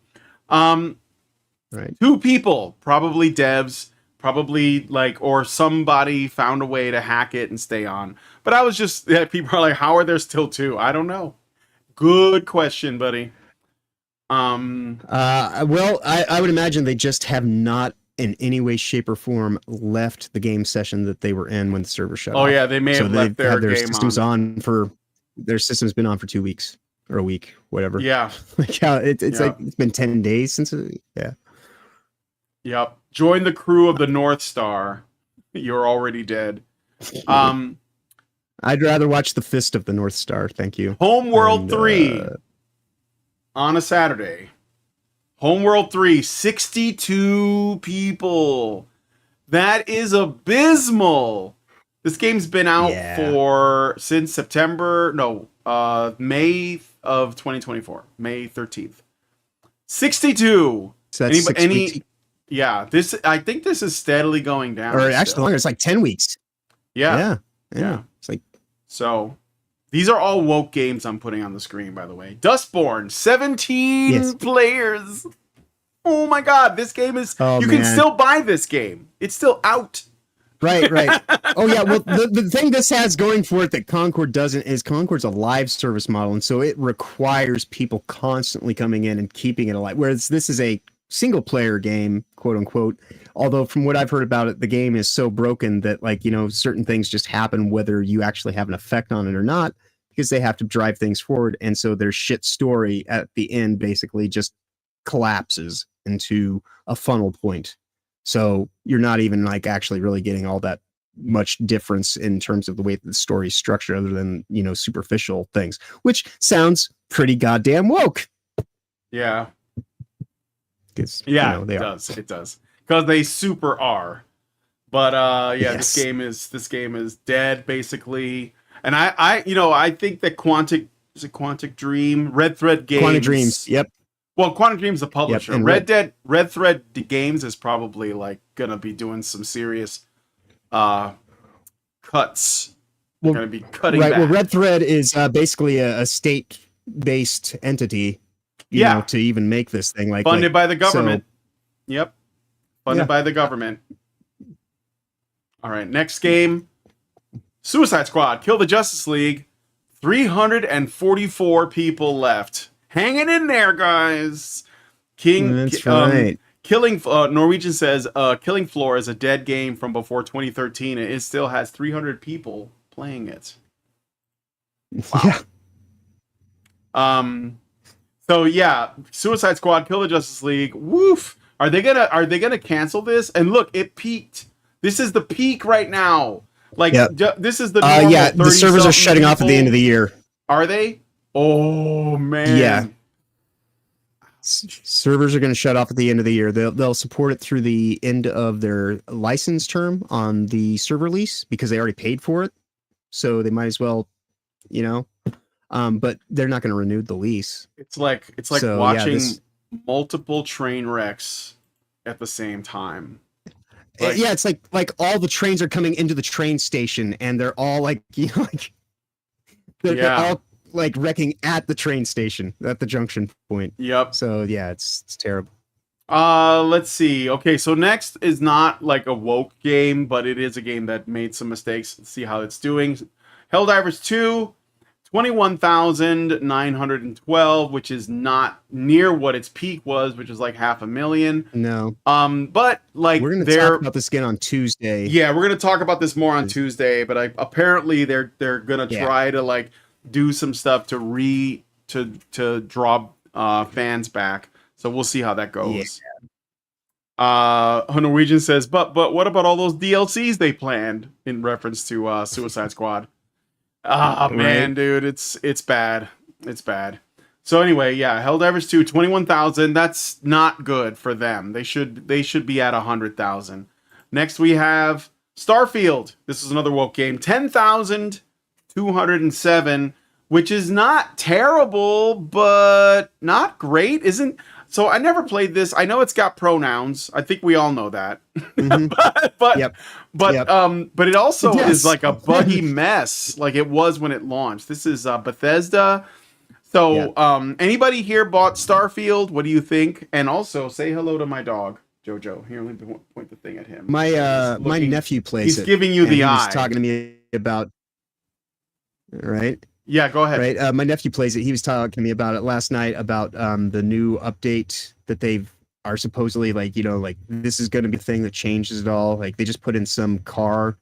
Right. 2 people, probably devs, probably or somebody found a way to hack it and stay on. But I was just, people are like, how are there still 2? I don't know. Good question, buddy. Well, I would imagine they just have not in any way, shape, or form left the game session that they were in when the server shut off. Oh yeah, they may have left their had their game systems on for their system's been on for 2 weeks or a week, whatever. Yeah. It's like it's been 10 days since yeah. Yep. Join the crew of the North Star. You're already dead. I'd rather watch the Fist of the North Star, thank you. Homeworld 3 on a Saturday. Homeworld 3, 62 people. That is abysmal. This game's been out since May of 2024. May 13th. 62. So that's 6 weeks. Yeah, I think this is steadily going down. Or actually longer, it's like 10 weeks. Yeah. Yeah. It's like so. These are all woke games I'm putting on the screen, by the way. Dustborn, 17 players. Oh my god, this game is... you can still buy this game. It's still out. Right. Oh yeah, well, the thing this has going for it that Concord doesn't is Concord's a live service model, and so it requires people constantly coming in and keeping it alive. Whereas this is a single-player game, quote-unquote, although from what I've heard about it, the game is so broken that, certain things just happen whether you actually have an effect on it or not, because they have to drive things forward, and so their shit story at the end basically just collapses into a funnel point. So you're not even actually really getting all that much difference in terms of the way that the story is structured other than, superficial things, which sounds pretty goddamn woke. Yeah. Because it does. Because they super are. But this game is dead basically. And I think that Quantic Dream, Red Thread Games. Quantic Dreams, yep. Well, Quantic Dream's the publisher. Yep, Red Thread Games is probably gonna be doing some serious cuts. They're gonna be cutting back. Well, Red Thread is basically a state-based entity. To even make this thing funded by the government. Yep, funded by the government. All right, next game. Suicide Squad, Kill the Justice League. 344 people left. Hanging in there, guys. That's right. Norwegian says, Killing Floor is a dead game from before 2013, and it still has 300 people playing it. Wow. Yeah. So yeah, Suicide Squad, Kill the Justice League. Woof. Are they gonna cancel this? And look, it peaked. This is the peak right now. This is the normal the servers are shutting off at the end of the year. Are they? Oh man. Yeah. Servers are going to shut off at the end of the year. They'll support it through the end of their license term on the server lease because they already paid for it. so they might as well, you know. But they're not going to renew the lease. It's like So, yeah, watching this- multiple train wrecks at the same time. Like- yeah, it's like all the trains are coming into the train station, and they're all like, you know, like they're all like wrecking at the train station at the junction point. Yep. So yeah, it's terrible. Let's see. Okay, so next is not like a woke game, but it is a game that made some mistakes. Let's see how it's doing. Helldivers 2, 21,912, which is not near what its peak was, which was like 500,000. No. But like We're going to talk about this again on Tuesday. Yeah, we're gonna talk about this more on Tuesday. But apparently they're gonna try to like do some stuff to draw fans back. So we'll see how that goes. Yeah. Norwegian says, but what about all those DLCs they planned in reference to Suicide Squad? Man, dude, it's bad. It's bad. So anyway, yeah, Helldivers 2, 21,000. That's not good for them. They should be at 100,000. Next we have Starfield. This is another woke game. 10,207, which is not terrible, but not great. So I never played this. I know it's got pronouns. I think we all know that. but it also is like a buggy mess, like it was when it launched. This is Bethesda. So anybody here bought Starfield? What do you think? And also say hello to my dog, Jojo. Here, let me point the thing at him. My nephew plays it. He's giving you the eye. He's talking to me about. Right. Yeah, go ahead. Right. My nephew plays it. He was talking to me about it last night about the new update that they are supposedly like, you know, like this is going to be the thing that changes it all. Like they just put in some car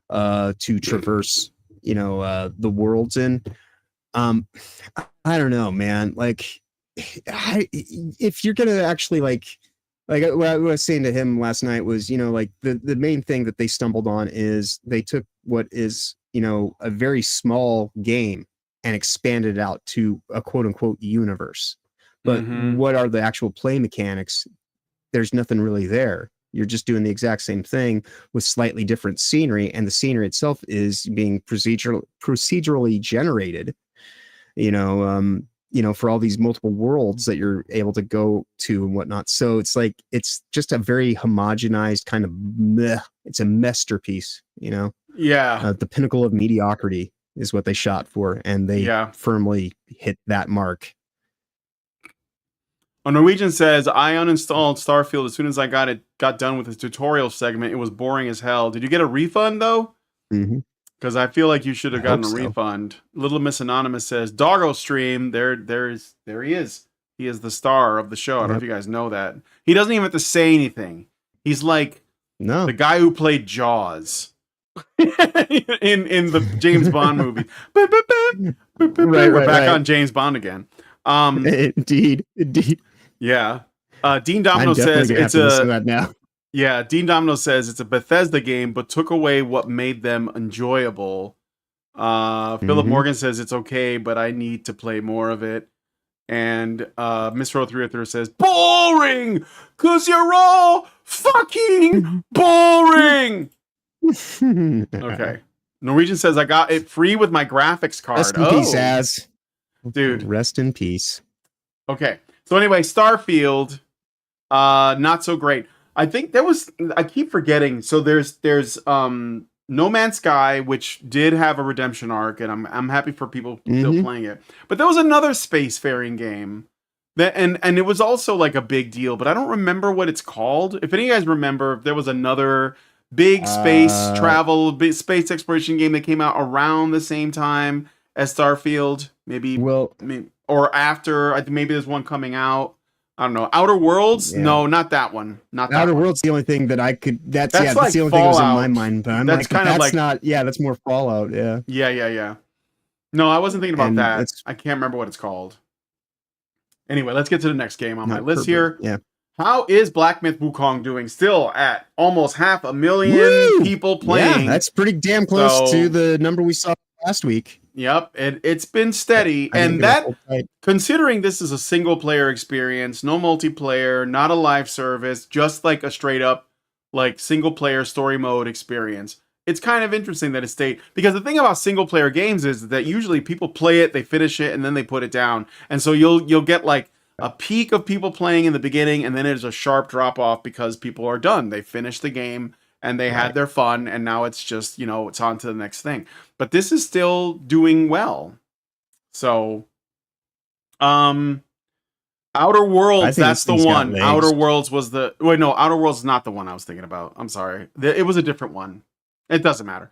to traverse, you know, the worlds in. I don't know, man. Like, if you're going to actually like what I was saying to him last night was, you know, like the main thing that they stumbled on is they took what is, you know, a very small game and expanded it out to a quote unquote universe. But what are the actual play mechanics? There's nothing really there. You're just doing the exact same thing with slightly different scenery, and the scenery itself is being procedurally generated. You know, for all these multiple worlds that you're able to go to and whatnot. So it's like it's just a very homogenized kind of it's a masterpiece, you know. Yeah. The pinnacle of mediocrity is what they shot for, and they firmly hit that mark. A Norwegian says, I uninstalled Starfield as soon as I got done with the tutorial segment. It was boring as hell. Did you get a refund though? Because I feel like you should have gotten a refund. Little Miss Anonymous says, Doggo stream. There he is. He is the star of the show. I don't know if you guys know that. He doesn't even have to say anything. He's like the guy who played Jaws. in the James Bond movie. We're back on James Bond again. Indeed. Yeah. Dean Domino says it's that now. Yeah, Dean Domino says it's a Bethesda game, but took away what made them enjoyable. Philip Morgan says it's okay, but I need to play more of it. And Miss Row 303 says, boring! Cause you're all fucking boring! Okay. Norwegian says I got it free with my graphics card. Rest in peace, Az. Dude. Rest in peace. Okay. So anyway, Starfield, not so great. I think I keep forgetting. So there's No Man's Sky, which did have a redemption arc, and I'm happy for people still playing it. But there was another spacefaring game that and it was also like a big deal, but I don't remember what it's called. If any of you guys remember, if there was another big space travel, big space exploration game that came out around the same time as Starfield, or after. I think maybe there's one coming out. I don't know. Outer Worlds? Yeah. No, not that one. Not that Outer one. Worlds. The only thing that I could. That's like the only thing that was in my mind. But I'm that's like, kind of like not. Yeah, that's more Fallout. Yeah. Yeah. No, I wasn't thinking about that. I can't remember what it's called. Anyway, let's get to the next game on my list here. Yeah. How is Black Myth Wukong doing? Still at almost 500,000 people playing. Yeah, that's pretty damn close to the number we saw last week. Yep, it's been steady. And that, considering this is a single player experience, no multiplayer, not a live service, just like a straight up like single player story mode experience, it's kind of interesting that it stayed, because the thing about single player games is that usually people play it, they finish it, and then they put it down. And so you'll get like a peak of people playing in the beginning, and then there's a sharp drop off because people are done. They finished the game and they had their fun, and now it's just, you know, it's on to the next thing. But this is still doing well. So, Outer Worlds, that's the one. Outer Worlds was the... Wait, no, Outer Worlds is not the one I was thinking about. I'm sorry. It was a different one. It doesn't matter.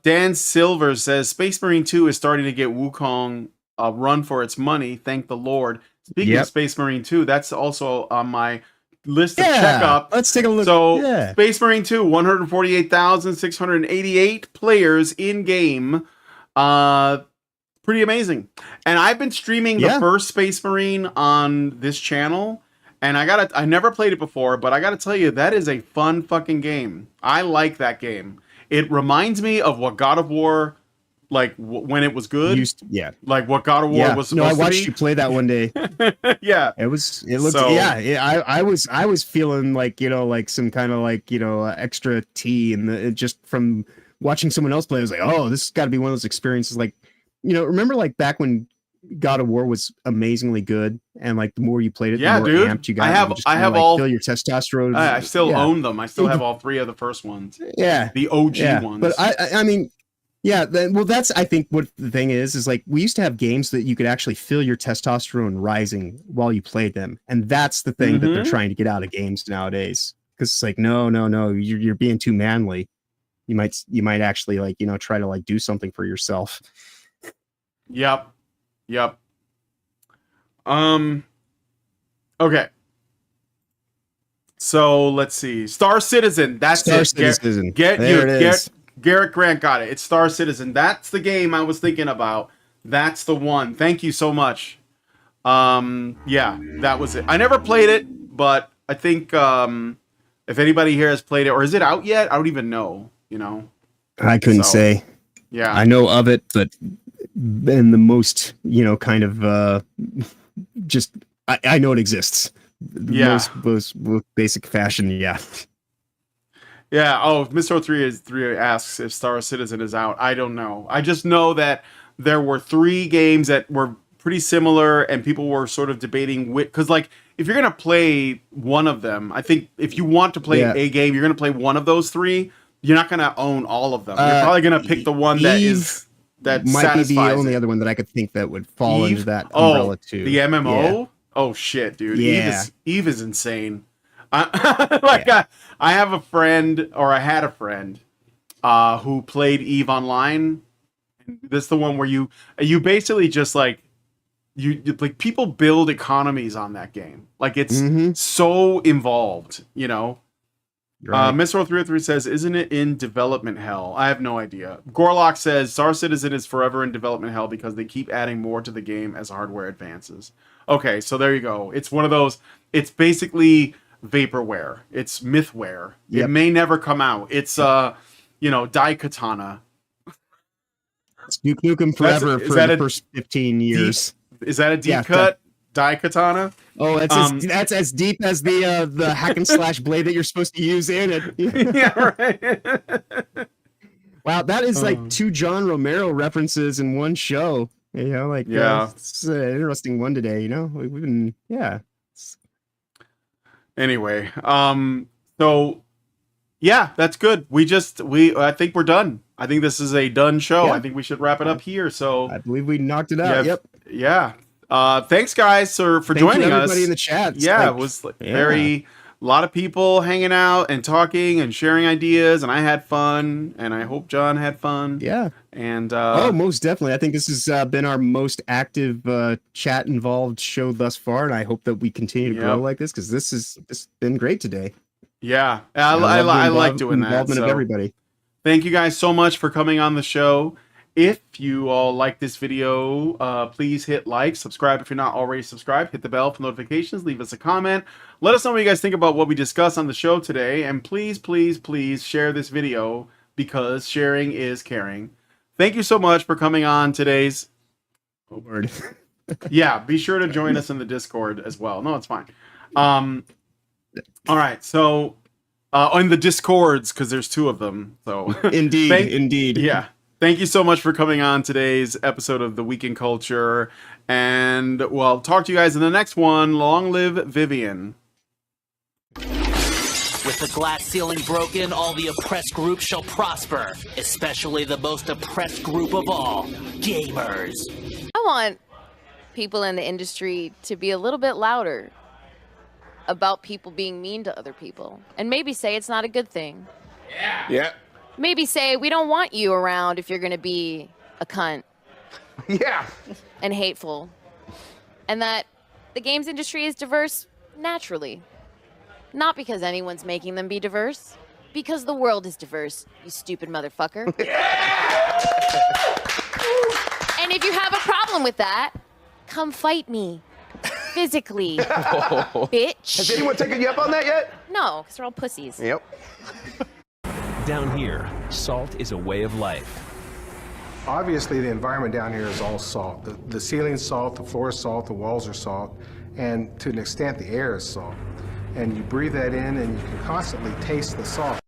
Dan Silver says, Space Marine 2 is starting to get Wukong a run for its money. Thank the Lord. Speaking of Space Marine 2, that's also on my list of checkup. Let's take a look. So, Space Marine 2, 148,688 players in game. Pretty amazing. And I've been streaming the first Space Marine on this channel, and I never played it before, but I gotta tell you, that is a fun fucking game. I like that game. It reminds me of what God of War, like when it was good. Like what God of War was supposed to be. I watched you play that one day. It looked I was feeling like, you know, like some kind of like, you know, extra tea, and just from watching someone else play, I was like, oh, this has got to be one of those experiences. Like, you know, remember like back when God of War was amazingly good, and like the more you played it, the more amped you got. I have all, feel your testosterone. I still own them. I still have all three of the first ones. The OG ones. But I mean, well, that's, I think what the thing is like we used to have games that you could actually feel your testosterone rising while you played them, and that's the thing that they're trying to get out of games nowadays. Because it's like, no, you're being too manly. You might actually, like, you know, try to like do something for yourself. Yep. Okay. So let's see. Star Citizen. That's Star Citizen. Garrett Grant got it. It's Star Citizen. That's the game I was thinking about. That's the one. Thank you so much. Yeah, that was it. I never played it, but I think if anybody here has played it, or is it out yet? I don't even know. You know, I couldn't say. Yeah, I know of it, but in the most, you know, kind of just I know it exists. Most basic fashion. Yeah. Oh, Mr. 3 asks if Star Citizen is out. I don't know. I just know that there were 3 games that were pretty similar, and people were sort of debating because, like, if you're gonna play one of them, I think if you want to play a game, you're gonna play one of those 3. You're not gonna own all of them. You're probably gonna pick the one that might be the only other one that I could think that would fall into that umbrella too. The MMO? Yeah. Oh shit, dude. Yeah. Eve is insane. I have a friend, or I had a friend, who played Eve Online. This is the one where you basically just like you like people build economies on that game. Like it's so involved, you know. Right. Mr. 303 says, isn't it in development hell? I have no idea. Gorlock says, Star Citizen is forever in development hell because they keep adding more to the game as hardware advances. Okay, so there you go. It's one of those, it's basically vaporware. It's mythware. It may never come out. It's, you know, Daikatana. It's Duke Nukem forever for the first 15 years. Is that a deep cut? Daikatana? Oh, that's as deep as the hack and slash blade that you're supposed to use in it. Yeah, right. Wow, that is like 2 John Romero references in one show. You know, like it's an interesting one today. You know, we've been Anyway, so yeah, that's good. I think we're done. I think this is a done show. I think we should wrap it up here. So I believe we knocked it out. Yeah. Thanks guys for joining us. Everybody in the chat. Yeah, it was a lot of people hanging out and talking and sharing ideas, and I had fun, and I hope John had fun. Yeah. And most definitely. I think this has been our most active chat involved show thus far, and I hope that we continue to grow like this, because this has been great today. Yeah, I like doing that. Involvement of everybody. Thank you guys so much for coming on the show. If you all like this video, please hit like, subscribe if you're not already subscribed, hit the bell for notifications, leave us a comment. Let us know what you guys think about what we discussed on the show today, and please, please, please share this video, because sharing is caring. Thank you so much for coming on today's... Oh, word. Yeah, be sure to join us in the Discord as well. No, it's fine. All right, so On the Discords, because there's 2 of them. So Indeed, indeed. Yeah. Thank you so much for coming on today's episode of The Week in Culture. And we'll talk to you guys in the next one. Long live Vivian. With the glass ceiling broken, all the oppressed groups shall prosper, especially the most oppressed group of all, gamers. I want people in the industry to be a little bit louder about people being mean to other people, and maybe say it's not a good thing. Yeah. Maybe say we don't want you around if you're going to be a cunt. Yeah. And hateful. And that the games industry is diverse naturally. Not because anyone's making them be diverse. Because the world is diverse, you stupid motherfucker. And if you have a problem with that, come fight me. Physically. Bitch. Has anyone taken you up on that yet? No, because they're all pussies. Yep. Down here, salt is a way of life. Obviously, the environment down here is all salt. The ceiling's salt, the floor is salt, the walls are salt, and to an extent, the air is salt. And you breathe that in, and you can constantly taste the salt.